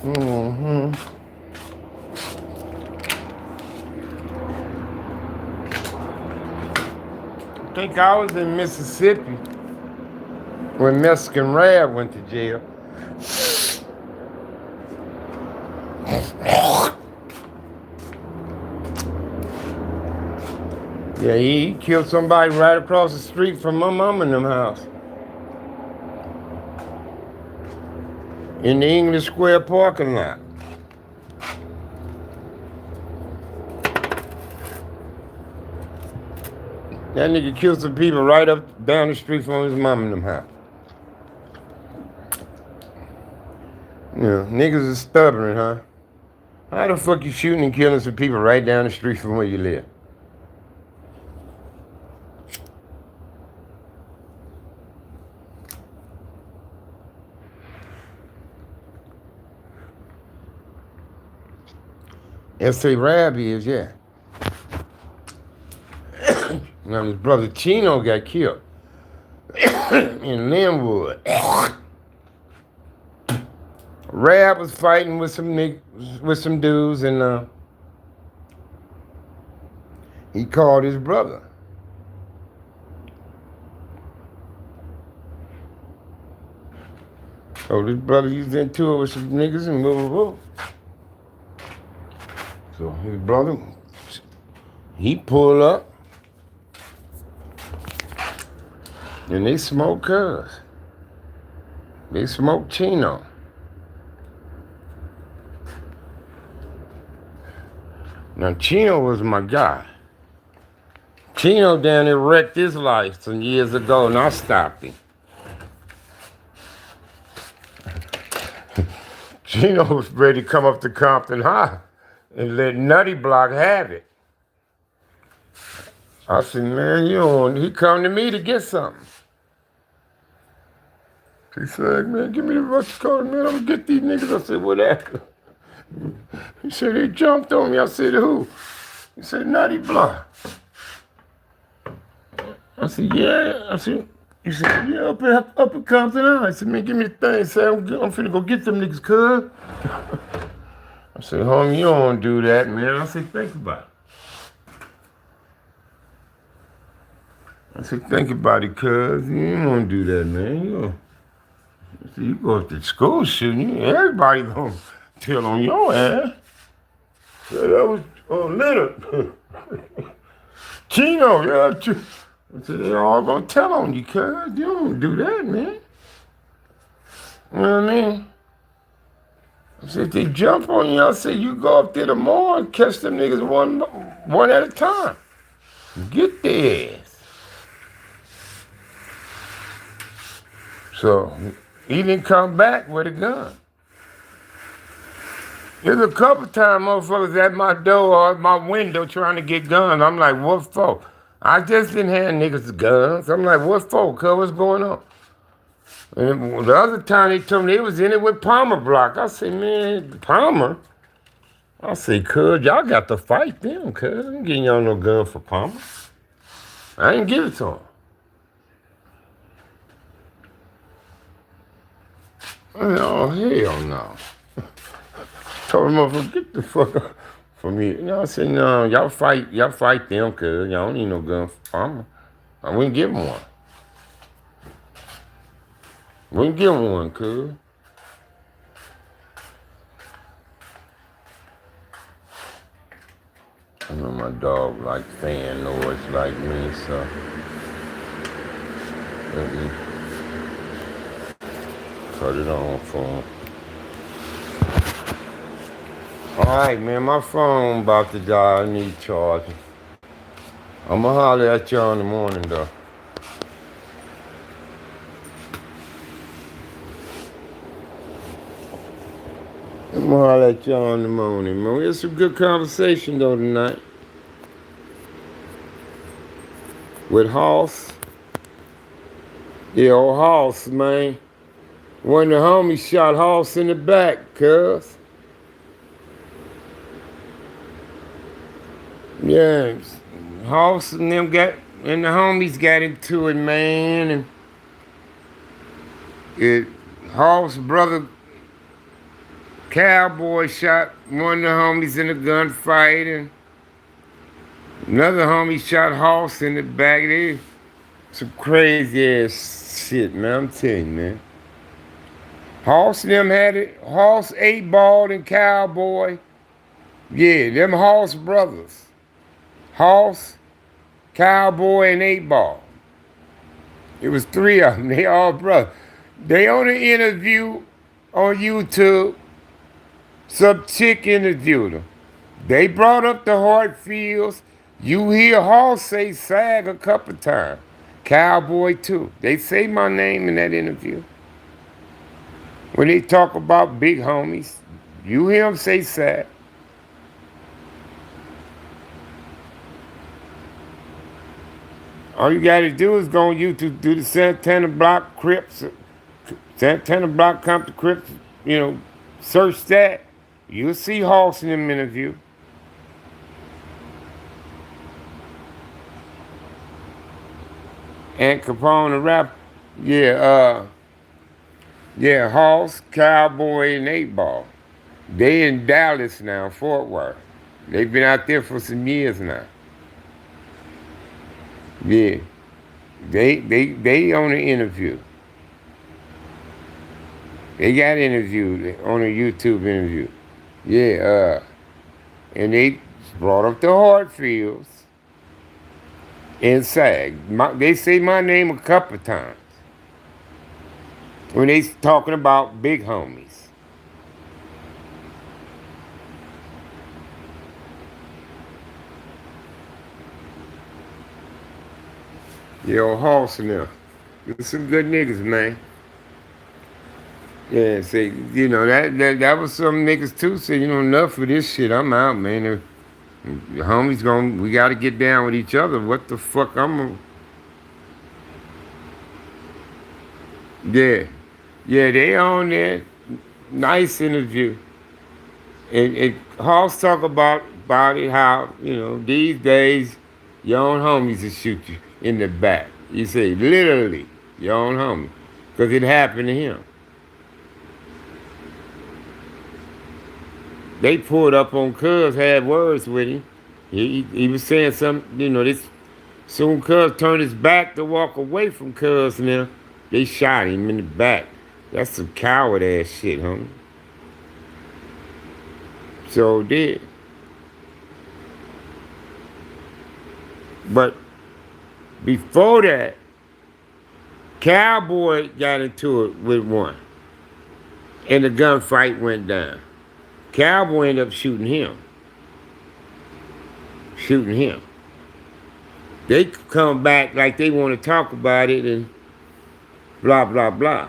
Mm-hmm. I think I was in Mississippi when Mexican Rab went to jail. Yeah, he killed somebody right across the street from my mom and them house. In the English Square parking lot. That nigga killed some people right up down the street from his mom and them house. Yeah, niggas is stubborn, huh? How the fuck you shooting and killing some people right down the street from where you live? S.A. Rab is, yeah. Now his brother Chino got killed in Linwood. Rab was fighting with some dudes, and he called his brother. So his brother was into it with some niggas and whoa. So his brother, he pulled up, and they smoked cuz. They smoked Chino. Now Chino was my guy. Chino down there wrecked his life some years ago, and I stopped him. Chino was ready to come up to Compton High and let Nutty Block have it. I said, man, he come to me to get something. He said, man, give me the rush card, man, I'm gonna get these niggas. I said, what happened? He said, they jumped on me. I said, who? He said, Nutty Block. I said, yeah. He said, yeah, up at Compton High. I said, man, give me the thing. He said, I'm finna go get them niggas, cuz. I said, homie, you don't want to do that, man. I said, think about it. I said, think about it, cuz. You don't want to do that, man. I said, you go up to school shooting, everybody gonna tell on your ass. So that was Leonard. Chino, yeah. I said, they all gonna tell on you, cuz. You don't do that, man. You know what I mean? I said, if they jump on you, I said, you go up there tomorrow and catch them niggas one at a time. Get their ass. So he didn't come back with a gun. There's a couple times motherfuckers at my door or at my window trying to get guns. I'm like, what for? I just didn't have niggas guns. I'm like, what for? Cuz, what's going on? And the other time they told me they was in it with Palmer Block. I said, man, Palmer? I said, cuz, y'all got to fight them, cuz. I ain't getting y'all no gun for Palmer. I ain't give it to him. I said, oh, hell no. Told him, motherfucker, get the fuck up from me. You know, I said, no, y'all fight them, cuz. Y'all don't need no gun for Palmer. I wouldn't give him one. Wouldn't give him one, cuz. I know my dog like fan noise like me, so let me cut it on for him. Alright, man, my phone about to die. I need charging. I'ma holler at y'all in the morning, though. I'm gonna holler at y'all in the morning, man. We had some good conversation, though, tonight. With Hoss. Yeah, old Hoss, man. One of the homies shot Hoss in the back, cuz. Yeah, Hoss and them the homies got into it, man. And Hoss' brother Cowboy shot one of the homies in a gunfight, and another homie shot Hoss in the back. They some crazy ass shit, man. I'm telling you, man. Hoss and them had it. Hoss, 8-Ball, and Cowboy. Yeah, them Hoss brothers. Hoss, Cowboy, and 8-Ball. It was 3 of them. They all brothers. They on an interview on YouTube. Some chick interviewed them. They brought up the Hartfields. You hear Hall say SAG a couple times. Cowboy too. They say my name in that interview. When they talk about big homies, you hear them say SAG. All you gotta do is go on YouTube, do the Santana Block Crips, Santana Block Compton Crips, search that. You'll see Hoss in them interview. And Capone the rap, Hoss, Cowboy, and 8-Ball. They in Dallas now, Fort Worth. They've been out there for some years now. Yeah. They on the interview. They got interviewed on a YouTube interview. Yeah, and they brought up the Hartfields and SAG. They say my name a couple times when they talking about big homies. Yo, Hoss and them. There's some good niggas, man. Yeah, say, that was some niggas too. Say, enough of this shit. I'm out, man. The homies we gotta get down with each other. What the fuck Yeah. Yeah, they on there. Nice interview. And Hoss talk about it, how, these days, your own homies will shoot you in the back. You say, literally, your own homie. Because it happened to him. They pulled up on Cuz, had words with him. He was saying something, this. Soon Cuz turned his back to walk away from Cuz now. They shot him in the back. That's some coward ass shit, homie. So did. But before that, Cowboy got into it with one. And the gunfight went down. Cowboy ended up shooting him. They come back like they want to talk about it, blah, blah, blah.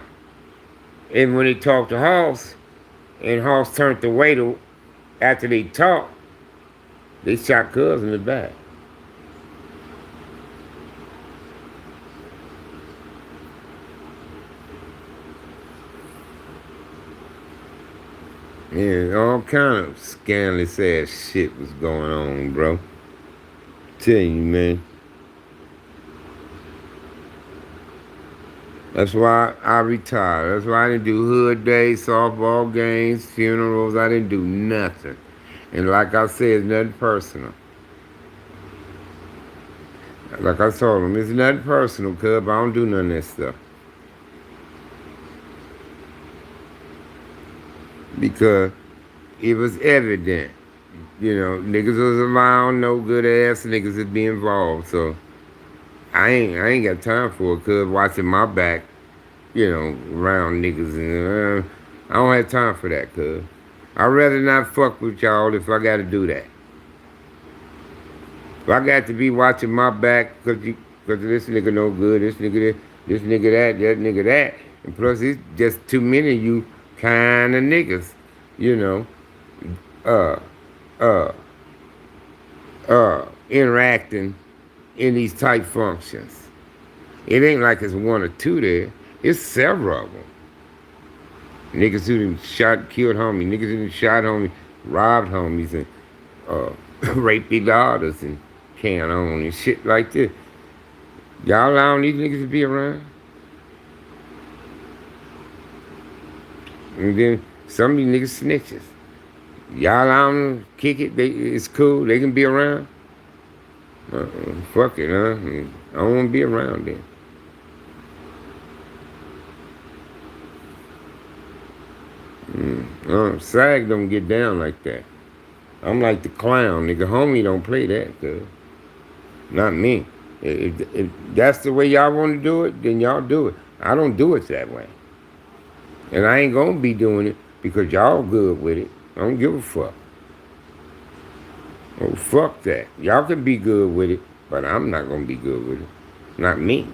And when they talked to Hoss, and Hoss turned the waiter after they talked, they shot Cuz in the back. Yeah, all kind of scandalous ass shit was going on, bro. Tell you, man. That's why I retired. That's why I didn't do hood days, softball games, funerals. I didn't do nothing. And like I said, it's nothing personal. Like I told him, it's nothing personal, cuz I don't do none of that stuff. Because it was evident, niggas was around, no good ass niggas would be involved. So I ain't got time for it, cuz watching my back, around niggas, and I don't have time for that, cuz. I'd rather not fuck with y'all if I gotta do that. If I got to be watching my back cause this nigga no good, this nigga that nigga that, and plus it's just too many of you kind of niggas, interacting in these type functions. It ain't like it's one or two there. It's several of them. Niggas who done shot, killed homies. Niggas who done shot homies, robbed homies, and raped their daughters and can on and shit like this. Y'all allowing these niggas to be around? And then some of these niggas snitches. Y'all allow them to kick it? It's cool. They can be around? Fuck it, huh? I don't want to be around them. SAG don't get down like that. I'm like the clown, nigga. Homie don't play that, cuz. Not me. If that's the way y'all want to do it, then y'all do it. I don't do it that way. And I ain't gonna be doing it because y'all good with it. I don't give a fuck. Oh, fuck that. Y'all can be good with it, but I'm not gonna be good with it. Not me.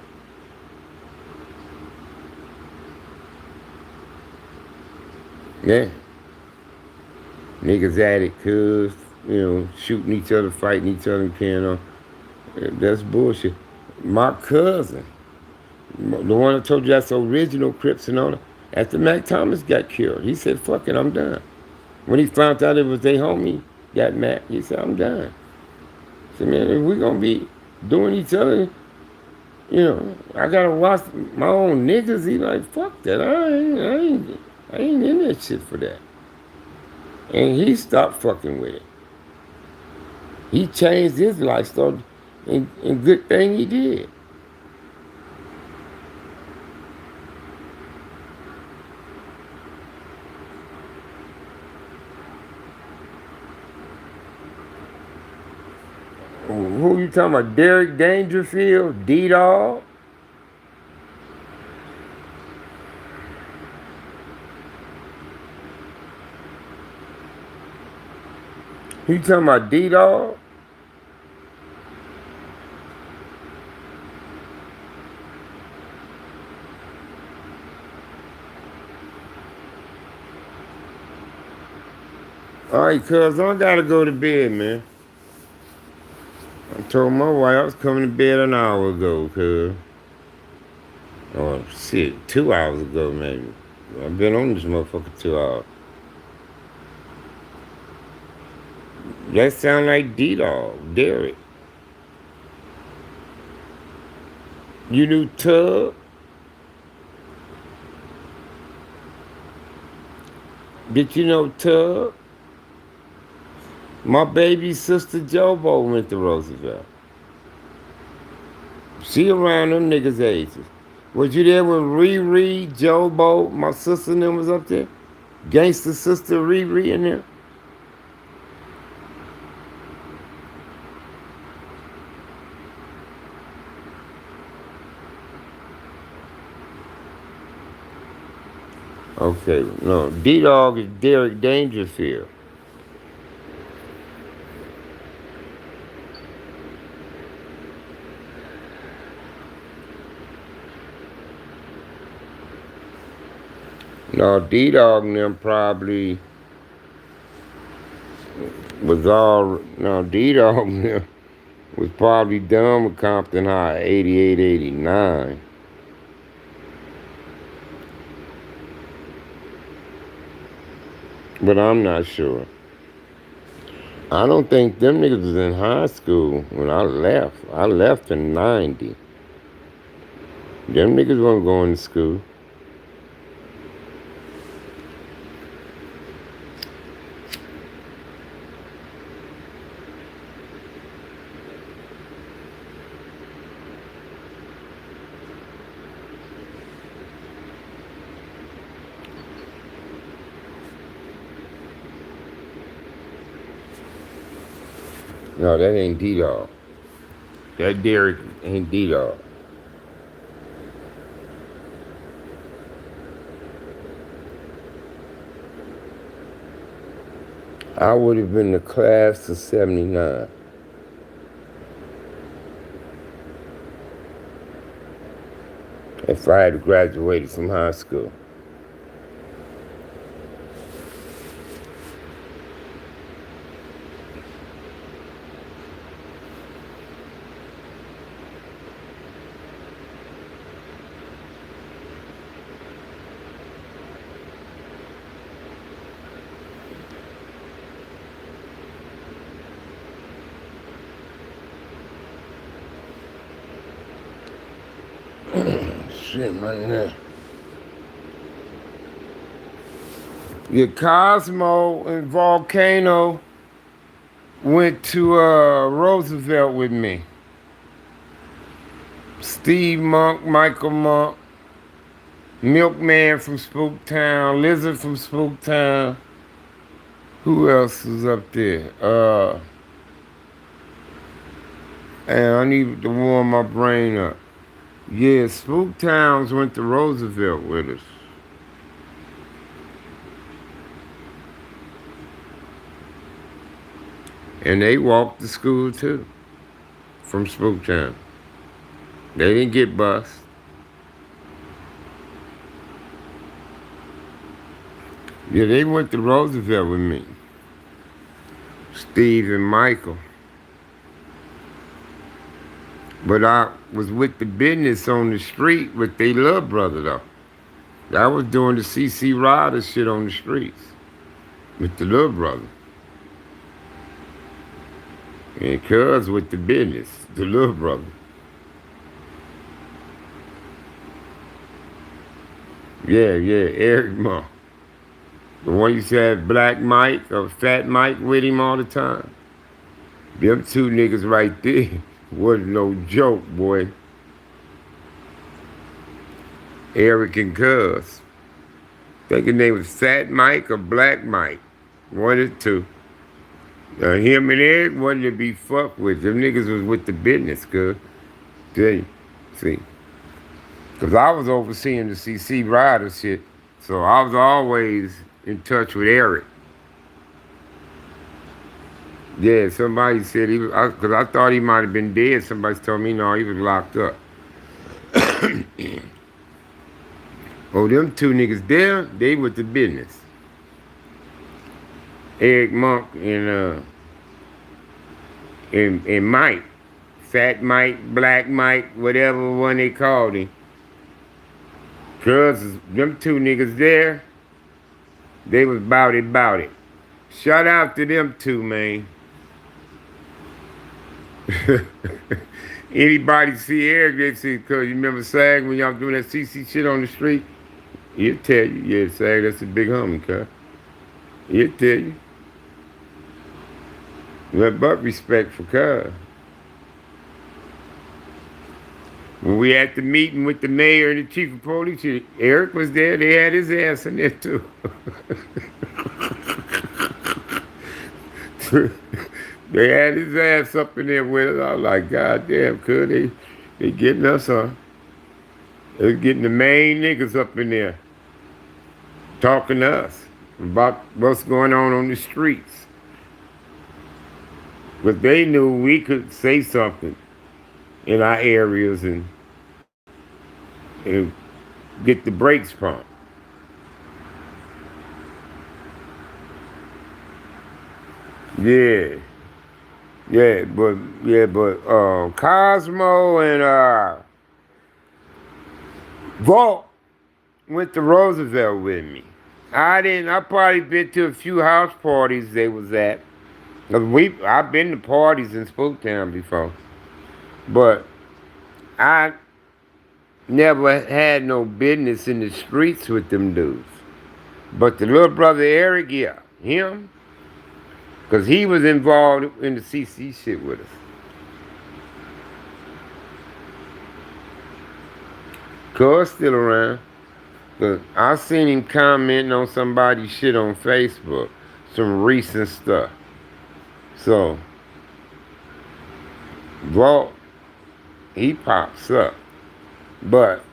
Yeah. Niggas at it, cuz, shooting each other, fighting each other, carrying on. That's bullshit. My cousin, the one I told you that's the original Crips and all that, after Mac Thomas got killed, he said, fuck it, I'm done. When he found out it was their homie, got Mac, he said, I'm done. I said, man, if we gonna be doing each other, I gotta watch my own niggas. He like, fuck that, I ain't in that shit for that. And he stopped fucking with it. He changed his lifestyle, and good thing he did. Who you talking about? Derek Dangerfield? D-Dog? Who you talking about? D-Dog? All right, cuz, I gotta go to bed, man. I told my wife I was coming to bed an hour ago, cuz. Or shit, 2 hours ago, maybe. I've been on this motherfucker 2 hours. That sound like D-Dog, Derek. You knew Tug? Did you know Tug? My baby sister Jobo went to Roosevelt. She around them niggas' ages. Was you there when Riri, Jobo, my sister and them was up there? Gangster sister Riri and them? Okay, no. D-Dog is Derek Dangerfield. No, D-Dog and them probably was all, no, D-Dog and them was probably done with Compton High 88, 89. But I'm not sure. I don't think them niggas was in high school when I left. I left in 90. Them niggas weren't going to school. No, that ain't D-Dog. That Derek ain't D-Dog. I would have been the class of 79. If I had graduated from high school. Shit, man. Yeah, Cosmo and Volcano went to Roosevelt with me. Steve Monk, Michael Monk, Milkman from Spooktown, Lizard from Spooktown. Who else was up there? And I need to warm my brain up. Yeah, Spooktowns went to Roosevelt with us. And they walked to school too, from Spooktown. They didn't get bused. Yeah, they went to Roosevelt with me. Steve and Michael. But I was with the business on the street with their little brother though. I was doing the CC Rider shit on the streets with the little brother. And cuz with the business, the little brother. Yeah, Eric Monk. The one used to have Black Mike or Fat Mike with him all the time. Them two niggas right there wasn't no joke, boy. Eric and Cuz. Thinking they was Fat Mike or Black Mike. One or two. Him and Eric wasn't to be fucked with. Them niggas was with the business, cuz. See. Because I was overseeing the CC Rider shit. So I was always in touch with Eric. Yeah, somebody said he was, because I thought he might have been dead. Somebody told me, no, he was locked up. Oh, them two niggas there, they with the business. Eric Monk and Mike. Fat Mike, Black Mike, whatever one they called him. Cause them two niggas there, they was bout it. Shout out to them two, man. Anybody see Eric, they see, cause you remember Sag when y'all doing that CC shit on the street? He'll tell you, yeah, Sag, that's a big homie, cuz. He'll tell you. But respect for cuz. When we had the meeting with the mayor and the chief of police, Eric was there. They had his ass in there too. They had his ass up in there with us. I was like, God damn, cuz they getting us, huh? They're getting the main niggas up in there talking to us about what's going on the streets. But they knew we could say something in our areas and get the brakes pumped. Yeah. But Cosmo and Vault went to Roosevelt with me. I probably been to a few house parties they was at. I've been to parties in Spooktown before. But I never had no business in the streets with them dudes. But the little brother Eric, yeah, him, because he was involved in the CC shit with us. Cuz still around. But I seen him commenting on somebody's shit on Facebook. Some recent stuff. So, Vault, he pops up. But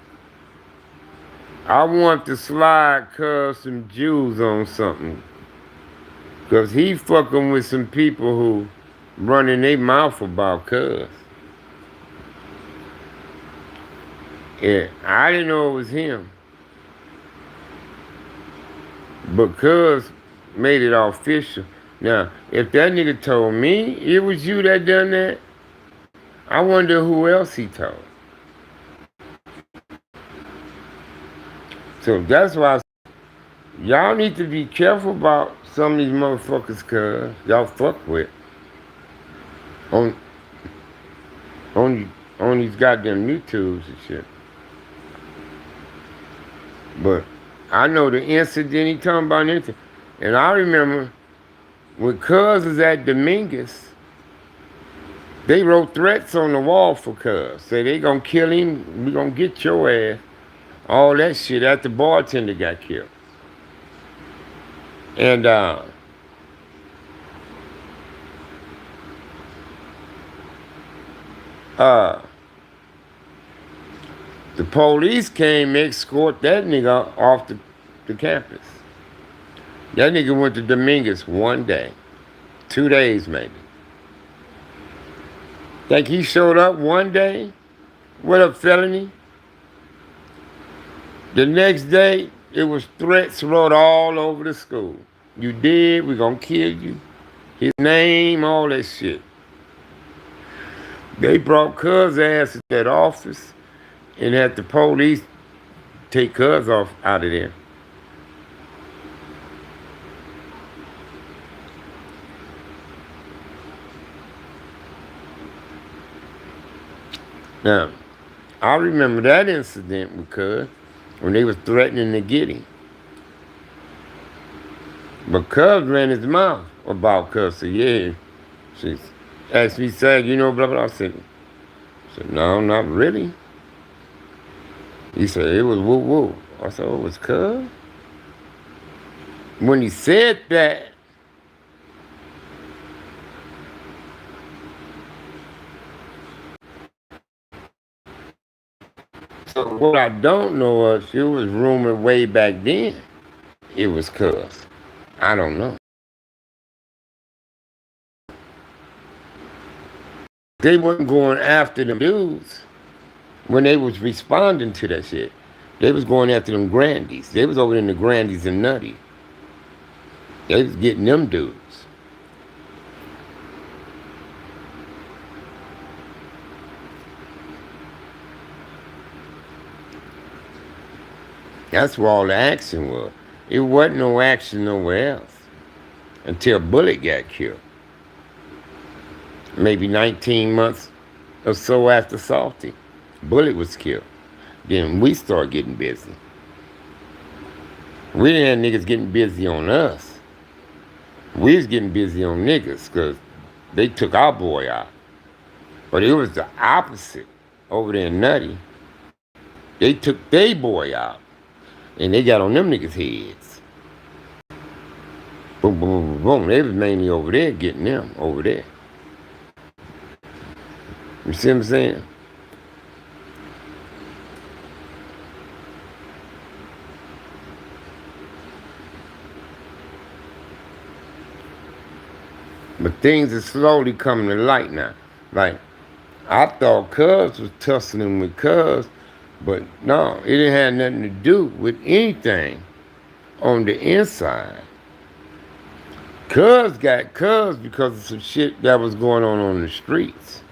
I want to slide Cuz some Jews on something. Because he fucking with some people who running their mouth about Cuz. Yeah, I didn't know it was him. But Cuz made it official. Now, if that nigga told me it was you that done that, I wonder who else he told. So that's why y'all need to be careful about some of these motherfuckers, cuz y'all fuck with on these goddamn YouTubes and shit. But I know the incident he talking about anything. And I remember when Cuz was at Dominguez, they wrote threats on the wall for Cuz. Say they gonna kill him, we gonna get your ass. All that shit after the bartender got killed. And the police came escort that nigga off the campus. That nigga went to Dominguez one day, 2 days maybe. Think he showed up one day with a felony? The next day, it was threats wrote all over the school. You did, we gonna kill you. His name, all that shit. They brought Cuz ass to that office and had the police take Cuz off out of there. Now, I remember that incident with Cuz when they was threatening to get him. But Cuz ran his mouth about Cuz. So yeah, she asked me, said, you know, blah, blah. I said, no, not really. He said, it was woo woo. I said, oh, it was Cuz? When he said that, so what I don't know is it was rumored way back then it was Cuz. I don't know. They wasn't going after them dudes when they was responding to that shit. They was going after them grandies. They was over in the grandies and nutty. They was getting them dudes. That's where all the action was. It wasn't no action nowhere else until Bullet got killed. Maybe 19 months or so after Salty, Bullet was killed. Then we started getting busy. We didn't have niggas getting busy on us. We was getting busy on niggas because they took our boy out. But it was the opposite over there in Nutty. They took their boy out. And they got on them niggas' heads. Boom, boom, boom, boom. They was mainly over there getting them over there. You see what I'm saying? But things are slowly coming to light now. Like, I thought Cuz was tussling with Cuz, but no, it didn't have nothing to do with anything on the inside. Cuz got cuz because of some shit that was going on the streets.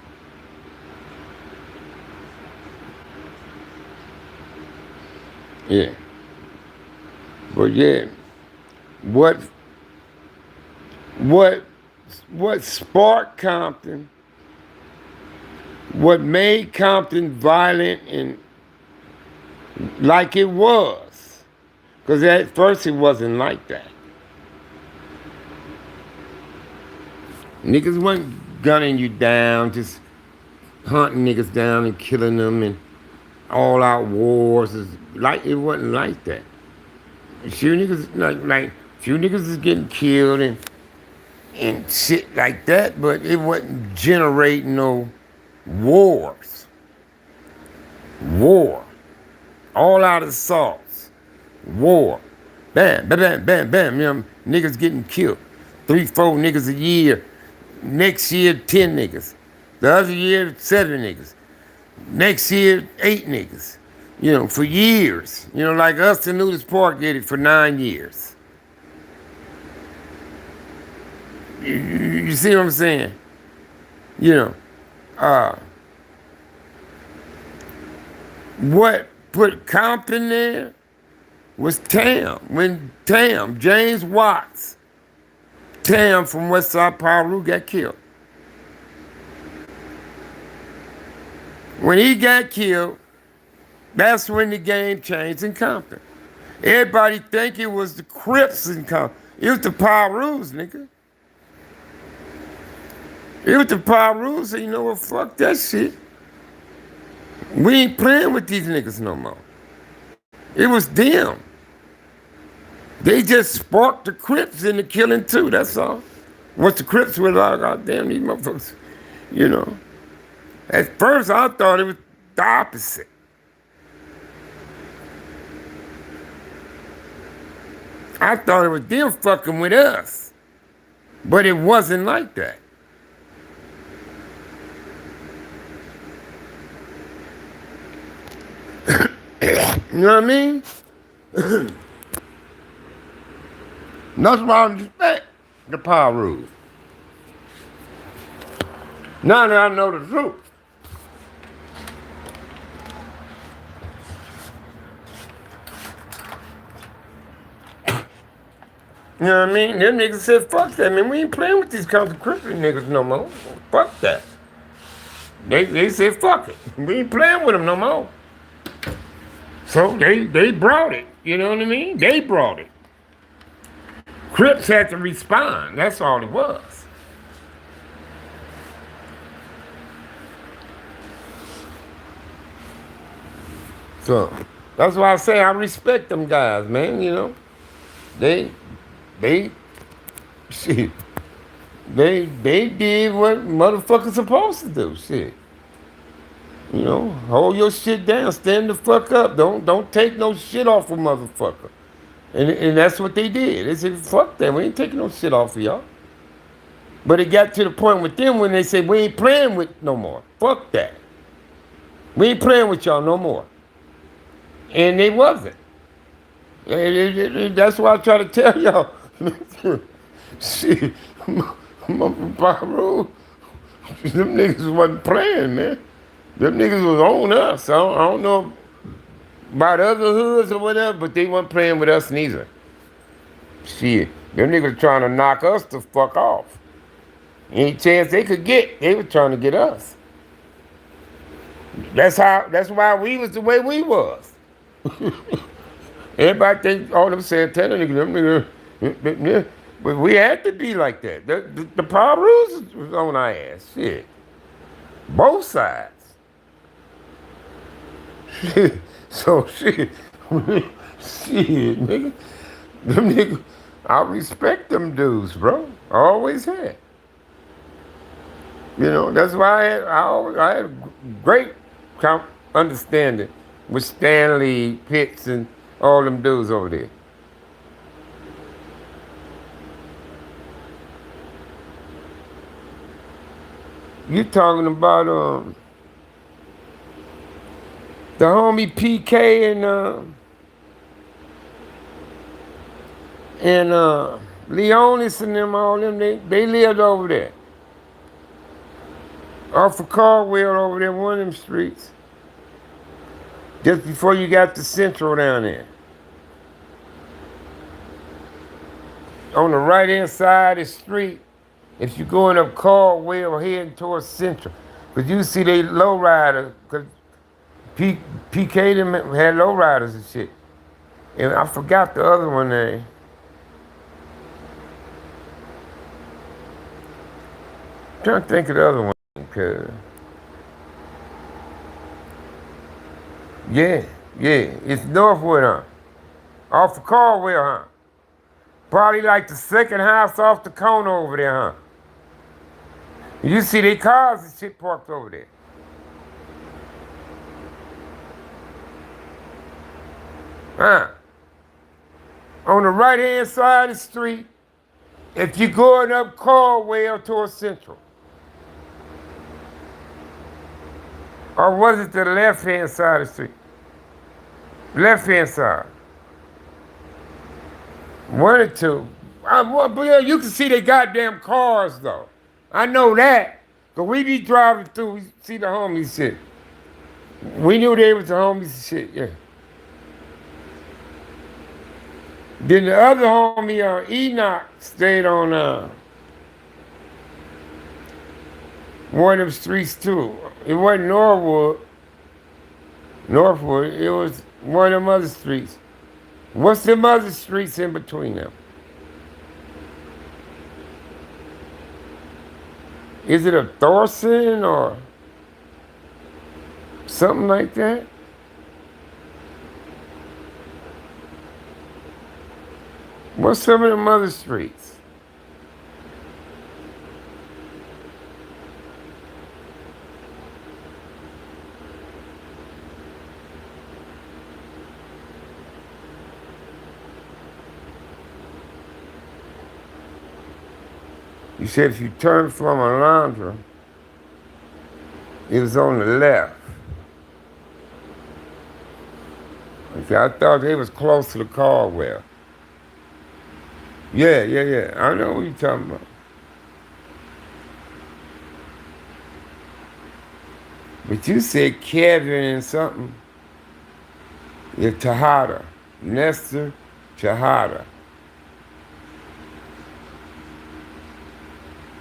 Yeah. But yeah, what what what sparked Compton, what made Compton violent and like it was. Because at first it wasn't like that. Niggas wasn't gunning you down, just hunting niggas down and killing them and all out wars. Like it wasn't like that. A few niggas few niggas is getting killed and shit like that, but it wasn't generating no wars. War. All out assaults. War. Bam, bam, bam, bam, bam. You know, niggas getting killed. 3, 4 niggas a year. Next year, 10 niggas. The other year, 7 niggas. Next year, 8 niggas. You know, for years. You know, like us in Nudist Park did it for 9 years. You see what I'm saying? You know, what put Compton there was Tam. When Tam, James Watts, Tam from Westside Paru got killed. When he got killed, that's when the game changed in Compton. Everybody think it was the Crips in Compton. It was the Pirus, nigga. It was the Pirus, so you know what, fuck that shit. We ain't playing with these niggas no more. It was them. They just sparked the Crips into killing too, that's all. Once the Crips were like, oh damn, these motherfuckers, you know. At first I thought it was the opposite. I thought it was them fucking with us. But it wasn't like that. You know what I mean? That's why I respect the power rules. Now that I know the truth. You know what I mean? Them niggas said, fuck that, man. We ain't playing with these kinds of Christian niggas no more. Fuck that. They said, fuck it. We ain't playing with them no more. So they brought it. You know what I mean? They brought it. Crips had to respond. That's all it was. So that's why I say I respect them guys, man. You know, they shit. They did what motherfuckers supposed to do. Shit. You know, hold your shit down. Stand the fuck up. Don't take no shit off a motherfucker. And that's what they did. They said, fuck that. We ain't taking no shit off of y'all. But it got to the point with them when they said, we ain't playing with no more. Fuck that. We ain't playing with y'all no more. And they wasn't. That's why I try to tell y'all. Shit, Pyro, them niggas wasn't playing, man. Them niggas was on us. I don't know about other hoods or whatever, but they weren't playing with us neither. Shit, them niggas trying to knock us the fuck off. Any chance they could get, they were trying to get us. That's why we was the way we was. Everybody think all them Santana niggas, them niggas, but we had to be like that. The power rules was on our ass. Shit. Both sides. Shit. So shit. Shit, nigga. Them niggas, I respect them dudes, bro. I always had. You know, that's why I had a great understanding with Stanley Pitts and all them dudes over there. You talking about the homie PK and Leonis and them, all them, they lived over there. Off of Caldwell over there, one of them streets. Just before you got the Central down there. On the right hand side of the street, if you're going up Caldwell heading towards Central. Because you see they lowrider, because PK them had lowriders and shit. And I forgot the other one name. I'm trying to think of the other one, cause yeah, it's Northwood, huh? Off of Caldwell, huh? Probably like the second house off the corner over there, huh? You see they cars and shit parked over there. Huh? On the right hand side of the street, if you're going up Caldwell towards Central. Or was it the left hand side of the street? Left hand side. One or two. You can see they goddamn cars though. I know that. Cause we be driving through, we see the homies shit. We knew they was the homies shit, yeah. Then the other homie, Enoch, stayed on one of them streets too. It wasn't Northwood, it was one of them other streets. What's them other streets in between them? Is it a Thorson or something like that? What's some of them other streets? You said if you turn from Alondra, it was on the left. Okay, I thought they was close to the Caldwell. Yeah. I know what you're talking about. But you said Kevin and something. Yeah, Tejada. Nestor Tejada.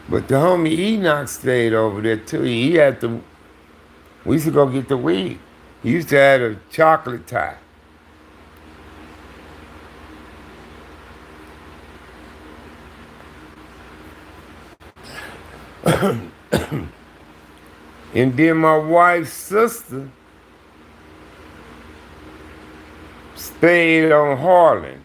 But the homie Enoch stayed over there too. He had the, we used to go get the weed. He used to have a chocolate tie. And then my wife's sister stayed on Harlan.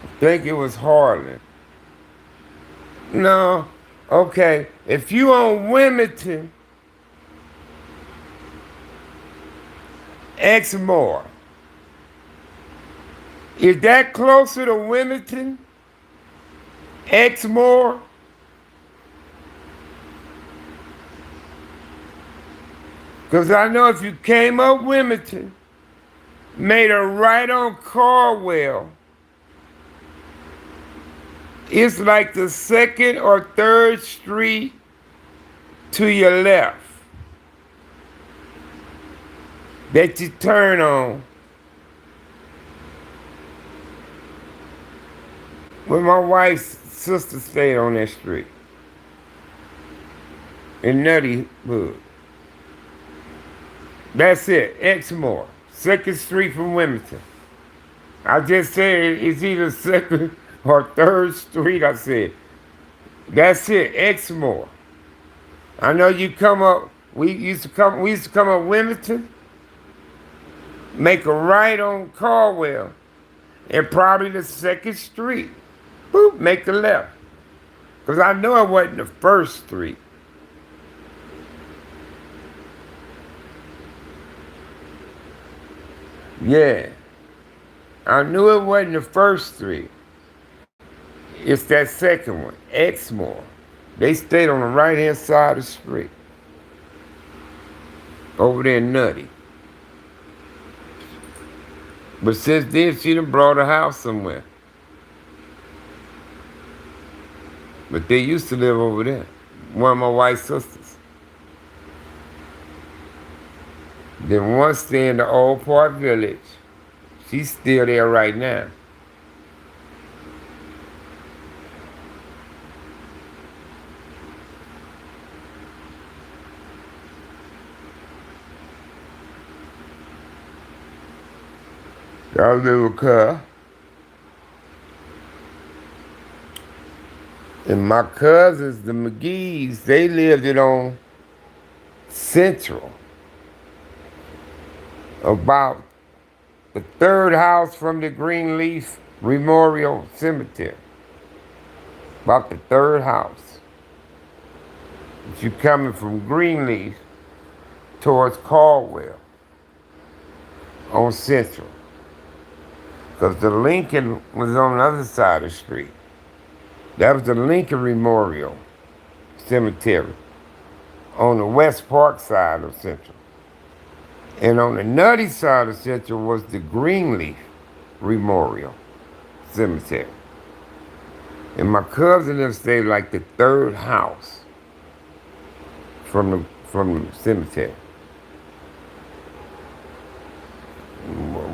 I think it was Harlan. No, okay. If you on Wilmington, Exmoor. Is that closer to Wilmington? Exmoor? Because I know if you came up Wilmington, made a right on Caldwell, it's like the second or third street to your left that you turn on. When my wife's sister stayed on that street in Nutty Hood. That's it, Exmoor, 2nd Street from Wilmington. I just said it's either 2nd or 3rd Street, I said. That's it, Exmoor. I know you come up, we used to come up Wilmington, make a right on Caldwell, and probably the 2nd Street. Boop, make the left. Because I know it wasn't the 1st Street. Yeah. I knew it wasn't the 1st Street. It's that second one, Exmoor. They stayed on the right-hand side of the street. Over there in Nutty. But since then, she done brought a house somewhere. But they used to live over there. One of my white sisters. Then one stay in the old Park Village. She's still there right now. Got a little car. And my cousins, the McGee's, they lived it on Central. About the third house from the Greenleaf Memorial Cemetery. About the third house. If you're coming from Greenleaf towards Caldwell on Central. Because the Lincoln was on the other side of the street. That was the Lincoln Memorial Cemetery on the West Park side of Central. And on the nutty side of Central was the Greenleaf Memorial Cemetery. And my cousin them stayed like the third house from the cemetery.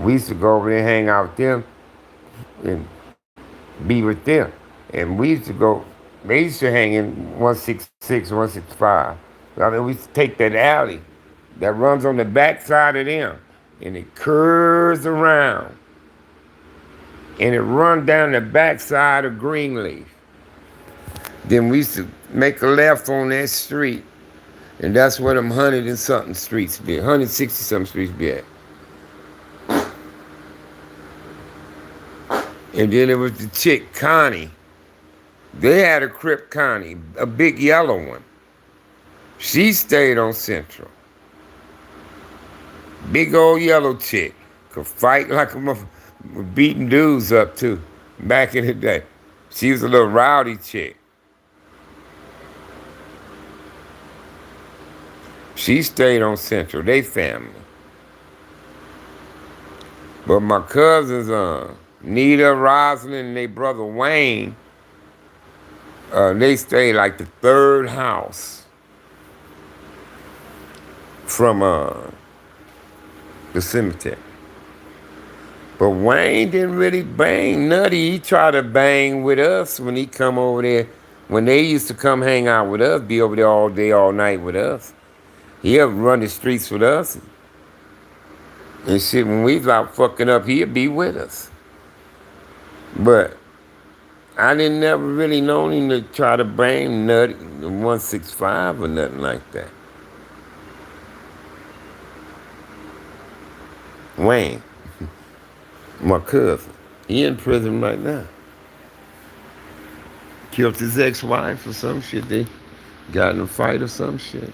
We used to go over there and hang out with them and be with them. And we used to go, they used to hang in 166, 165. I mean, we used to take that alley that runs on the back side of them, and it curves around. And it runs down the back side of Greenleaf. Then we used to make a left on that street, and that's where them 100 and something streets be, 160 something streets be at. And then it was the chick, Connie. They had a Crip Connie, a big yellow one. She stayed on Central. Big old yellow chick. Could fight like a motherfucker, beating dudes up too, back in the day. She was a little rowdy chick. She stayed on Central, they family. But my cousins, Nita, Rosalind, and their brother Wayne, they stayed like the third house from the cemetery. But Wayne didn't really bang Nutty. He tried to bang with us when he come over there. When they used to come hang out with us, be over there all day, all night with us. He'd run the streets with us. And shit, when we was out fucking up, he'd be with us. But I didn't never really know him to try to bang Nutty, 165 or nothing like that. Wayne, my cousin, he in prison right now. Killed his ex-wife or some shit. They got in a fight or some shit.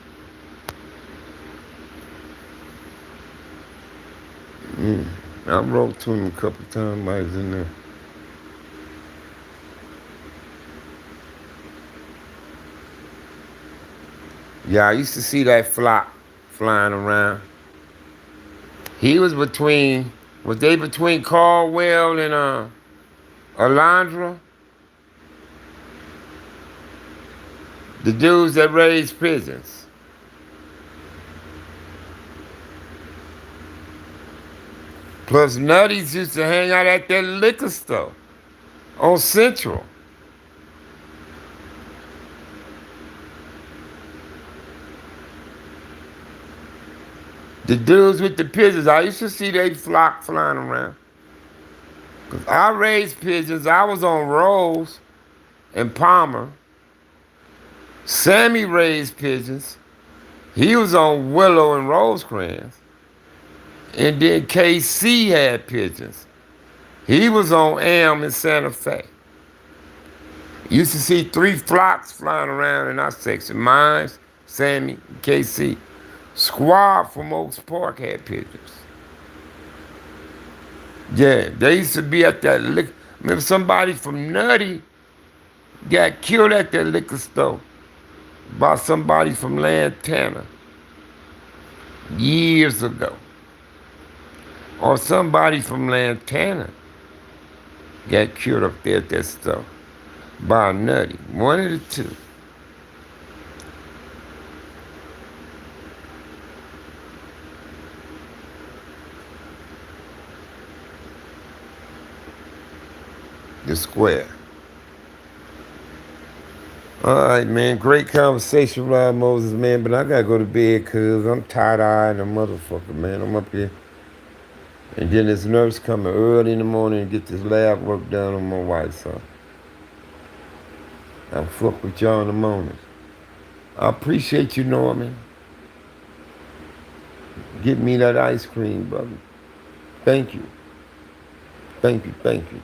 I wrote to him a couple times while I was in there. Yeah, I used to see that flock flying around. He was they between Caldwell and Alondra? The dudes that raised pigeons. Plus Nutties used to hang out at that liquor store on Central. The dudes with the pigeons, I used to see they flock flying around. Cause I raised pigeons, I was on Rose and Palmer. Sammy raised pigeons. He was on Willow and Rosecrans. And then KC had pigeons. He was on Elm in Santa Fe. Used to see 3 flocks flying around in our section. Mine, Sammy, KC. Squad from Oaks Park had pigeons. Yeah, they used to be at that liquor. Remember somebody from Nutty got killed at that liquor store by somebody from Lantana years ago. Or somebody from Lantana got cured up there at that stuff by a nutty. One of the two. The square. All right, man. Great conversation, Rod Moses, man. But I gotta go to bed, cuz I'm tired-eyed and a motherfucker, man. I'm up here. And then this nurse coming early in the morning and get this lab work done on my wife, so I'll fuck with y'all in the morning. I appreciate you, Norman. Get me that ice cream, brother. Thank you. Thank you, thank you.